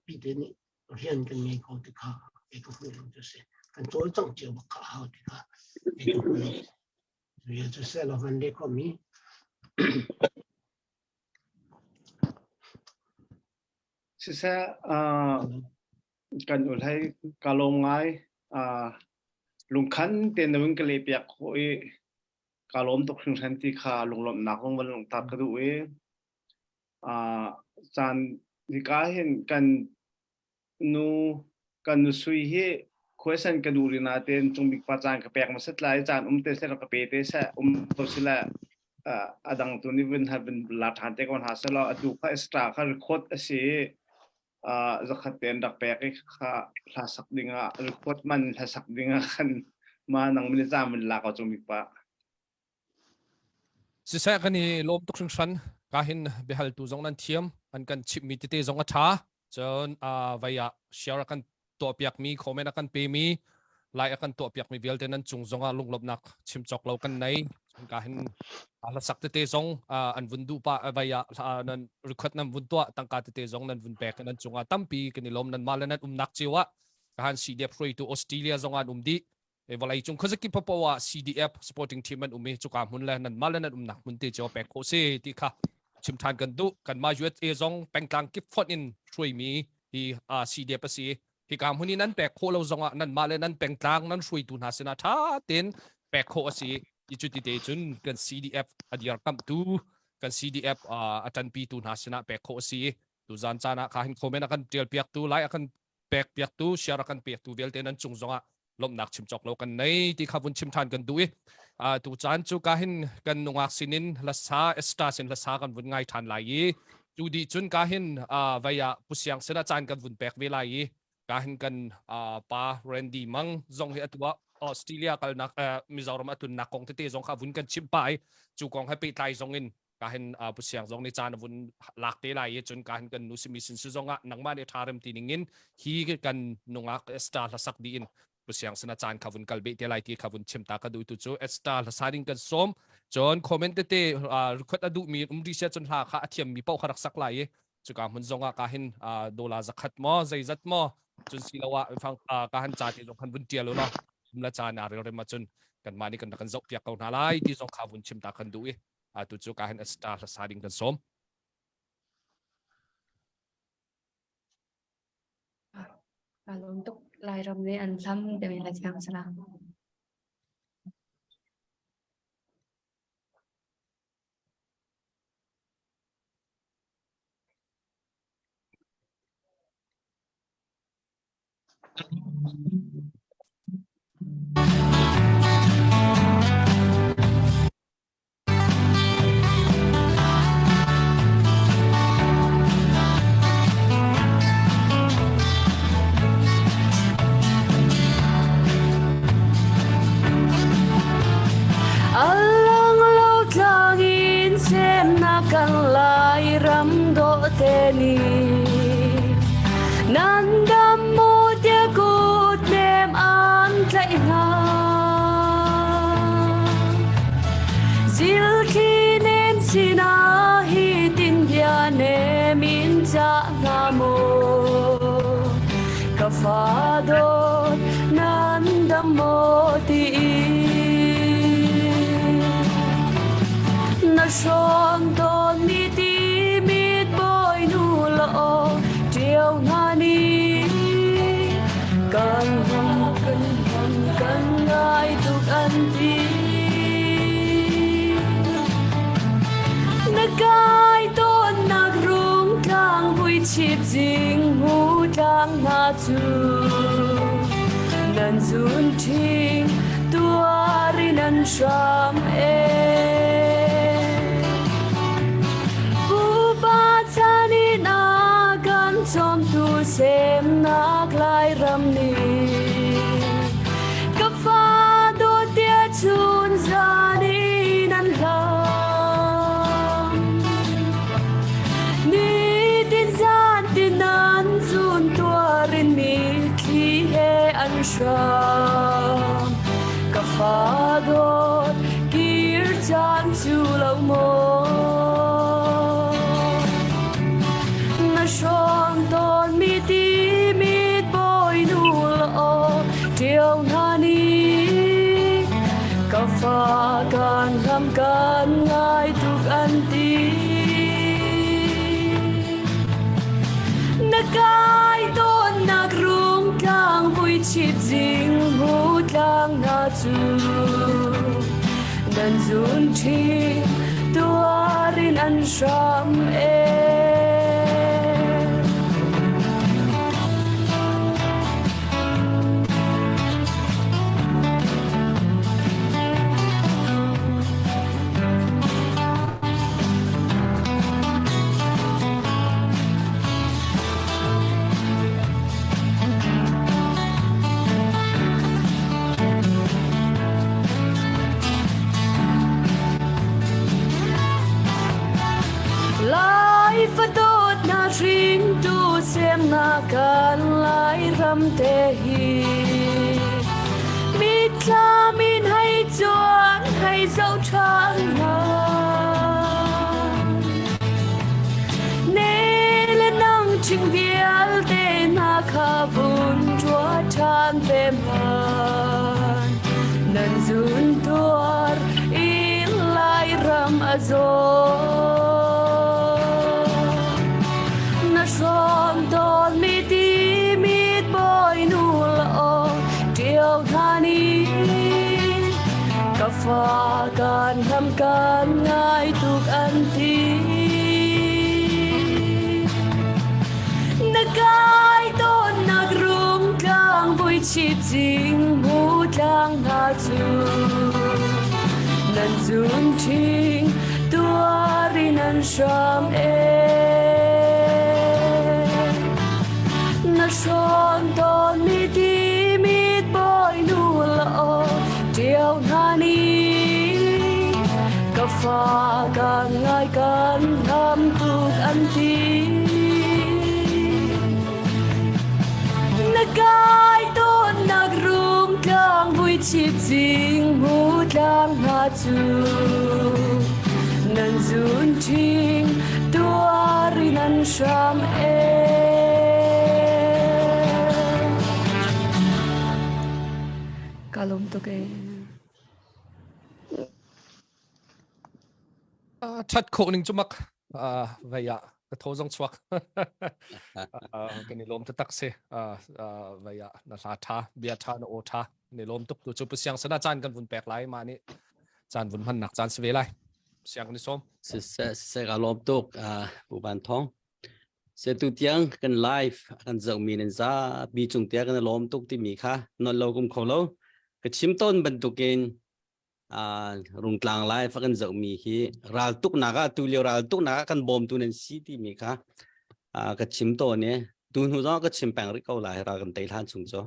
ปีเดนี่เรียนกันมีเขาติดข้าเอกภูมิจะเสียกันโจลจังเจียวบักข้าวติดข้าเอกภูมิเรียนจะเสียแล้ววันเด็กก็มีสิเสกันอุทัยกาลงไงลุงขันเตียนวิ่งกะเลยเปียกโอยกาลมตกถึงทันทีขาลุงหลบหนักลงวันลงตัดกระดูกจานที่กาเห็นกันสุยเฮคุยสันกระดูรินาเต็นจงบิกปาจานกระเปียกมาสักหลายจานเตสระกระเปียเตสตัวสิละอดังตัวนี้เป็นหัดเป็นหลักฐานเตก่อนหาสละดูข้าเอสตราข้ารีคอร์ดเสียจะขัดเต็นดักเปียกข้าลาสักดิ่งรีคอร์ดมันลาสักดิ่งกันมาหนังมันจะมันหลักเอาจงบิกปาสิเสกันนี่ลมตกถึงชั้นกาหินเบฮัลตูจงนั้นเทียมอันกันชิมมีติเตจงอัฐาจนวิยาเชียร์กันตัวเปียกมีคอมเมนต์กันเปมีไล่กันตัวเปียกมีเวลเทนั้นจงจงลุงลบนักชิมจอกเรากันในกาหินละสักติเตจงอันวุ่นดูปะวิยานั้นรีคอร์ดนั้นวุ่นตัวตั้งการติเตจงนั้นวุ่นแบกนั้นจงตั้มปีกันนี่ลมนั้นมาแล้วนั้นนักเจียวะกาหินซีเดียพรอยตัวออสเตรเลียจงอันดีเวลาจงเขาจะคิดพบว่า CDF Sporting Team มันมีจุกการหุ่นแล้วนั้นมาแล้วนั้นนักหุ่นที่จะแบกโคเซที่ค่ะชิมทานกันดูกันมาอยู่ที่จงเป็นกลางกิฟฟอนอินช่วยมีที่CDF ภาษีที่การหุ่นนี้นั้นแบกโคเราจงนั้นมาแล้วนั้นเป็นกลางนั้นช่วยตุนหาสนาท่าเต็นแบกโคภาษีที่จุดที่เตจุนกัน CDF อดีตกัมดูกัน CDF อาจารย์ปีตุนหาสนาแบกโคภาษีตุจานจานะข้าเห็นคอมเมนต์กันเดียร์เปียกตูไล่กันแบกเปียกตูเชียร์กันเปียกตูเวลเต็นนั้นจงลมหนักชิมจอกเรากันในที่ข้าวุ่นชิมทานกันด้วยตูจานจูกาหินกันนงอักสินินลัสซาเอสตาสินลัสซากันวุ่นง่ายทานไหลจูดีจุนกาหินวิยาปุษยังเสนาจานกันวุ่นแบกเวลากาหินกันปาเรนดี้มังจงเหตุว่าออสเตรเลียกันนักมิซาร์มาตุนนักกองเตะจงข้าวุ่นกันชิมไปจูกองให้ไปไต่จงอินกาหินปุษยังจงในจานวุ่นหลักเตะไหลจนกาหินกันนุสิมิสินสุจงะนังมาเนทาร์มตีนิงินฮีกันนงอักเอสตาลัสักดีอินปุษยังสนาจานข้าวุ่นกัลเบตเตลัยที่ข้าวุ่นชิมตากระดูตุจูเอสตาลสาริงกันส้มจนคอมเมนต์เตะรีคอร์ดอดูมีรีเซ็ตจนหาข้าเทียมมีเป้าขรักสักไหลจุกามันจงกาหินโดลาจักขัดมอใจจัดมอจนสิลาวะฟังกาหินจ่าที่จงขันวุ่นเตียลุนะมละจานอาเรื่องมาจนกันมานี่กันกันจบเปียกเอาหน้าไหลที่จงข้าวุ่นชิมตากันดูตุจูกาหินเอสตาลสาริงกันส้มKalau untuk lahiran ni ansam demi lajang selang. Nandam mo dia good kan tlai na zil khi nem sina hi tin dia ne min cha nga mo ka fa do nan dam mo ti na son don mi ti mit boy nu lo chiều nga ni kan ngai tuk an ti na kai ton nak rung tang vui chip jing mu tang na chu nan zun ting tuari nan sham e bu ba chani na kan chom tu sem nak lai ram ni ka fa do tia chun za ni nan lam ni tin zan tin nan zun tuarin mi khi he an sham ka fa do kir chan chu lo mo na shon ton mi ti mit boy nu lo chiều na ni ka fa kan ram kan ngai tuk an ti na kai ton nak rung tang vui chip jing mu tang na chu nan zun thi tuarin an sham e Fatot na ring tu sem na kan lai ram te hi mi tla min hai chuan hai dấu thang na ne le nang ching bial te na kha bun chua chan te man nan zun tuar in lai ram azor son don mi ti mit boy nu lo chiều na ni ka fa kan ram kan ngai tuk an ti na kai ton nak rung tang vui chip jing mu tang na chu nan zun ting tuari nan sham e na son don mi ti mit boy nu lo chiều na ni ka fa kan ngai kan ram tuk an ti na kai ton nak rung tang vui chip jing mu tang na chu nan zun ting tuari nan sham e kalom to ke chat ko ning chumak vaya ka thozong chwak kan ni lom ta tak se vaya na sa tha bia tha na o tha ni lom tuk tu chu pu siang sana chan kan vun pek lai ma ni chan vun han nak chan se ve lai siang ni som se ga lom tuk bu ban thong se tu tiang kan live kan zong mi nen za bi chung tia kan lom tuk ti mi kha non lo kum kholo ka chim ton ban tukin rung tlang lai fa kan zong mi hi ral tuk na ga tu le ral tuk na kan bom tu nen si ti mi kha ka chim to ne tu hu zo ka chim pang ri ko lai ra kan tai than chung zo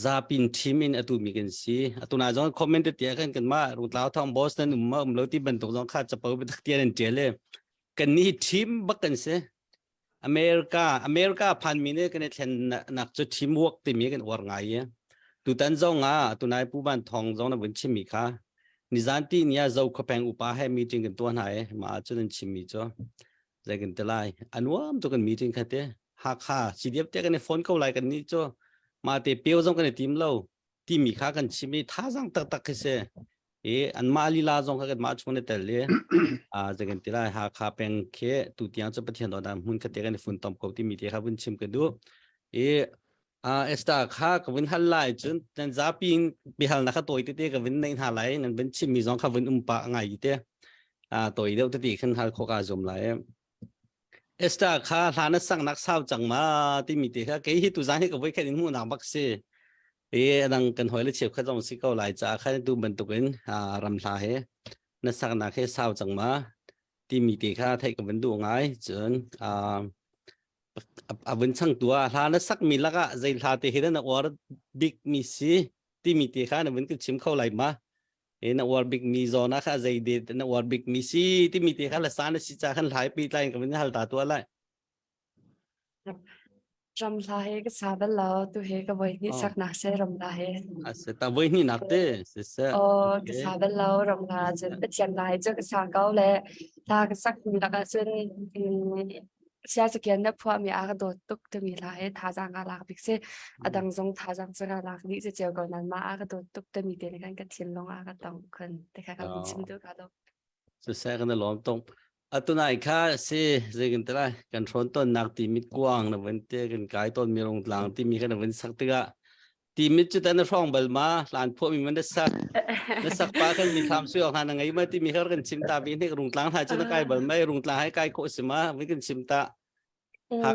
za pin thimin atu mi kan si atu na zo comment tia kan ma rung tlaw thong boss nan ma lo ti ban tuk zo kha chapau bi tak tia nen tele kan ni thim bakan se America pan mi ne kan thlen nak chu teamwork ti mi kan war ngai ya tu tan zong tu nai pu ban thong zong na vun chim mi kha ni zan ti nia zo kho peng upa he meeting kan tuan hai ma chun chim mi cho zai kan telai anwam to kan meeting khate ha kha CDF te kan phone ko lai kan ni cho ma te peo zong kan tim lo ti mi kha kan chim mi tha jang tak tak se an ma li la zong kha kan ma chune tel le zai kan telai ha kha peng khe tu tiang cho pathian do da mun khate kan phone tom ko ti mi te kha vun chim kan du esta kha ka vin hal lai chun tan za pin bihal na kha toy te ka vin nei ha lai nan vin chim mi zong kha vin pa ngai te toy deuh te ti khan hal kho ka zum lai esta kha hlana sang nak sao chang ma ti mi te kha ke hi tu za hi ka voi khen mu na bak se dang kan hoi le chep kha jong si ko lai cha kha tu ban tu ken ram hla he na sang na khe sao chang ma ti mi te kha thai ka vin du ngai chun vân sang tua là nó sắc mi lắc á dây là thì hiện nó war big mi si ti mi thì khá nó vẫn cứ chìm khâu lại mà nó war big mi zo nó khá dây đi nó war big mi si ti mi thì khá là sáng nó si cha khăn lại pi lại cái vấn hal ta tua lại ram la he cái sao đó là tu he cái vậy ni sắc nạc sẽ ram la he sẽ ta với ni nạc thế sẽ cái sao đó là ram la chân cái chân lại cho cái sao câu lệ ta cái sắc mi lắc chân siaจะเกียนนะพวกมีอากาศตุกจะมีหลายท่าจางอาลากบิกเซดังทรงท่าจางจะอาลากนี่จะเจียวก่อนนั้นมาอากาศตุกจะมีเดือนกันกันเทียนลงอากาศตองคนแต่ค่ะกันชิมดูกันแล้วsẽกันล้อมตรงตัวไหนค่ะสิเรื่องอะไรกันชนต้นนักตีมิดกว้างนะวันเตกันกายต้นมีลงหลังที่มีกันวันสักตัวตีมิดจุดนั้นร่องเบลมาหลานพวกมีมันได้สักปากันมีคำช่วยออกหาหนังไงมาที่มีเขากันชิมตาบินให้รุงหลังหายจนกายเบลไม่รุงหลังให้กายโคสิมาไม่กันชิมตาหาก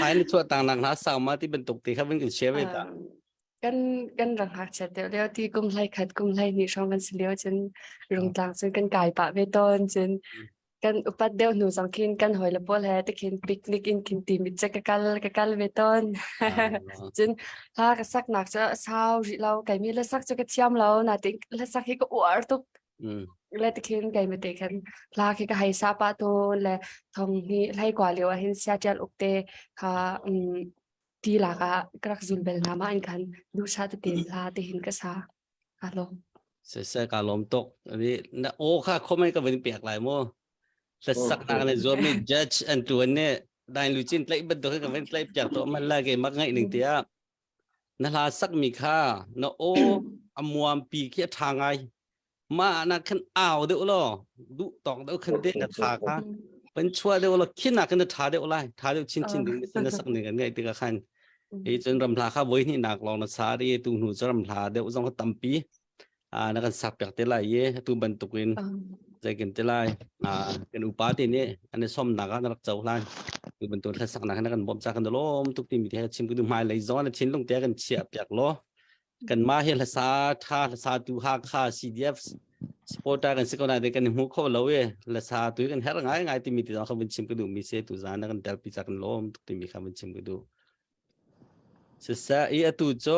ท้ายในช่วงต่างหลังหาสาวมาที่เป็นตกตีเขาเป็นกันเชฟเวต้ากันรังหักเสร็จเดียวที่กุมไล่ขัดกุมไล่นี่ช่องกันเสียวจนรุงหลังจนกันกายปะเวตอนจนกันอุปัตเดียวหนูสังคินกันหอยละบัวแลตะคินปิกนิกอินคินตีมิจะกัลเวตอนจนถ้ากระซักหนักจะเศร้าเราไก่มีละซักจะกระเทียมเราน่ะติละซักให้ก็อวดตุกและตะคินไก่มาเตะกันลาคิก็ให้ซาปาโตและทองนี้ให้กว่าเลียวเห็นเสียเจลอุกเตค่ะทีหลักกระสุนเบลนามาอันกันดูชาติเต็มลาเตหินก็ซาอารมณ์เสียการลมตกอันนี้นะโอ้ค่ะเขาไม่ก็เป็นเปียกหลายโม่แต่สักนานในส่วนนี้ judge อันตัวนี้ได้รู้จินไล่บันทึกกับเป็นไล่จากตัวมันละเกมักง่ายหนึ่งเดียนั่นละสักมีค่านะโอ้อมวมปีเขียทางไงมานักขันอ้าวเดี๋ยวล่ะดูตอกเดี๋ยวขันเด็กทาค่ะเป็นชัวเดี๋ยวล่ะขี้หนักกันทาเดี๋ยวไรทาเดี๋ยวชิ้นดึงเป็นสักหนึ่งกันไงตีกับขันจนรำลาข้าไว้นี่หนักลองนักสารีตูหนูจะรำลาเดี๋ยวต้องเขาตั้มปีนักสับจากเตลัยตูบรรทุกินใจกันเตลัยกันอุปาทินี่อันนี้ส้มหนักนักเจ้าล้านตูบรรทุกสักหนักกันบ่มจากกันล้มทุกทีมีที่ชิมกันดูไม่เลยย้อนชิ้นลงเตะกันเฉียบจากล้อกันมาเฮลซาท่าซาตูฮักข้า CDF สปอร์ตกันสิคนนั้นกันหัวเขาเราลซาตูกันเฮร์ง่ายที่มีที่เราเขาเป็นชิมกันดูมีเสตุจานกันเดลปิจากกันล้มทุกทีมีเขาเป็นชิมกันดูสุดท้ายตูโจ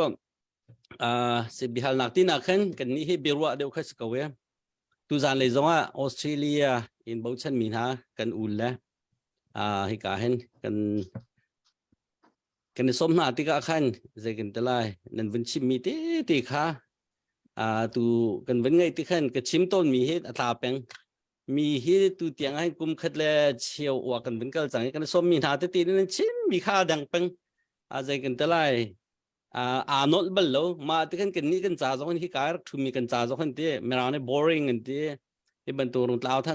sebihal nakti nakhan kan ni hi berwa deu khas kawe tu zan le zonga Australia in bauchan min ha kan ulla hi ka hen kan som na ti ka khan ze kan talai nan vin chim mi ti kha tu kan vin ngai ti khan ka chim ton mi hi ata peng mi hi tu tiang hai kum khat le chiao wa kan vin kal chang kan som mi na ti nan chim mi kha dang peng ze kan talai not below ma tikan kan ni kan cha zong hi kar thumi kan cha zong te merane boring an te e ban tu rung tlau tha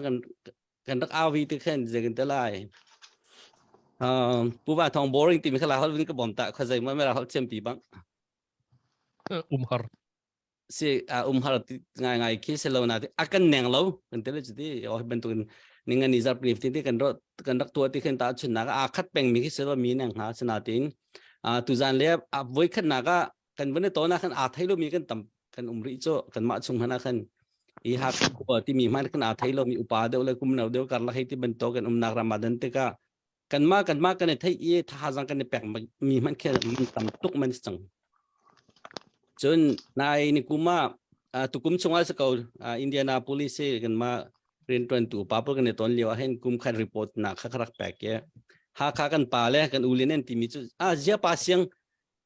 kan rak awi ti khan je kan talai pu ba thong boring ti mi khala hol ka bom ta kha jai ma mera hol chem pi bang har si har ngai ki se lo na ti akan neng lo kan te le ti o ban tu ninga ni zar prif ti kan rak tu ti khan ta chun na a khat peng mi ki se lo mi nang ha chna tin tu zan le voi khan naga kan vane to na khan thailo mi kan tam kan umri cho kan ma chung hana khan i ha ko ti mi man kan thailo mi upa de le kum nau de kar la hiti ban to kan nak ramadan te ka kan ma kan thai e tha jang kan pek mi man khe man tam tuk man chang chun nai ni kuma tu kum chunga sa ko Indianapolis kan ma rin tran tu pa po kan ton liwa hen kum khan report na kha kharak pek ye ha kha kan pa le kan ulinen ti mi chu zia pa siang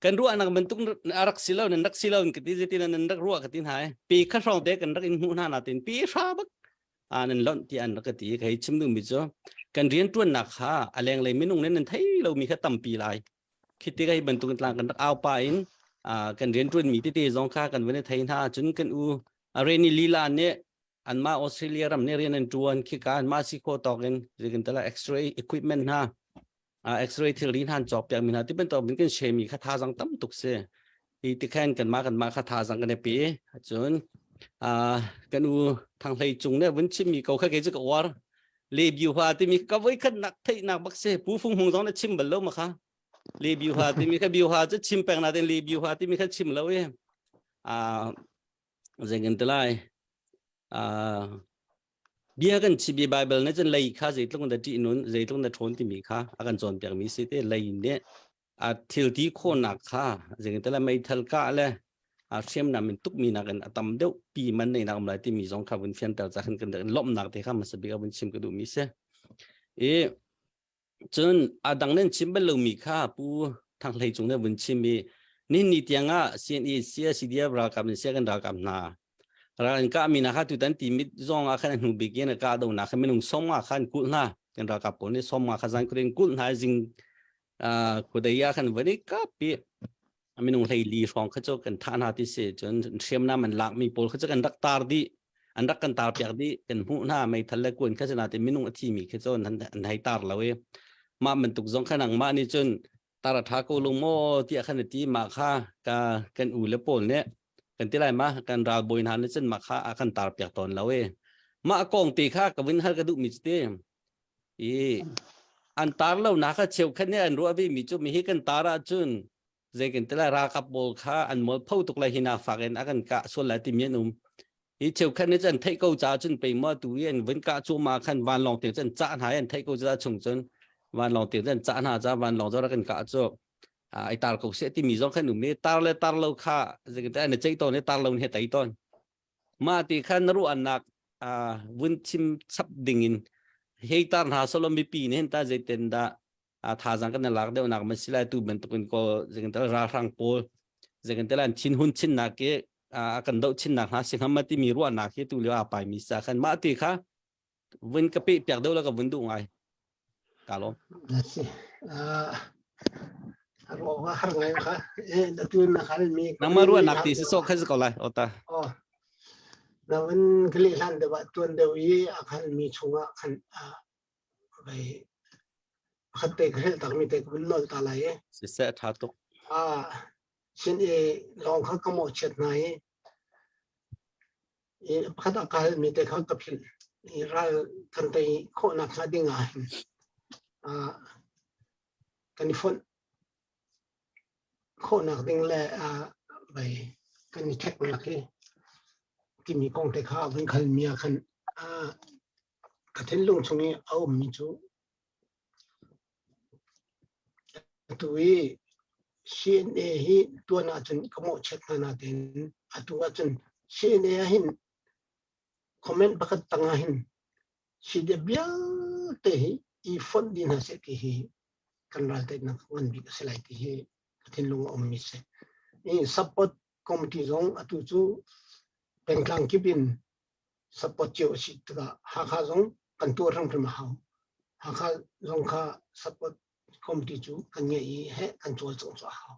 กันรัวนักมันตุกรักสิเลานักสิเลากันที่จะที่นั่นนักรัวกันที่ไหนปีข้ารองเด็กกันนักอินหูนานาตินปีชาบักนั่นล้นที่อันนักที่ใครชิมดูมิจ่อกันเรียนตัวนักฮะอะไรอะไรไม่นุ่งนั่นไทยเรามีแค่ตั้มปีไรคิดที่ใครบรรทุกกันต่างกันนักเอาไปกันเรียนตัวมีที่จงค่ากันวันนี้ไทยท่าจนกันเรนิลีลาเนี่ยอันมาออสเตรเลียรำเนี่ยเรียนตัวคิดการมาสิโคตอกกันเรื่องแต่ละ X-ray equipment ฮะX-ray ที่เรียนหันจอบอย่างมีนะที่เป็นตัวเป็นกันเชมีคาถาสังตั้มตุกเสียที่แข่งกันมาคาถาสังกันในปีจนกันทางไทยจุงเนี่ยวันชิมีเขาแค่เกี่ยวกับว่าเลบิวฮาที่มีก็ไว้ขันนักไทยนักบักเสียผู้ฟงหงต้องได้ชิมบัลลังมาค่ะเลบิวฮาที่มีแค่บิวฮาจะชิมแปลงนาเดนเลบิวฮาที่มีแค่ชิมแล้วเว้ยจะกันแต่ไรเบียกันชีบีไบเบิลเนี่ยจะเลยข้าจะต้องได้ที่นู้นจะต้องได้ทนที่มีข้าอาการจนเปียกมีสิทธิ์เลยเนี่ยทิลที่โคนนักข้าจะกันแต่ละไม่ทัลก้าเลยเชื่อมนำเป็นตุกมีนักกันตั้มเดียวปีมันในนักอะไรที่มีสองข้าวันเฟียนแต่จะกันกันล้มนักที่ข้ามาสบิกวันชิมก็ดูมีเสียจนดังนั้นชิมเป็นเรามีข้าผู้ทางไทยจงเนี่ยวันชิมมีนี่ที่ยังเสียนเสียสิเดียบรากับเสียกันรากับนารันก็มีนักตุตันที่มิดจงอาคารหนูบิกยันก็ดูนักไม่นุ่งสมอาคารกุลนะกันรากับคนนี้สมอาคารกุลกุลนะจริงกุฎยาคันวันนี้ก็ปีไม่นุ่งไทยลีฟองเขาจะกันท่านาที่เสียจนเชื่อมน้ำมันหลักมีโพลเขาจะกันรักตาดีอันรักกันตาเปียกดีกันหูหน้าไม่ทันเลยกวนเขาจะนาที่ไม่นุ่งที่มีเขาจะอันให้ตาเราเองมามันตุกจงขนังมานี่จนตาราทักลงโม่ที่อาคารที่มาค่ากันอู่และโพลเนี่ยกันที่ไรมากันราวบอยนานนี่จนมาค่าอาการตาเปียกตอนเราเองมากองตีค่ากับวินฮัลกระดูมิสเตมอันตาเราหนักเชี่ยวขันเนี่ยอันรู้ว่ามีจุดมีให้กันตาราจุนเจกันแต่ละราคับโบค่าอันหมดพูดตุกเลยหินาฝากกันอากันกะส่วนหลายที่มีนุ่มอีเชี่ยวขันนี่จนไทยกูจ่าจุนไปมาตัวเย็นวินกะจูมาขันวันลองเตียงจนจ่าหายอันไทยกูจ่าชงจนวันลองเตียงจนจ่าหาจ่าวันลองจ่ารักันกะจูไอตากูเสียที่มีสองขันนุ่มนี่ตาเลยตาเราค่าเจกันแต่อันใจตอนนี้ตาเราเนี่ยไตตอนมาที่ขันรู้อันนักวินชิมซับดิ่งเฮตาร์หาสโลมีปีนี่เห็นตาเจตินดาท่าจังกันหลักเดียวนักมันสิลายตูเป็นตุกันก็เจกันแต่ละราฟังโพเจกันแต่ละชินหุ่นชินนักเกกันดาวชินนักหาสิ่งทำมาที่มีรั้วนักที่ตัวเลี้ยวไปมีสักขันมาที่ค่ะวินกระปิเปียกเดียวแล้วก็วินดูไงกาลมบอกว่าหาไงคะตัวนะครับมีน้ำมารั้วนักที่สุดโซ่ขึ้นก็เลยโอตาแล้วมันก็เลยทันแต่ว่าตัวเดียวยี่อาคารมีช่วงขันไปขัดเตะขึ้นแต่มีเตะเป็นนอตอะไรสิเสถาตุฉันลองเขาก็หมดเช็ดไหนขัดอาการมีเตะเขากับผิดเราทันเตะโคนักขัดยังไงกันฝนโคนักดึงแหละไปกันแท็กนักที่มีกองเตะข้าวเป็นขันเมียขันกระเทนลงตรงนี้เอามีจูตัวเชียนฮีตัวน่าจนขโมยเช็ดนาเดนตัวจนเชียนหินคอมเมนต์ประกาศตั้งหินชีเดียบยาเตะอีฟอนดินาเซกิฮีกันรัลเตนักวันบิกสไลติฮีทินลงอมมิเซนี่ซัพพอร์ตคอมมิตี้ซองตัวจูเป็นกลางกิบินซัพพอร์ตเจ้าสิทธิ์ก็หาข้าซองกันตัวรังพรมหาวหาข้าซองข้าซัพพอร์ตคอมมิตี้จูกันเนี่ยอีเฮกันตัวจงสาว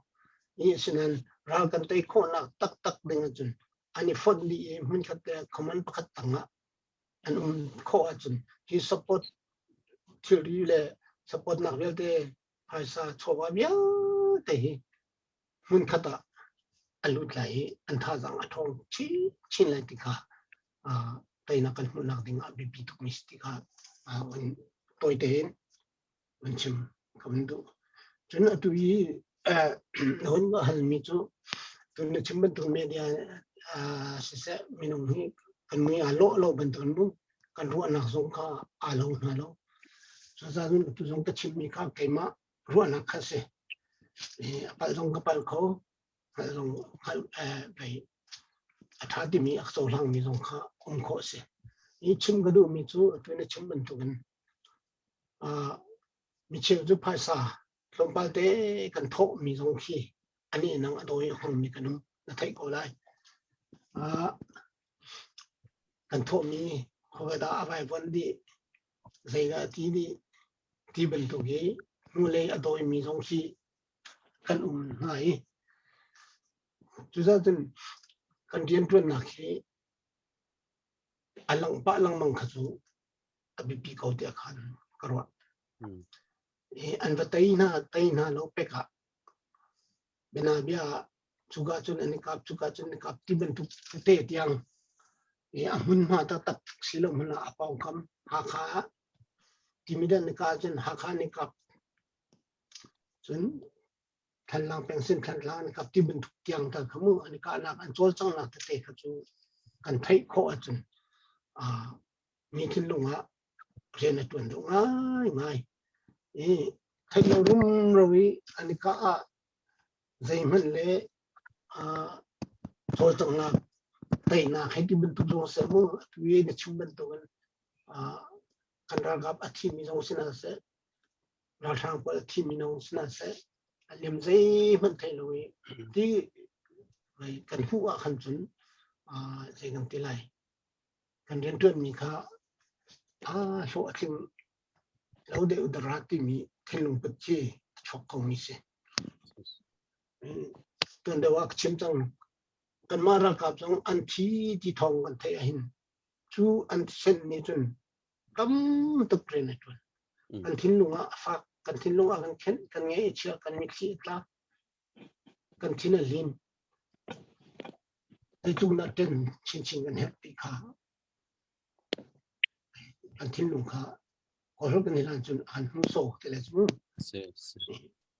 นี่ฉะนั้นเรากันเตะโคนักตักดึงจนอันนี้ฟอนดีมันก็แต่คอมมันประกาศตั้งอันโคจนที่ซัพพอร์ตที่รีเลยซัพพอร์ตนักเรียนเตะภาษาชาวบ้านเตะมันขัดอันลุดไหลอันท่าจังอันทองชินเลยติค่ะแต่นักการเมืองนักดิ่งบิบิตุกมิสติค่ะมันตัวเด่นมันชิมก็มันดูจนตัวยี่คนก็หันมิจูตัวนี้ชิมเป็นตัวเมียสิเสมินุฮีกันมีอาโลเป็นตัวนู้กันรู้นักสงฆ์อาโลนาโลส่วนจากนั้นตัวสงฆ์ก็ชิมมีข้าวเกมารู้นักข้าศึกปัจจุบันก็ปัจจุบันลงไปอาทิตย์มีอักษรหลังมีสงฆ์โคเสอีชิมก็ดูมีจูตัวนี้ชิมเป็นตัวกันมีเชื่อจุภาษาลงไปเตะกันทบมีสงฆ์ที่ อันนี้นังโดยห้องมีกันนุ่มนะไทยก็ได้กันโทมีเขาก็ได้อะไรวันดีใส่กันที่เป็นตัวนี้มูเลยโดยมีสองสีกันหายจุดนั้นกันเรียนตัวนักที่อันลังปะลังมังคัจูอภิปีเขาเดียขันกระวะอันว่าไตน่าเราเป็กอะเป็นอาเบียสุกาจุนอันนี้กับสุกาจุนกับที่เป็นทุกเตะยังมันมาตัดสิลมันอาปองคำหาขาที่มีเดินในการจุนหาขาในกับจุนทันลังเป็นเส้นทันลังในกับที่เป็นทุกยังแต่ขมืออันนี้การนักอันโจลจังนักเตะขจูกันไทยโคจุนมีทิ้งลงอ่ะเรียนในตัวตรงง่ายไทยเรารุ่มเราวิอันนี้ก็ใจมันเลยโจลจังนักไทยนักให้ที่เป็นตัวตรงเสมอวิในชุมเป็นตัวกันรักอัฐิมีตรงสินะเสรัฐทางอัฐิมีตรงสินะเสอันนี้ใจมันไทยเราวิที่กันหัวขันจุนใจกันที่ไรกันเรียนตัวมีค่าโชว์ทิ้งเราเดี๋ยวอุดรักที่มีทิ้งลงปัจจัยชกของมิเสตัวเดียวว่าชิมจังกันมารักกับจังอันที่ทองกันเทียหินชูอันเช่นนี้จนกำตุกเรนจนกันทิ้งลงฝากกันทิ้งลงกันเข็นกันเงี้ยเชื่อกันมิขี้กล้ากันทิ้งลินไอ้จุงนัดเด่นชิงกันแฮปปี้ค่ะอันที่ลุงค่ะขอรับกันในร้านจนอันหุ่นโซ่แต่ละจุด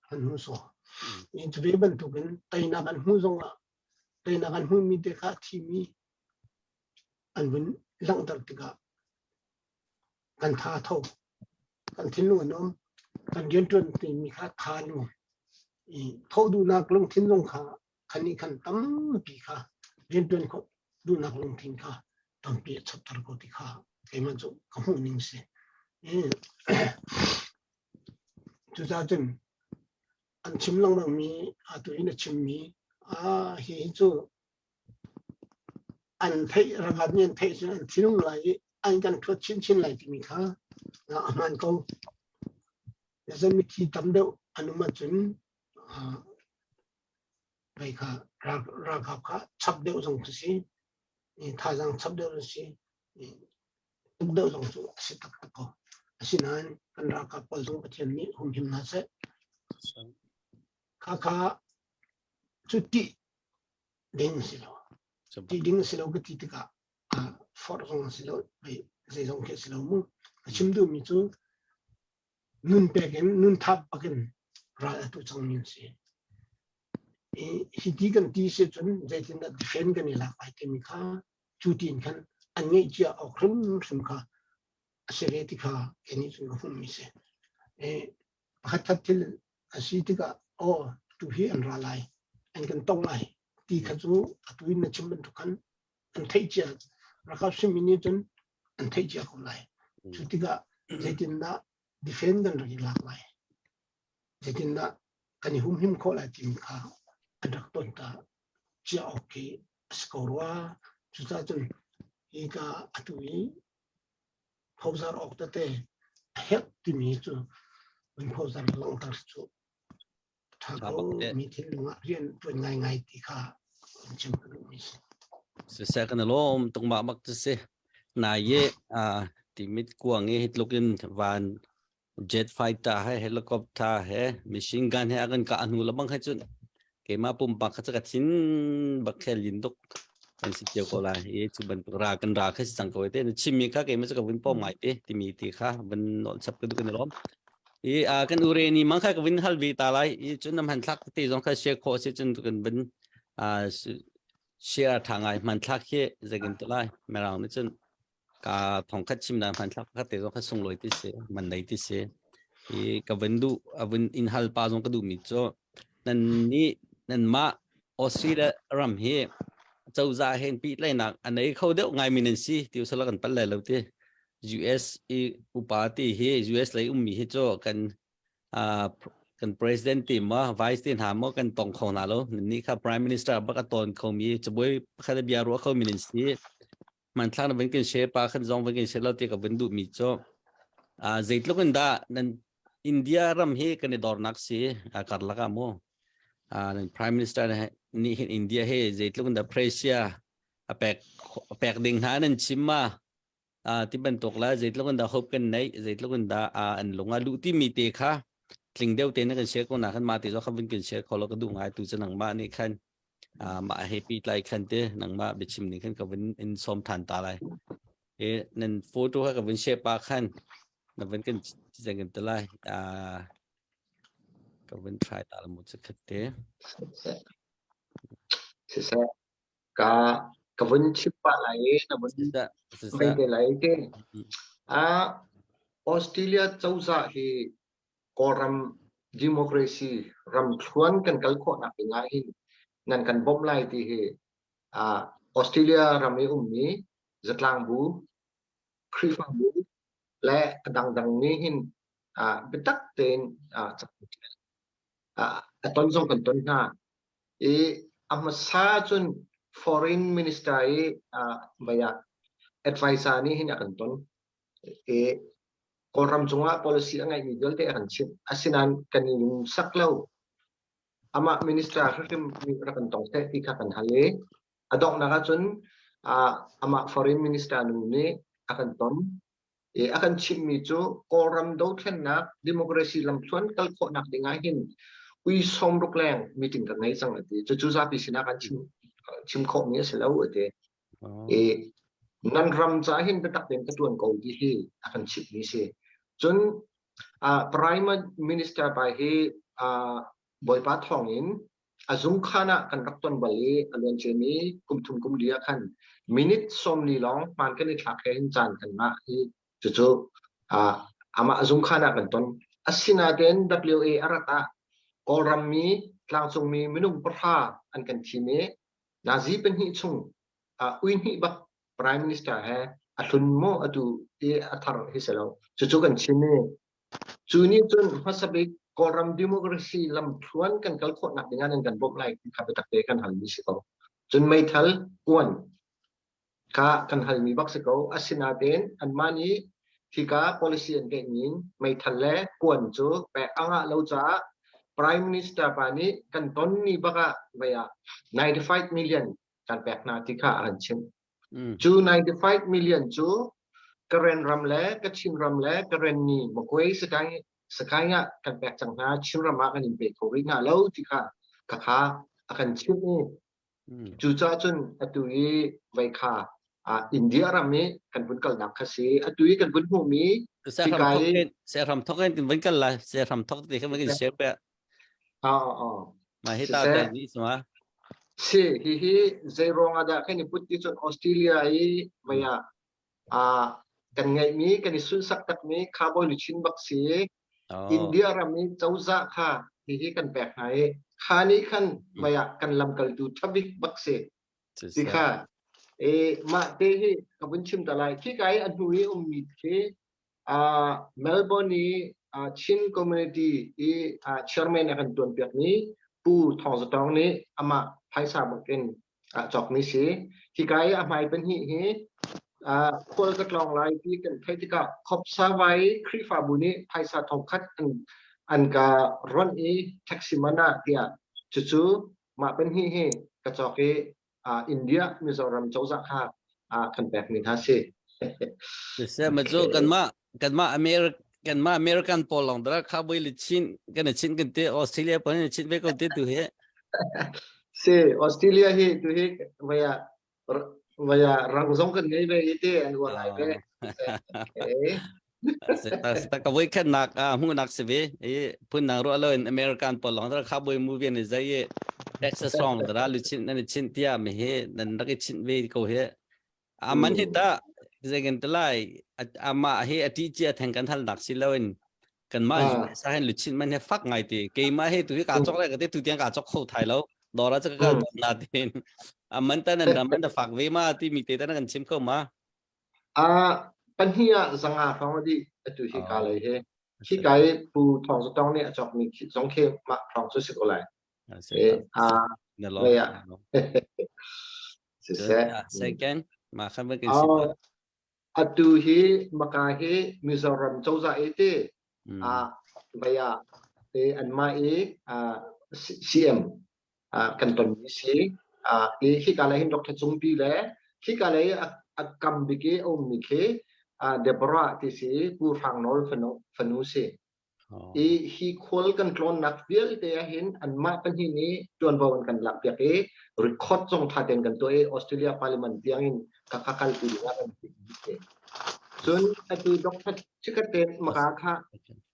อันหุ่นโซ่ยังจะเรียบรรทุกกันไต่นักอันหุ่นทรงไต่นักอันหุ่นมีเด็กที่มีอันวันหลังจากที่กันท่าเท่ากันที่ลุงน้องกันยืนจนที่มีค่าทานอยู่เท่าดูนักลงทิ้งลงค่ะคันนี้คันตั้มปีค่ะยืนจนเขาดูนักลงทิ้งค่ะตั้มปีชัดตระกูลที่ค่ะไอ้มันจะขโมยนิ่งเสียจุดนั้นอันชิมลงมันมีตัวนี้ชิมมีเห็นจู่อันเทระดับนี้เทจนที่นุ่งไหลอันกันทั่วชิ้นไหลที่มีค่ามันก็จะมีที่ทำเดียวอนุมัติจนไปค่ะราคาค่ะชับเดียวส่งสิท่าจังชับเดียวสิทุกเดือนลงสู่สิตักตะโกสินั้นกันรักกับปอลงประเทศนี้หุ่นหิมนาเสข้าจุดที่ดิ้งสิโลที่ดิ้งสิโลก็ที่ติกาฟอร์ซงสิโลไปเซซงเคสิโลมุ่งชิมดูมิจูนุนเปกันนุนทับปักันราตุจังมินสิฮิติกันที่เสจนใจที่นัดดิเฟนกันนี่ละไปเต็มข้าจุดที่กันอันนี้จะออกครึ่งสมค่ะเสรีที่ค่ะแค่นี้จึงก็ฟุ้งมิเสพัฒน์ที่อาศัยที่ก็ตัวที่อันราไลอันกันต้องไลที่ขจูตัวนี้ชิมเป็นทุกขันอันเทียจรักษาสิมินิจนอันเทียจเขาไลจุดที่ก็ใจที่น่าดิเฟนกันรีลักไลใจที่น่ากันหิมเขาไลที่มีค่ะอันดักต้นตาจะโอเคสกอร์ว่าจุดนั้นอีกอัตุยพอสารออกแต่เฮ็ดที่มีจูเป็นพอสารลงตัดจูถ้าเขามีที่ลุงเรียนเป็นไงที่ข้าจำเป็นมิสเสกันล้อมตรงมาบักจะเสนายที่มิดกวางเฮ็ดลูกยินวันเจ็ตไฟตาให้เฮลิคอปเตอร์ให้มิชินกันให้กันกันหูละบังให้จุนเกมาปุ่มปักเขาจะกัดชิ้นบักแค่ลินตุกอันสิเกี่ยวกับอะไรจุบันrakan rakan sang kau itu cimi kah kayak macam kawin pom itu timiti kah ben non sab kedu kan lom kan ureni mangka kawin hal vitalai cun nam hantlak ti jong kah share ko se cun kan ben share thangai mantlak he zagin tulai merang ni cun ka thongkhat chim nam hantlak kah ti jong kah sung loi ti se man dai ti se kawin du avin in hal pa jong kadu mi cho nan ma Australia ram he châu gia hen pi lại nặng anh ấy khâu đeo ngày mình si tiêu sala kan pal lâu thế US upati he US lấy mi he cho kan กัน president ทีมว่า vice ทีมหามากันตรงของน่ะแล้วนี่ครับ prime minister บักตอนเขามีจะบ่อยคาดเบียรัวเขามีนิสิมันทางนั้นเป็นกันเชฟปาขันจงเป็นกันเชฟเราเทียกับเป็นดูมีจ้าเจ็ดลูกกันดานั่นอินเดียรำเฮกันในดอร์นักสิการละกันมั้งนั่น prime minister นี่อินเดียเฮเจ็ดลูกกันดาเพรสเซียแปกดิ่งหานั่นชิมมาที่เป็นตกแล้วเจ็ดลูกกันดาฮบกันไหนเจ็ดลูกกันดาอันลงอาลุที่มีเตะค่ะสิ่งเดียวเต้นกันเชฟคนหนักขันมาติดแล้วเขาเป็นกันเชฟเขาเราก็ดูง่ายตัวจะหนังมานี่ขันมาเฮปีไลขันเตะหนังมาเบชิมนี่ขันกับเป็นสมทันตาเลยนั่นโฟโต้กับเป็นเชฟปาขันนั่นเป็นกันจะกันตะไลกับเป็นทรายตาละมุดสักเตะเสียกับวันชิปอะไรนะวันไม่ได้ไรเองออสเตรเลียเจ้าจะให้กอรัมดิโมคราซีรำชวนกันกัลโคนักง่ายนั่นกันบ่มไล่ที่ออสเตรเลียรำนี้นี้จัดลางบูครีฟังบูและดังนี้หินเป็นตักเต็นจับต้นส่งกันต้นหน้าอามาซาจน foreign minister บายadvisor นี่หินกันต้นกอรัมจงว่า policy อะไรมีเดียวแต่กันชิมอาศัยกันยิ่งสักเล่าอามา minister ที่มีรักกันตรงแต่ที่ขัดกันทะเลอดอกนักจนอามา foreign minister นี่akan ton akan chim mi chu koram do thlen na democracy lam chuan kal kho nak dingahin ui som ruk leng meeting kan ngai sang ati chu za pi sina kan chim kho mi selo ate nan ram cha hin pe tak den ka tuan ko di hi akan chip ni se chun prime minister by he boy pa thong in azung khana kan rakton bali alon chemi kumthum kum dia khan minute som ni long man kan ni thak hin chan kan ma hi chu ama azung khana kan ton asina den wa arata koram mi tlang chung mi minung pra an kan thime nazi pen hi chung uin hi bak prime minister ha athun mo atu athar hi selo chu kan chime chu ni chun hasabe koram democracy lam thuan kan kal kho nak dengan kan bom lai ka betak te kan hal mi siko chun mai thal kwan ka kan hal mi bak siko asina den an mani thika policy an ke nin mai thal le kwan chu pe anga lo cha prime minister pa ni kan ton ni baka baya 95 million kan pek na thika an chim chu 95 million chu karen ram le kachin ram le karen ni mokoi sekaya kan pek chang na chim rama kan in pe ko ri na lo thika ka akan chim ni chu cha chun atui vai kha India rami kan pun kal nak khasi atui kan pun hu mi se ram thoken kan wen kal la se ram thok ti kan wen se pe ma hita ta ni sma se hi zero ada kan put ti chun Australia ai maya kan ngai mi kan sun sak tak mi carbon lichin bak si India rami chauza kha hi kan pek hai khani khan maya kan lam kal tu thabik bak se sikha ma te hi kabun chim dalai ki kai anui mit ke Melbourne ni chin community chairman akan tuan pek ni pu thong zatong ni ama phaisa baken chok ni si ki kai amai pen hi kol ka tlong lai ti kan thai ti ka khop sa vai khri fa bu ni phaisa thong khat an ka ron taxi mana tia chu ma pen hi ka chok India Mizoram chauza kha kan pek ni tha se se ma jo kan ma American polong dra kha boi lichin kan chin kan te Australia pan chin ve ko te tu he se Australia hi tu hi vaya rang zong kan ngai ve ite an wa lai ve ta ka boi kan nak hu nak se ve pun nang ro lo American polong dra kha boi movie ni zai Texas song dra lichin nan chin tia me he nan rak chin ve ko he aman hi ta zegen tlai ama he ati che thang kan thal dak siloin kan ma sa hen lichin man he fak ngai ti ke ma he tu ka chok la ka te tu tiang ka chok kho thai lo dora cha ka na tin aman ta nan man da fak ve ma ti mi te ta kan chim ko ma panhia zanga phang di atu hi ka lai he khi cái pu thong số tông này chọc mình giống khi mà thong số sự lại vậy à second mà khăn với cái atu hi maka hi Mizoram châu za ete vậy à thì anh mai CM kan ton si khi cái này Dr. Chung Pi lẽ khi cái này cầm bị cái ông mình cái Deborah thì si pu phang nol phanu si hi khol kan klon nak vial te hin an ma kan hi ni tuan bawan kan lak pia ke record jong tha den kan to Australia Parliament tiang in kakakal pi nga kan ti chun ati Dr. Chikaten maka kha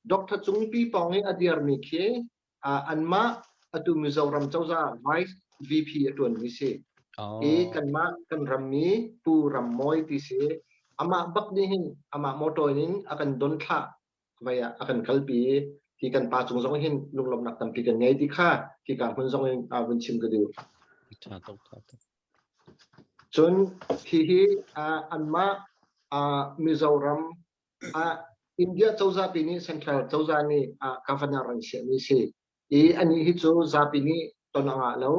Dr. Chung Pi pong ni adiar mi ke an ma atu Mizoram chawza Vice VP atun ni se kan ma kan rammi pu rammoi ti se ama bak ni hin ama moto nin akan don tha vậy akan kalpi thì kan pa chung zong hin lung lom nak tam pi kan ngai ti kha ki ka hun zong in win chim ka du chun hi anma Mizoram India chawza pi ni central chawza ni governor an se ni se ani hi chu za pi ni tonanga lo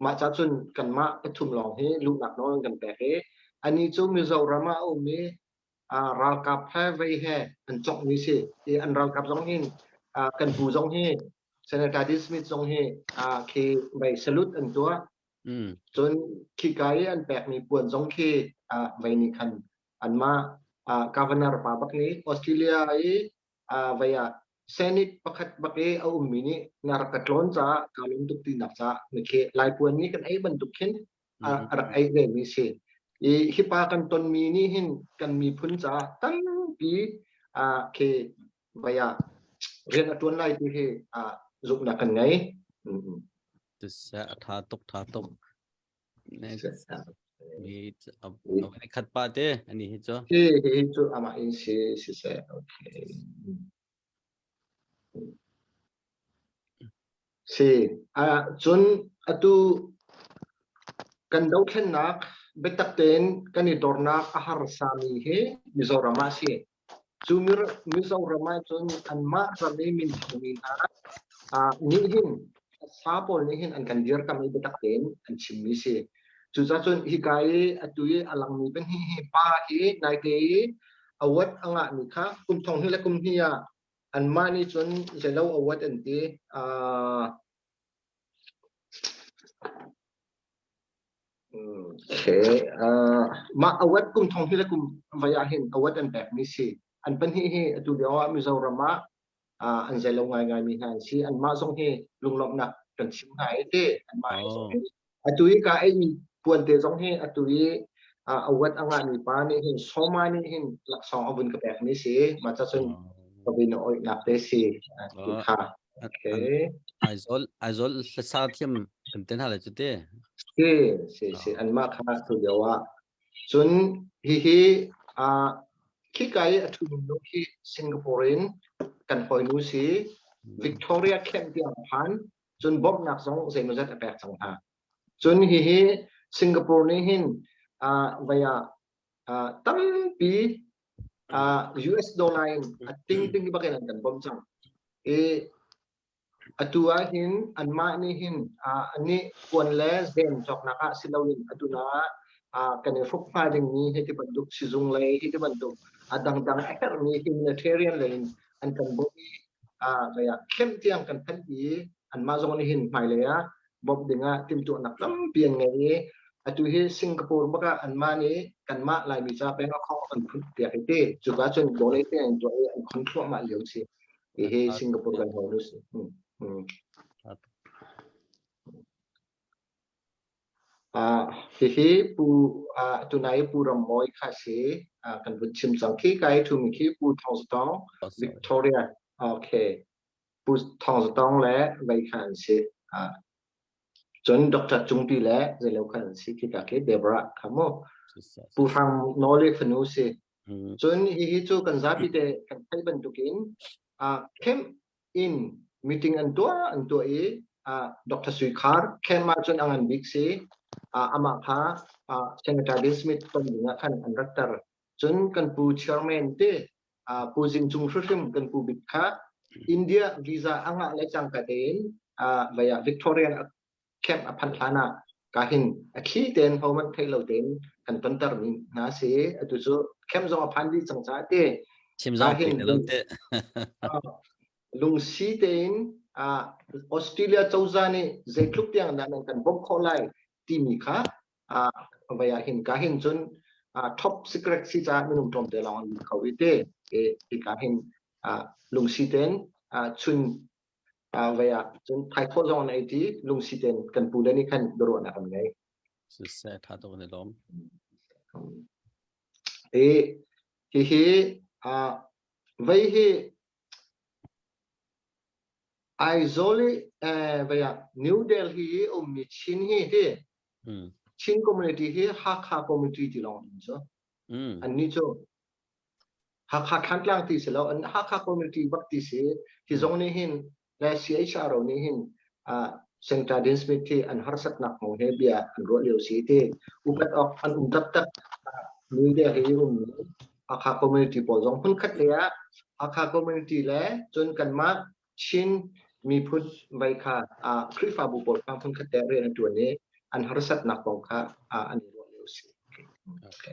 ma cha chun kan ma pathum long he lu nak no kan pe he ani chu Mizoram a o me ral kap hai vei hai an chok ni se an ral kap zong hin kan pu zong he Senator Smith zong he ke bai salute an tua chun khi kai an pek ni puan zong ke vai ni khan an ma governor pa bak ni Australia vai Senate pakhat bak e au mi ni ngar katlon cha kalum tuk ti nak cha ni ke lai puan ni kan ai ban tuk khin arak ai ve ni se hi pa kan ton mi ni hin kan mi phun cha tam pi ke vaya rian atun lai ti he zup na kan ngai tu sa tha tok mi khat pa te ani hi cho he chu ama in se okay se chun atu kan dau khen nak betak ten kani dorna ahar sami he Mizoram si chumir Mizoram chun anma rami min thumin ni hin sapol ni hin an kan dir kam betak ten an chimmi se chu cha chun hi kai atui alang mi ben hi pa hi nai ke awat anga ni kha kum thong hi la kum hi ya anma ni chun zelo awat an ti okay ma awat kum thong hi la kum vaya hin awat an pek ni si an pan hi atu lewa Mizoram an zelo ngai mi han si an ma zong hi lunglom nak kan sim hai te an ma atu hi ka ai mi puan te zong hi atu hi awat anga ni pa ni hin soma ni hin lak song abun ka pek ni si ma cha chun kabin oi nak te si ha okay azol sa thiam kan ten hala chute se an ma kha tu lewa chun hi khi kai atu no hi Singaporean kan hoi nu si Victoria Camp tiang phan chun bob nak song zenu zat apek chang ha chun hi Singapore ni hin via tam pi US dollar in ting ba kan bom chang atua hin anma ni hin ani kon le zen chok naka silawin atuna kan fok fa ding ni heti banduk sizung le heti banduk adang er ni humanitarian line an kan bo via kem tiang kan phan bi an ma zong ni hin mai le ya bob dinga tim tu nak tam pian ngai atu hi Singapore baka an ma ni kan ma lai mi cha pe khong an phut tia te chu ga chon do le te an to an khon thua ma liu si he Singapore kan ho nu si hi pu tunai pu rammoi kha se kan bun chim sang khi kai thu mi khi pu thong stong Victoria okay pu thong stong le vai khan se chon Dr. Chung Pi le ze lo khan si ki ka ke Deborah khamo pu hang knowledge nu se chon hi chu kan za pi te kan thai ban tukin kem in meeting an to Dr. Suikhar kem ma chon angan big se ama kha Senator Smith ton dinga khan an raktar chun kan pu chairman te pu jing chung shrim kan pu bit kha India visa anga le chang ka den via Victorian camp aphan thana ka hin khi ten homan thailo ten kan pantar mi na se atu so camp zo aphan di chang cha te chim zong pe lo te lung si ten Australia chauzani zeitluk tiang dan kan bom kholai ti mi kha via hin ka hin chun top secret si cha minum tom te lawan khawite e ka hin lung si ten chun via chun thai kho zon ai ti lung si ten kan pu le ni khan dro na kan ngai se se tha to ne lom hi vai hi Aizoli via New Delhi mi chin hi chin community hi hakha community ti long so an ni cho hakha khan tlang ti se lo an hakha community bak ti se ti zong ni hin la CHR ni hin Central District ti an harsat nak mo he bia an ro leo si te upat ok an tap tak New Delhi hakha community po zong hun khat le hakha community le chon kan ma chinมีพุทธใบค่ะคริฟาบุปผาพุทธแต่เรื่องตัวนี้อันหรสัตนักปองค่ะอันนี้รู้อยู่สิโอเค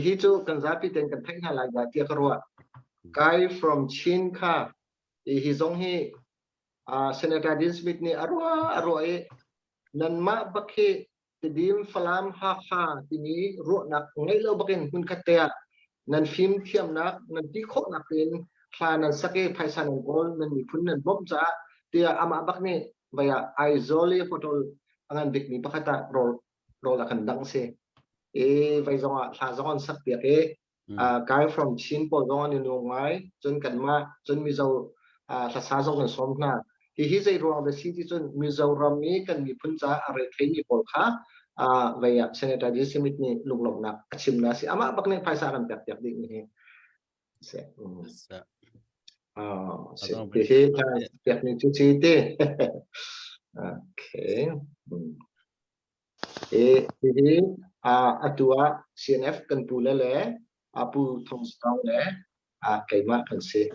ฮิจูกันจะพิจารณากันทั้งหลายอย่างที่เขาว่า guy from Chin ค่ะฮิซงฮีSenator Dean Smithนี่อร่อยนั่นมาบักเฮติดิมฟลามฮาฮาทีนี้รู้นักไงเราบักเห็นคุณคัตเตียนั่นฟิล์มเทียมนักนั่นที่โคนักเป็นคลานันสเกตไพซันกอลนั่นมีพุ่นนั่นบ่มจ้าเตียอามาบักนี่วายไอโซลีฟอตอลอันเด็กนี่ปักตาโรลกันดังเสไว้จงลาจงสักเปียguy from Chin ปอจงนี่นุ่งไงจนกันมาจนมีเจ้าภาษาจงกันสมนาฮิใจรวมเดสิที่จนมีเจ้ารำนี้กันมีพุ่นจ้าอะไรเทนี่ปอค่ะvia Senator Dean Smith ni lung nak achim na si ama bak ni paisa kan pyak ding ni se he pyak ni chu chi te okay atua CNF kan pu le apu thong stong le kaima kan se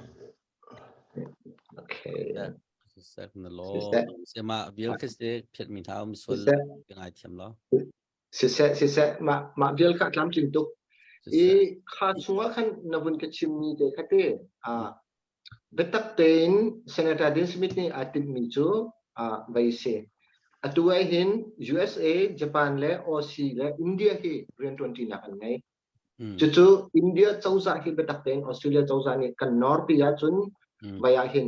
okay se na lo se ma vil ke se phet mi thau mi sol ngai thiam lo se ma vil ka tlam chin tuk kha chunga khan navun ke chimni te khate betak ten Senator Dean Smith ni atim mi chu vai se atuai hin USA Japan le Aussie le India hi ren 20 na kan ngai chu India chauza hi betak ten Australia chauza ni kan north ya chun vaya hin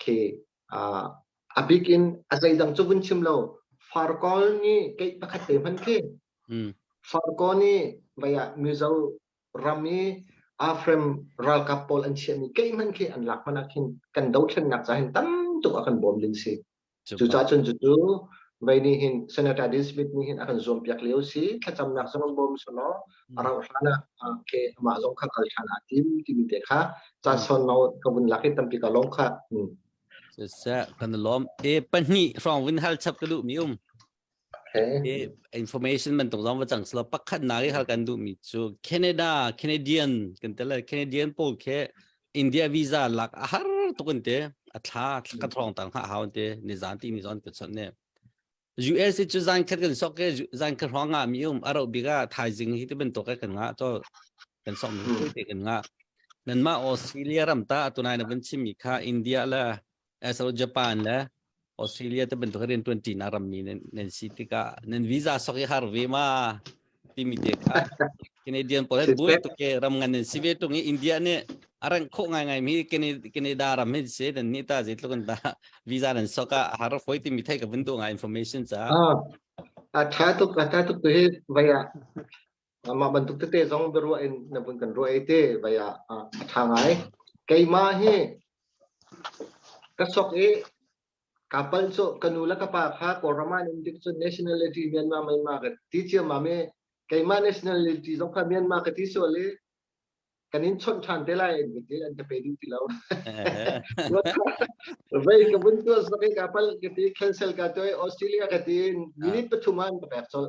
ke abikin azai dang chubun chimlo farkol ni kai pakhat te man ke farkol ni vaya mizo rami afrem ral kapol an chen ni kai man ke an lak manakin kan dau thlen nak cha hin tam tu akan bom lin si chu cha chun chu vai ni hin Senator Dean Smith ni hin akan zom piak leo si thacham nak sang bom sono arang hana ke ma zong kha kal thana tim te kha cha son no kabun lakit tam pi ka long kha se kan lom pan ni from win hal chap kalu mi information man tong zong wa chang sla pakhat na ri hal kan du mi chu Canadian kan tela Canadian pol ke India visa lak har to kan te atha ka throng tang ha haun te ni zan ti ni zon ke chon ne US chu zan khat kan sok ke zan ka hrong nga mi aro biga thai jing hi te ben to ka kan nga to kan som mi te kan nga nan ma Australia ram ta tunai na ban chim mi kha India la as Japan la Australia te ben to ren 20 na ram mi nen city ka nen visa sok har ve ma ti mi te ka Canadian pol bu to ke ram ngan nen sive to ngi India ne arang kho ngai mi Canada ram me se den ni ta je tlon ta visa nen soka har foi ti mi thai ka ben to ngai information cha tha to he vaya ma bentuk te zong beru en na bun kan ro te vaya thangai kai ma he kasok kapal so kanula kapa kha koraman indication nationality Myanmar mai ma ka teacher ma me kai ma nationality zong kha Myanmar ka ti so le kanin chon than te lai te an te pe di ti lo vai ka bun to so kai kapal ke ti cancel ka toy Australia ka ti minute pathuman ka pek so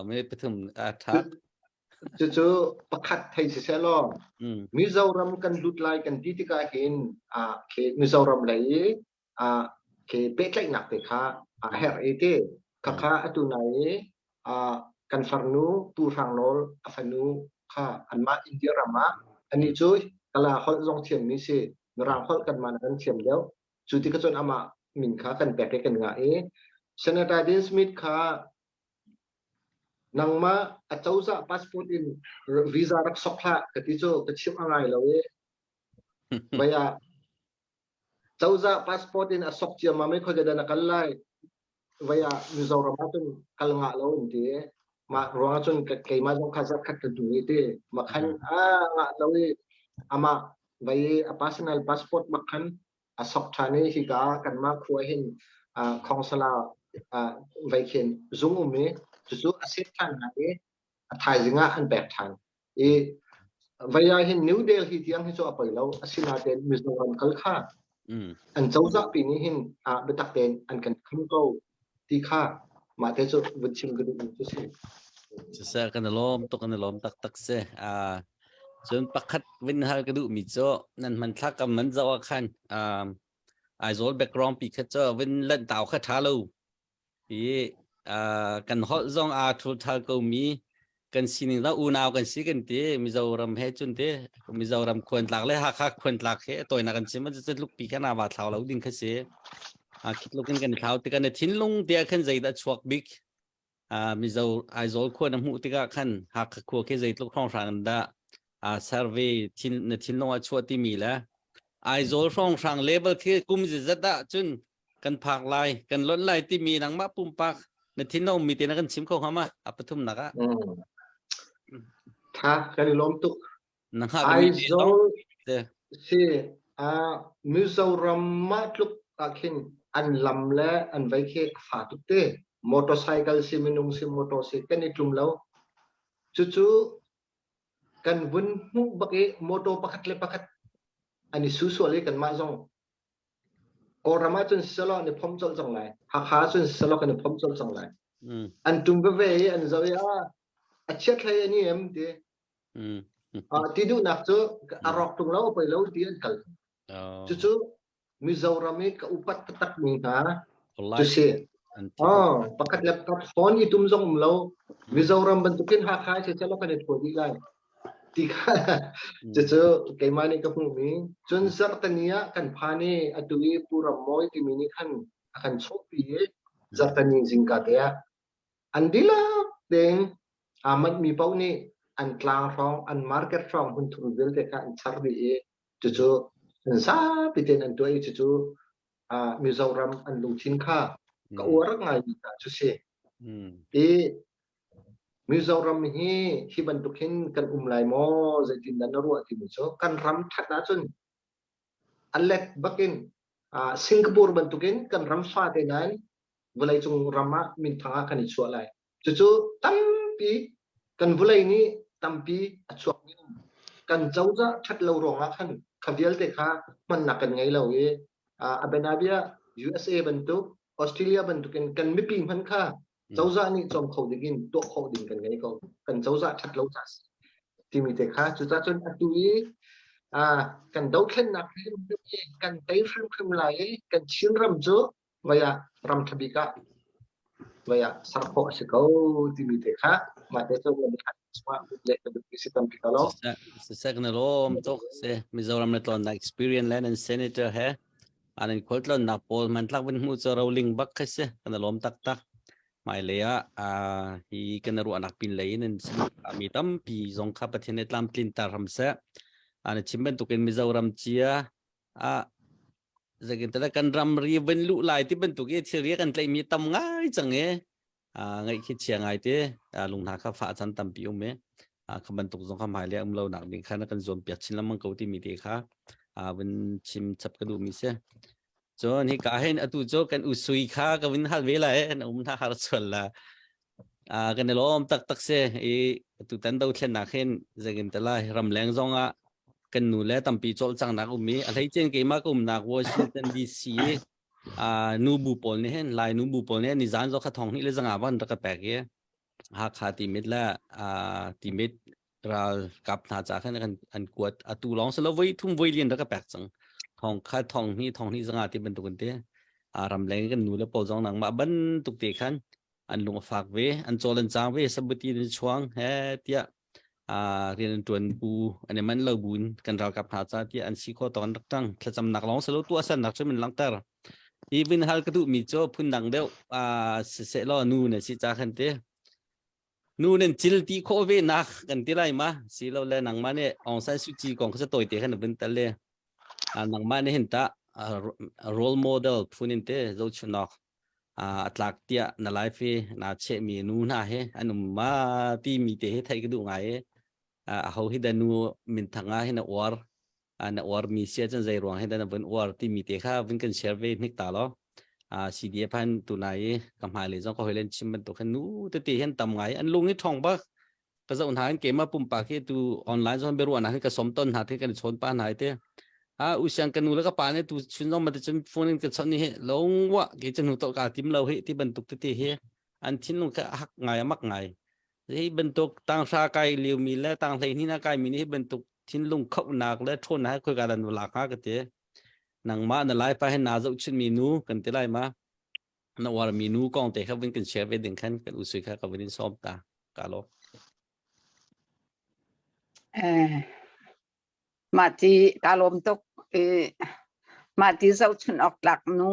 minute pathum tha จู่ๆประคัดไทยเสียล้อ มิโซรัมกันลุดไลกันที่ที่กาเห็นเคมิโซรัมเลยเคเป็ดไลนักเตะค่ะเฮร์เอเต้ค่ะอัตุนัยกันฟาร์นูตูฟังโนลฟานูค่ะอันมาอินเดียรามาอันนี้ช่วยกลาเขาลงเทียมนี้สินรางเขากันมากันเทียมแล้วจุดที่ก็จนอามามินค่ะกันแบกกันง่ายเซนต์ดาดินสมิธค่ะนังมาอัจฉริยะพาสปอร์ตอินวีซ่ารักษาค่ะกติโจกติชิมอะไรแล้วไปเจ้าจะพาสปอร์ตอินอัศจรรย์มาไม่ค่อยจะได้นักไล่ไปมิโซรัมจนกัลงะแล้วนี่มารวมจนเกี่ยมาจนข้าศึกขัดดูนี่มาขันแล้วอามาไปpersonal passport มาขันอัศจรรย์นี่ฮิกากันมาคุยเห็นคอนสุล่าไปเห็นซุ่มมีจู่ๆอาศัยทันนะไทยจึงอันแบบทันไปเห็นนิวเดลีที่ยังให้ช่วยไปแล้วอาศัยนาเดนมิโซรัมกัลค่าอันเจ้าจะปีนี้เห็นเบตักเดนอันกันขึ้นโตที่ค่ามาเทจุวิชิมกระดูกจุสิจะเสกันล้อมตกกันล้อมตักเสจนปักขัดวินหากระดูกมิโซนั่นมันทักกับมันจะว่าขันไอโซลแบ็กกราวด์ปีขัดเจอวินเล่นเต่าขัดท้าลูกันฮอตซองทุลทาก็มีกันสิ่งนึงแล้วนาวกันสิกันตีมิโซรัมเฮจุนตีมิโซรัมควรหลักเลยหักควรหลักเฮตัวนักกันสิมันจะลุกปีกันอาบาดเท้าแล้วดิ้งขึ้นสิคิดลุกกันเท้าติกันทิ้งลงเดียขันใจดัชวักบิ๊กมิโซไอโซลควรน้ำหูติกันขันหักควรแค่ใจลุกท้องทางด้เซอร์เวย์ทิ้งลงชัวที่มีแล้วไอโซลท้องทางเลเวลที่กุมจิตจัดจุนกันผักลายกันล้นลายที่มีนังมาปุ่มปักในที่น้องมีแต่นักกันชิมเข้ามาปฐุมนักถ้ากันล้มตุกไอโซสิมิโซรัมมาลุกขินอันลำและอันไว้แค่ฝาตุกเต้มอเตอร์ไซค์สิมินุงสิมอเตอร์ไซค์กันในกลุ่มแล้วจู่ๆกันวุ่นหูบักเอมอเตอร์ปักเล็บปักอันนี้สู้ๆเลยกันมาจงกอรามาจนสลอในพร้อมจนจังไรหักหาจนสลอกันในพร้อมจนจังไรอันตุ่มเวย์อันจะว่าเช็ดเลยอันนี้เอ็มดีที่ดูนักจู่อารมณ์ตรงแล้วไปแล้วที่อันกันจู่ๆมิโซรัมกับอุปัตตักมีนะจู่เสียปักเล็บกับฟอนที่ตุ่มจงแล้วมิโซรัมบรรทุกินหักหาเช็ดสลอกันในตัวดีไรที่ข้าจู่ๆเกี่ยมาในกับมือมีจนสักตันนี้กันพานี่อดุยปูรำมอยที่มีนี่ขันขันโชคดีสักตันนี้จิงกัดเนี่ยอันดีละเด้งมันมีเป้านี่อันกลางฟองอันมาร์เก็ตฟองหุ่นทุนเดิลเด็กอันชาร์บีจู่ๆอันซาปิเตนอันตัวจู่ๆมิโซรัมอันลุงชินข้าก็อวรักไงจู่ๆเสียมิโซรัมที่บรรทุกหินกันไลโมใจดินดันรัวที่มิโซกันรำทัดนะจนอันเล็กบักกินสิงคโปร์บรรทุกหินกันรำฟาเตนันเวลาจงรำมามินทางกันอีกส่วนไรจู่ๆตั้มปีกันเวลานี้ตั้มปีช่วงนี้กันเจ้าจะชัดเรารองอ่ะขันขบเดียลเด็กฮะมันหนักกันไงเราอาเบนาเบีย USA บรรทุกออสเตรเลียบรรทุกกันไม่ปีมันค่ะเจ้าจะนี่จอมเขาดิ้งตัวเขาดิ้งกันไงเขากันเจ้าจะชัดเราจัดที่มีเด็กฮะจู่ๆจนอัตุยกันดาวเข็นนักเรียนกันไต้ฟิล์มไหลกันชินรำจูรำทบิกะสารพัดสิ่งที่มีเด็กฮะมาเด็กจะวันนี้semua boleh berdiskusi sistem kita lo. Saya kena lom tu, saya misalnya menelan nak experience lain dan senator he, anan kuat lo nak pol mentlak pun muncul rolling back keseh kena lom tak. Mai lea hi kena ruang nak pin lain dan kami tampi zong kapat henet lam kelintar ramsa, anan cimben tu kan misalnya cia, jadi kita kan ram riben lu lai ti bentuk ye ceria kan tlai mi tam ngai change. Ngay khi chia ngay thế lùng thả khắp phá chân tầm biểu mẹ các bạn tục dùng khám hải lệ lâu nặng đến khá là cần dồn biệt chín lắm mang cầu tìm mì khá bên chim chập cái đủ mì xe cho nên cả hai tụ cho cái usui khá cái bên hát về lại thả hát chuẩn là cái này lo tắc xe tụ tấn đầu trên nạc hen giờ cái lại rầm leng zong cái nụ lẽ tầm pi cho chẳng nạc mì thấy trên cái má cũng nạc Washington DCนูบูปอลเนี่ยลายนูบูปอลเนี่ยนิจานเราขัดทองนี่เลยจังอาวันตะกะแปกเย่ หากขาติมิดและติมิดเรากับนาจากกันอันกวดตูลองสลบไว้ทุ่มไว้เรียนแล้วก็แปลกจังทองค่าทองนี่สังอาทิตย์เป็นตุกันเตรำแรงกันหนูแล้วปอจองหนังมาบันตุกเตขันอันลงฝากเวอันโจลันจางเวสบุตรีในช่วงเฮเตียเรียนจวนปูอันนี้มันเล่าบุญกันเรากับนาจากที่อันซีโคตอนรักจังถ้าจำนักลองสลบตัวสันนักจะมันลังเตอร์อีวินฮัลกระดูมีโจพุ่นดังเดียวเสร็จแล้วนูเนี่ยสิจากกันเตนูนั่นจิลตีโคเวนักกันที่ไรมาสิเราเลยหนังมาเนี่ยองศาสุจีของเขาจะต่อยเตะกันเป็นตะเลยหนังมาเนี่ยเห็นตาrole model พูนินเตะเราชนอกอัตลักษณ์เตียนไลฟ์น่าเชื่อมีนูน่าเฮอันนู้มาที่มีเตะไทยก็ดูไงเขาเห็นนูมินทางให้นักวอร์มีเสียจังใจรวงให้นักเป็นวอร์ที่มีเตะข้าเป็นกันเชฟเวนิกตาล้อCDF พันตัวไหนกำหายเลยจ้องเขาเล่นชิมเป็นตัวขันนู้ตัวตีเห็นต่ำไงอันลุงนี่ทองปะก็จะอุณหภูมิเกมมาปุ่มปากที่ตัวออนไลน์จ้องไปรู้อันนั้นก็สมต้นหาที่กันชนป้านหายเต้อุชังกันนู้แล้วก็ป่านนี่ตัวชุนน้องมาจะจนฟูนินกันชนนี่ลงวะกี่จังหนูตัวกาติมเราเฮที่บรรทุกตีเฮอันทิ้งลงก็หักไงมักไงที่บรรทุกต่างชาไกเลียวมีและต่างไทยนี่น่าไกมีนี่บรรทุกทิ้งลงเข้าหนักและทนให้คุยกันหลักหากเต้หนังมาในไลฟ์ไปให้นาจะชุนมีนู้กันที่ไรมานวารมีนูกองเตะเขาเป็นกันเชฟเป็นดึงขันกันอุสุค่ะเขาเป็นซ้อมตากาโลมาที่กาลมตกมาที่เจ้าชนออกหลักนู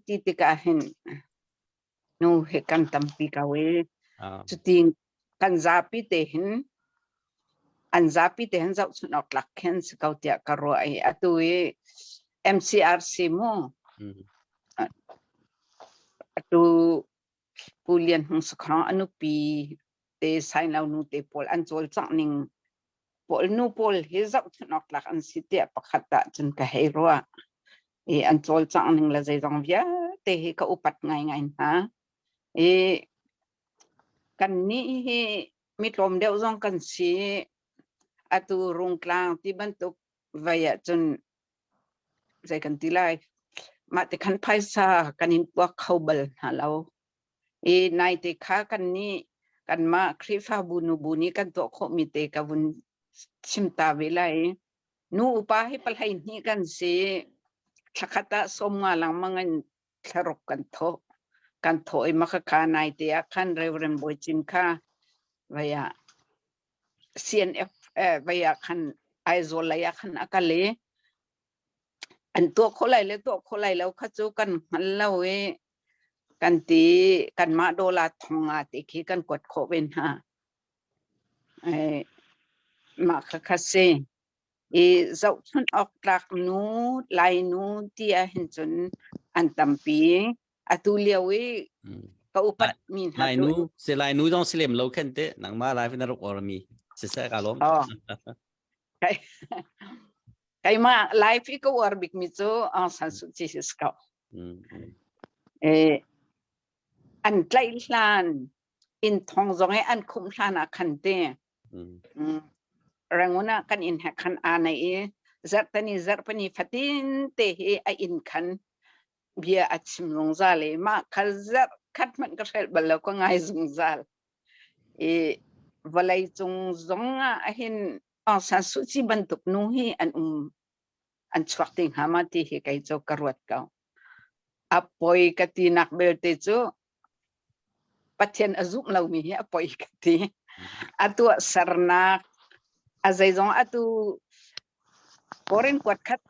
ที่ติกาเห็นนูเฮกันตัมปีกาเวจุดที่กันซาปิเตหินอันซาปิเตหินเจ้าชนออกหลักเห็นสกาวเตียกรวยอตัวMCRC โมtu pulian hong sakha anu pi te sai lau nu te pol an chol chang ning pol nu pol he zau thnok lak an sitia pakhata chun ka heroa an chol chang ning la zai jong via te he ka upat ngai ngai ha kan ni he mitlom deu jong kan si atu rung klang ti bantuk vaya chun zai kan tilaiมาแต่ขันไพศากันอินพวกเขาเบลหาเรานายเตค้ากันนี้กันมาคริฟ้าบุญบุญนี้กันตัวโคมีเตกับวุนชิมตาเวลัยนูอุปาให้ปลายนี้กันเสียชักตะสมงาลังมังเงินทรกกันโถมักขานายเตะขันเรเวรนบอยจิมค่าวิยา CNF วิยาขันไอโซลายขันอากาเลอันตัวคนไรแล้วตัวคนไรแล้วเขาจูกันหันเล่าเวกันตีกันมาโดลาทองอาติขี้กันกดโคเป็นฮะมาคัสเซเจ้าชนออกหลักนูลายนูที่เห็นจนอันตัมปีอตุเลียวเวก็อุปัตมีลายนูเสลายนูต้องเสลมเราแค่เตะหนังมาลายเป็นนรกอรมีเสียกาลมใครมาไลฟ์อีกว่าบิกมิโซอันสันสุจิสกาวอันไกลลานอินทองจงให้อันคุมลานขันเตะรังวนะกันอินแหกขันอาในจัดปนีฟัตินเตะอินขันเบียอัดชิมลงซาเลยมาขัดจัดขัดมันก็ใช้บัลลังก็ง่ายจงซาลวลัยจงเห็นอันสันสุจิบรรทุกนู้ฮีอันชวักติงหามาที่เหตุการณ์โจกรวดเก่าอปอยกตินักเบลเตโจปัจเจนอซุมเรามีอปอยกติอตัวสรนักอาศัยจงอตัวกอรินกวดขัด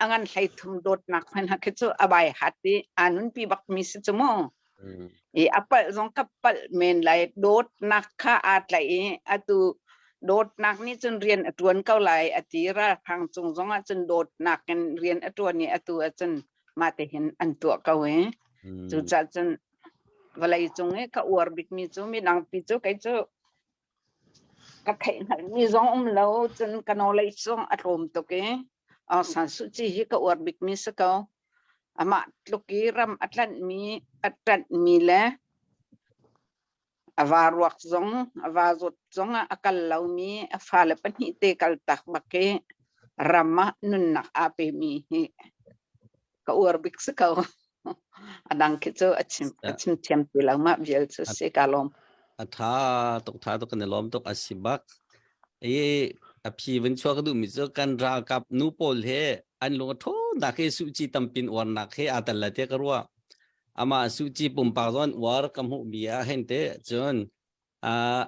อันใช้ทุ่มโดดนักมันหักโจอบายหัดตีอานุนปีบักมิสจโมอปะจงกับปะเมนไหลโดดนักข้าอาไหลอตัวโดดนักนี่จนเรียนตัวเก่าไหลอติระพังจงจนโดดนักกันเรียนตัวนี้ตัวจนมาแต่เห็นอันตัวเก่าจุดจัดจนเวลาจงก็อวดบิกมีจงมีนางปีจงไก่จงก็แข่งมีจงแล้วจนกันเอาเลยจงอารมณ์ตัวเองสันสุจิก็อวดบิกมีสักเอามาลูกีรำอัตลันมีแล้วavarwak zong avazot zong akal laumi afale pani te kal tak bake rama nun nak ape mi ka urbik sekau adang kito achim tiam tilang ma biel se kalom ท่าตกท่าตกกันในล้อมตกอาศิบักอภิวันชัวก็ดูมิจกันรากับนูโปลเฮอันลงท้อนักเฮสุจิตัมปินวันนักเฮอาตัลละเตกรัวอามาสุจิปุ่มปากซอนวาร์กัมหุบีอาเห็นเตจน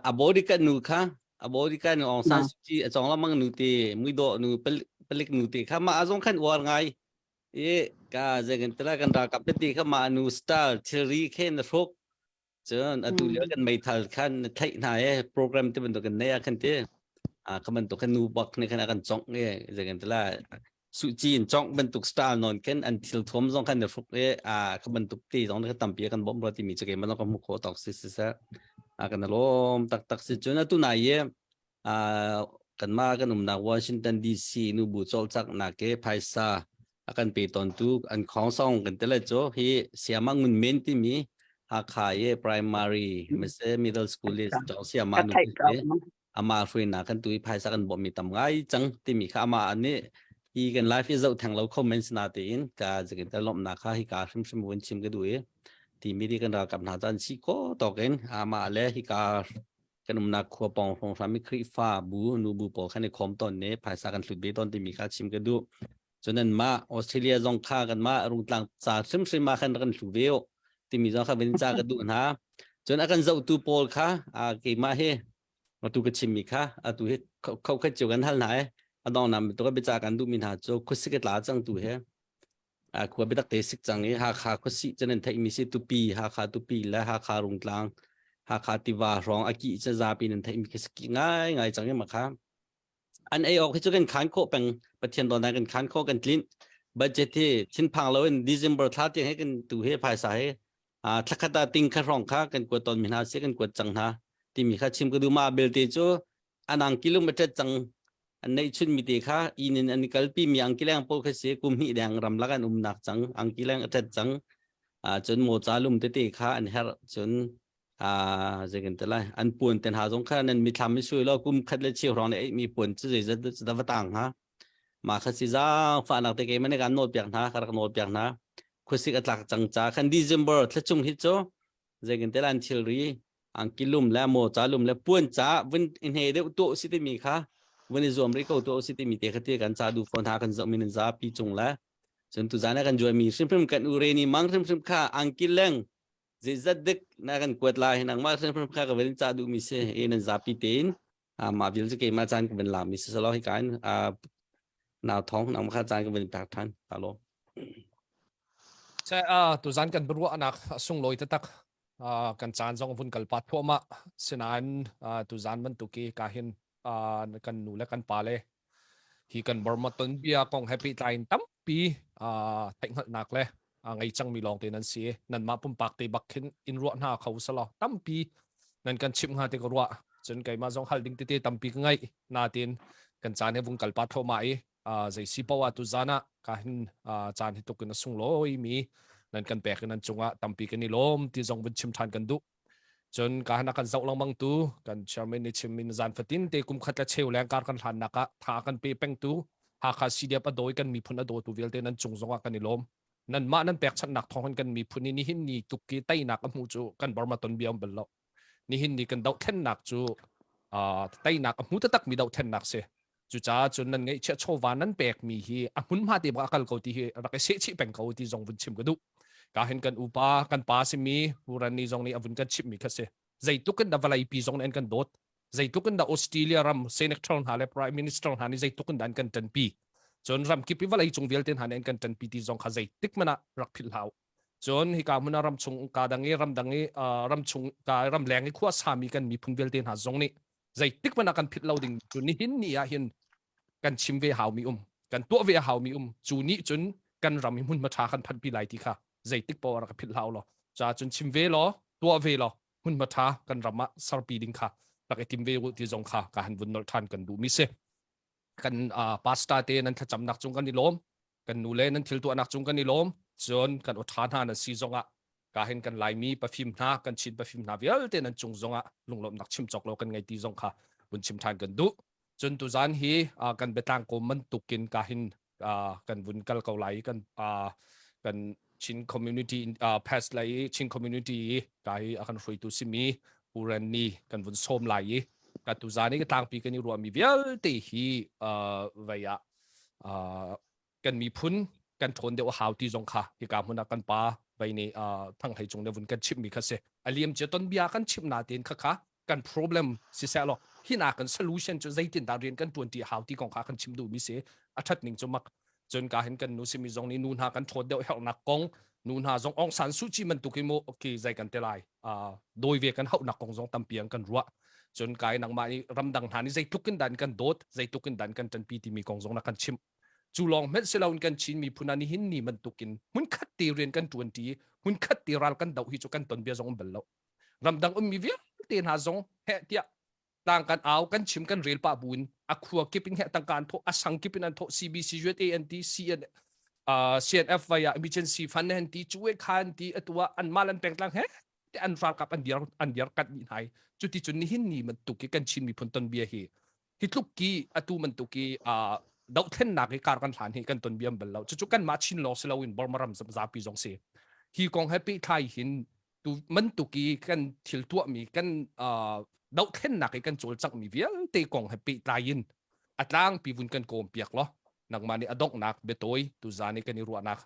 อบอดิกันนูค่ะอบอดิกันนูองซานสุจิจงละมังนูเตมุยโดนูเปลิกนูเตค่ะมาอาจงขันวาร์ไงก็จะกันตระกันรากับเตค่ะมานูสตาร์เชอรี่เคนรกจนตุเลียกันไม่ทันขันไทยนายโปรแกรมที่เป็นตัวกันเนี่ยขันเตkaman to kan nubak ne kan akan chong nge jagan tala su chin chong ban tuk style non ken until thom zong kan fuk e kaman tuk ti zong ka tampi kan bom roti mi chege man ka mu ko tok si sa akan lom tak si chuna tu na ye kan ma kan na Washington DC nu bu chol chak na ke phaisa akan pe ton tu an khong song kan tala cho hi siamang mun men ti mi ha kha ye primary middle school is chong siama nuอามาฟรีนักันตุยภายสักกันบ่มีตำไงจังที่มีข้ามาอันนี้อีกันไลฟ์จะทางเราคอมเมนต์นาตีนกาจะกันตลอดนาค่าฮิกาชิมวันชิมกันด้วยที่มีดีกันเรากับนาจันชิโก้ต่อกันอามาเลยฮิกากันนาคัวปองของสามีคริฟ้าบูนูบูปอขันในคอมตอนนี้ภายสักกันสุดเบตอนที่มีค่าชิมกันดูจนนั้นมาออสเตรเลียจงค่ากันมารุ่งต่างจากชิมมาขันกันสุดเบลที่มีจงค่าเป็นจากกันดูนะจนอากันจะตูโปลค่ะเกี่ยมาเฮมาตูกชิมิค่ะตูเฮเขาแค่เจอกันทันไหนดองนำตัวก็ไปจากกันดูมินหาโจคุสิกตลาจังตูเฮควรไปตักเตสิกจังนี้หาขาคุสิจะนั่นไทยมีสิตุปีหาขาตุปีและหาขารุงกลางหาขาติวารองอากิจะซาปีนั่นไทยมีสกิง่ายจังนี้มาค่ะอันออกให้เจอกันขันโคเป็นประเทศตอนนั้นกันขันโคกันลิ้นบัดเจที่ชิ้นพังแล้วในเดือนธันวาคมที่ให้กันตูเฮภายสายทักษะติงขรองค่ะกันกวดตอนมินหาเสียกันกวดจังฮะที่มีค่าชิมก็ดูมาเบลเตโจอันอังกิโลเมตรจังอันในชุนมีเตค่ะอินอันนี้กัลปีมีอังกิแรงโปรเคเสกุมหิแดงรำลักอันนักจังอังกิแรงอัดจังจนโมจาลุมเตค่ะอันเฮรจนจะกันแต่ละอันป่วนแต่หาสงครามนั้นมีทำไม่ช่วยแล้วกุมคัดเลยเชี่ยวรองเนี่ยมีป่วนจะดับต่างฮะมาคัดสิจ้าฝ่ายนักเตะมันในการโน้ตเปียกนะการโน้ตเปียกนะคุยสิกันหลักจังจ้าคันดิเซมเบอร์ที่จงฮิตโจจะกันแต่ละอันเชลรีอังกิลุมและโมจาลุมและป่วนจ้าวันอินเฮเดตัวสิที่มีค่ะวันนี้จอมริโกตัวสิที่มีเตะขัดกันจ้าดูฟอนหากันจะมีนินจ้าปีจงแล้วจนตุจานะกันจวยมีซิมเพิ่มกันอุเรนีมังซิมค่ะอังกิเลงจะดึกนักกันกวดลายนังมาซิมเพิ่มค่ะกับวันจ้าดูมีเสเอนันจ้าปีเต็นมาวิลจะเกี่ยมาจานกับเป็นลามีสโลให้กันนาวท้องนาวมาข้าจานกับเป็นตักทันตาโลใช่ตุจานกันบรัวนักส่งลอยตักกันจานจงฟุนกัลปัดพวกมาเสนานตุจานมันตุกีกาหินกันนูและกันปาเลฮีกันบอร์มาตันเบียกองแฮปปี้ไทน์ตั้มปีแต่งหนักเลยไงจังมีลองเตนันเสียนั่นมาปุ่มปากเตบักขินอินรัวหน้าเขาสลอตั้มปีนั่นกันชิมหาเตกรัวจนไกมาจงฮัลดิ้งเตตั้มปีไงนาตินกันจานให้ฟุนกัลปัดพวกมาใจสิปาวตุจานะกาหินจานให้ตุกันส่งลอยมีนั่นกันแปลกนั่นจงว่าตั้มปีกันนี่ล้มที่จงเป็นชิมทานกันดุจนการนักกันเจ้าลังมังตูกันชามินิชิมินจานฟัตินเตกุมขัดเชี่ยวแรงการกันหันนักทากันเปย์เป็งตูหากซีเดียปโดยกันมีพุนอโดตูเวลเตนั้นจงจงว่ากันนี่ล้มนั่นมานั่นแปลกชันหนักทองกันมีพุนนี่หินนี่ตุกกี้ไตหนักมูจูกันบาร์มาตนเบียมเบลล์นี่หินนี่กันดาวเทนหนักจูไตหนักมูตะตักมีดาวเทนหนักเสียจู่จ้าจนนั่นไงเชื่อโชวานั้นแปลกมีฮีมุนมาตีบักกัลเขาตีฮีรักเสียชีเป็นเขาตีจงวุ่นชิมกันดูการเห็นกันอุปากันปาสิมีบุรันนี่จงนี่อวุ่นกันชิมมีแค่เสียใจตุกันดาวไลปีจงนั้นกันโดดใจตุกันดาวออสเตรเลียรัมเซเนกทรอนหาและพรีมินิสเตอร์หานี่ใจตุกันดันกันจันปีจนรัมคิปิวไลจงเวลเทนหานี่กันจันปีที่จงขาใจติกมันรักพิลาวจนฮิกามุนารัมชงกาดังนี้รัมดังนี้รัมชงการัมแรงนี้ขั้วสามีกันมีพุนเวลเทนหาจงนี่ใจติกมันกันพิลาวดิ่งจนนี่หินนี่เห็นกันชิมเวหาวมีกันตัวเวหาวมีจูนี้จนกันรัมมุนมาทากันพันปีไหลที่ค่ะใจติกปอรักพิลาวหรอจ้าจนชิมเวหรอตัวเวหรอมุนมาทากันรำมาสารปีดิงค่ะหลักไอติมเวรุที่จงค่ะการวุ่นนอลทันกันดูมิเซกันพาสต้าเตนั้นถ้าจำนักจงกันนี่ล้มกันนูเลนั้นทิลตัวนักจงกันนี่ล้มจนกันอดทานหานันซีจงอ่ะการเห็นกันไลมีปะฟิมนากันชินปะฟิมนาเวลเตนั้นจงจงอ่ะลงลมนักชิมจอกเรากันไงตีจงค่ะวุ่นชิมทานกันดูจนตุจานฮีกันเบตังโกมันตุกินการเห็นกันวุ่นกัลเกาไหลกันชินคอมมูนิตี้เพสไลชินคอมมูนิตี้กายอาการรวยตุสิมี ผู้เรนนี่กันวุ่นส้มไหลกันตุจานี่ก็ต่างปีกันนี่รวมมีเวลตีฮีไว้กันมีพุนกันทนเดียวหาวที่จงค่ะที่การมุนักกันป้าไปนี่ทั้งให้จงเดียววุ่นกันชิมมีค่ะเสอเลียมเจตันเบียกันชิมนาเตียนค่ะกัน problem สิเสลอที่นากัน solution จนใจตินดาเรียนกันตัวที่หาวที่กองค่ะกันชิมดูมีเสอัฐนิ่งจมักจนการเห็นกันนู้สิมีจงนี้นูนหากันทนเดียวเฮลนักกงนูนหาจงองสันสุจิมันตุกิโมโอเคใจกันเตลัยโดยเวกันเฮานักกงจงตั้มเปียงกันรัวจนกายนังมานี่รำดังหานี่ใจทุกินดันกันโดดใจทุกินดันกันจันปีที่มีกงจงนักกันชิมจูลองเม็ดเสลากันชินมีพุนานี่หินนี่มันตุกินมุนคัดตีเรียนกันจวนทีมุนคัดตีรัลกันดาวฮิจุกันตนเบียจงเบลล์รำดังมีเวียเตียนหาจงเฮเตียต่างกันเอากันชิมกันเรียลป้าบุญอักขัวกิปิงเฮต่างกันโทอสังกิปินันโท CBC UANT CNF ไว้ emergency fund เห็นที่ช่วยคันที่ตัวอันมาลันเป็นกลางเฮแต่อันฟังกับอันเดียร์กันนี่ไงจุดที่จุดนี้หินนี่มันตุกิกันชินมีพุนตนเบียเฮฮิตลุกกี้ตัวมันตุกีดาวเทนนักการกันหลานเฮกันตนเบียมเบลล์จุดกันมาชินลอสลาวินบอร์มารำซาปีจงเสียฮีกองแฮปปี้ไทยหินตัวมันตุกีกันทิลตัวมีกันดาวเทนนักกันโจลจักมีเวียเตกองแฮปปี้ไทยหินอัตลางปีวุนกันโกมเปียกล้อนักมานี่อดอกนักเบตอยตุจานี่กันนี่รัวนัก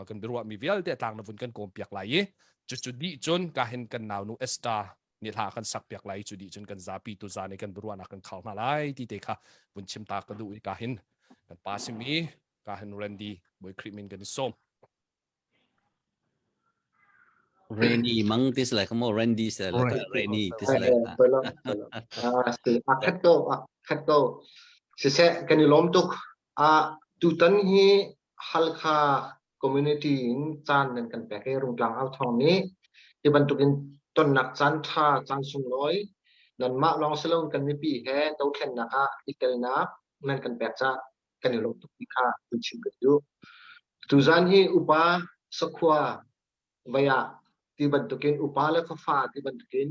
กันรัวมีเวียเตต่างนักวุนกันโกมเปียกไหลจุดดีจนการเห็นกันนาวนูเอสตานี่หากันสักเปียกไหลจุดดีจนกันซาปีตุจานี่กันรัวนักกันเข้ามาไหลที่เตค่ะวุนชิมตากันดูอีกการเห็นกันปาซิมีการเห็นเรนดี้บอยคริมินกันนี่ส้มRainy มั้งที่สลายคำว่า Randy สลายก็ Rainy ที่สลาย belum si akhat to si se kan lom tuk tu tan hi halkha community in chan nan kan pe ke rung tlang au thong ni ti ban tukin ton nak chan tha chan sung loi nan ma long selong kan ni pi he to khen na a itel na nan kan pe cha kan lom tuk pi kha tu chim ka du tu zan hi upa sakhwa vaya ti ban tukin upa la kha fa ti ban tukin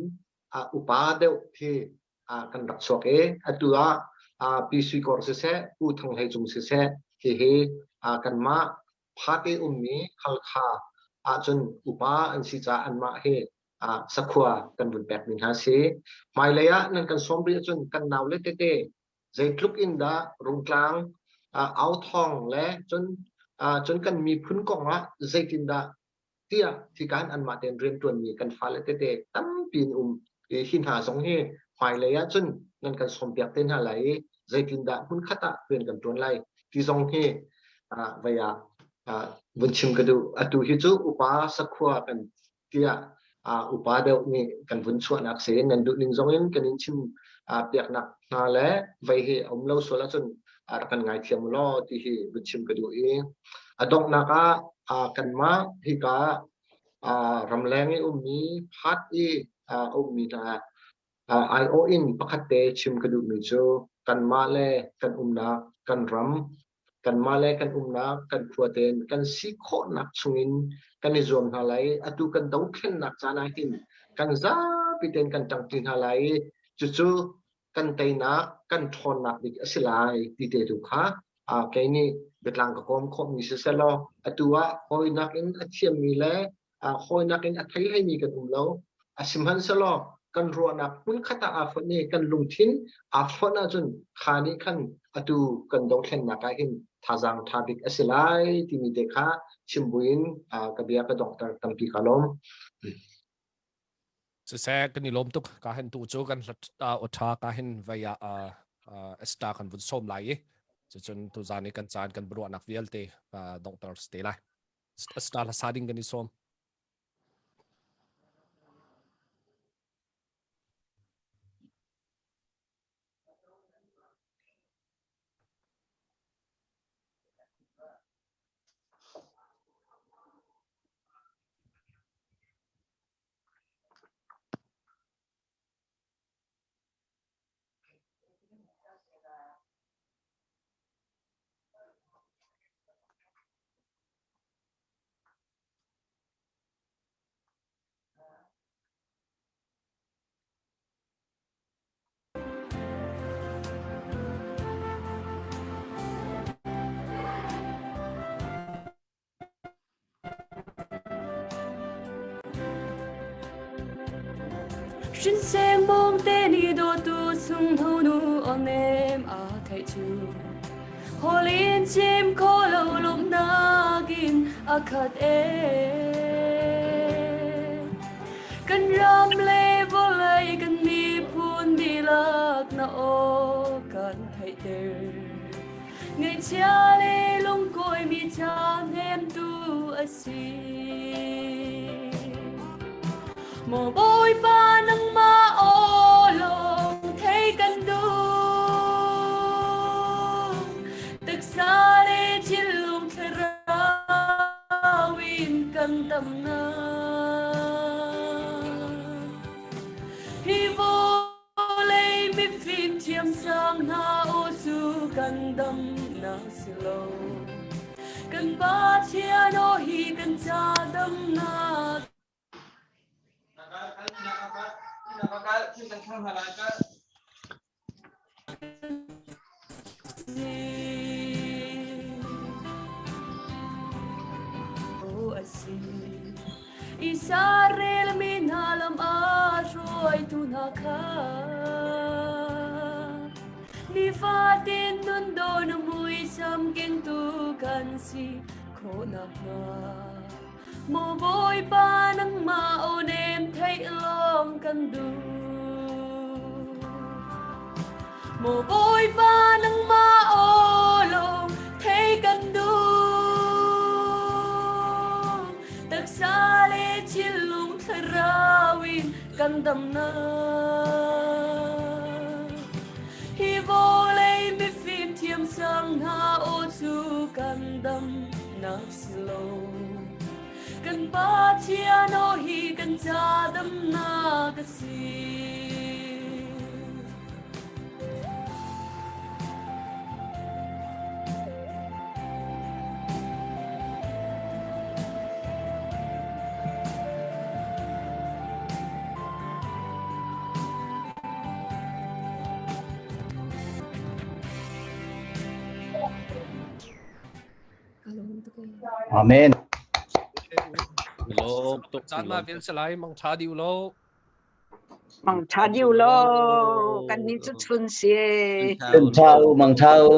upa deuhที่กันรักษาเอตัวปีสุกอร์เสะผู้ทางให้จุงเสะที่เฮกันมาพักเอมีขัลคาจนอุปาอันสิจาอันมาเฮสักขวากันบุญแบบมินฮาเซไม่เลยนั่นกันสมบูรณ์จนกันนาวเล็กเต้ใจคลุกอินดารุ่งกลางเอาทองและจนกันมีพื้นกองใจตินดาเตี้ยที่การอันมาเดินเรียนตัวนี้กันฟ้าเล็กเต้ตั้งปีนหินหาสองเฮหายเลยจนนั่นกันสมเปียกเต้นหาไหลใจกินดาหุ่นขัดเพื่อนกันตัวไรที่สองเฮวายบุญชิมกระดูตูฮิจูอุปาสักขวากันเตียอุปาเดียวนี่กันบุญส่วนนักเสนนันดูลิงจงเงินกันนิชิมเปียกหนักนาและวายเฮอมเล่าส่วนละจนกันไงเทียมล้อที่เฮบุญชิมกระดูเองดอกนักกันมาที่การำแรงมีพัดมีนะไอโออินปกติชิมกระดูกมิโจกันมาเลกันนักกันรำกันมาเลกันนักกันขวดเต็นกันซีโคนักสุงินกันนิจมหาไลตุกันดาวเข็นนักจานาหินกันซาปิเต็นกันจังทินหาไลจู่ๆกันเตนักกันทอนนักดิสิไลติเตตุค่ะแค่นี้เบ็ดลังกับกอมคอมีเสลอตัวหอยนักอินอัจฉริมีเลหอยนักอินอัจฉริให้มีกันแล้วสิมหันสลอกันรัวนักหุ่นขัดฝนนี่กันลุงทิ้นฝนจนขานี้ขันตูกันดงเข็นนักหินท่าจังท่าบิกสิไลที่มีเด็กค่ะชิมบุญกับเบียกับดอกตัมปีกาลมสุดแท้กันนี่ลมตุกการเห็นตัวโจกันอุทาการเห็นวิยาสตาร์กันวุ่นส้มไหลจนตัวจานี่กันจานกันบรัวนักวิลเตดอกเตอร์สเตล่าสตาร์ละซาดิงกันนี่ส้ม xin sen mong tên đi đồ tu sung hô nu on em à thầy chu hồ liên chim khó lâu lúc na gin à khát cần ram lê vô lây cần mi phun đi lạc na ô cần thầy tê ngày cha lê lung côi mi cha em tu asi mồ bôi ba nâng ma ô lòng thấy cần đu tức xa lê trên lùng thề ra win cần tâm na hi vô lê mi phim chiêm sang na ô su cần tâm na silo cần ba chia no hi cần cha tâm na Isarel minalam aroy tunaka Ni fatin nundo namui samkin tu kansi konakma Mo boy pa nang maonem thay long kan du Mo boy pa nang maolong thay kan du Tag sale chilung tharawin kan dam na Hi vô lay mi phim thiam sang ha ô chu kan dam na slow Kan ba chia no hi kan cha dam na ka si Amen. Lo tuk Chan ma vel salai mang cha diu lo. Mang cha diu lo kan ni chu chun sie Chân chào, mong chào.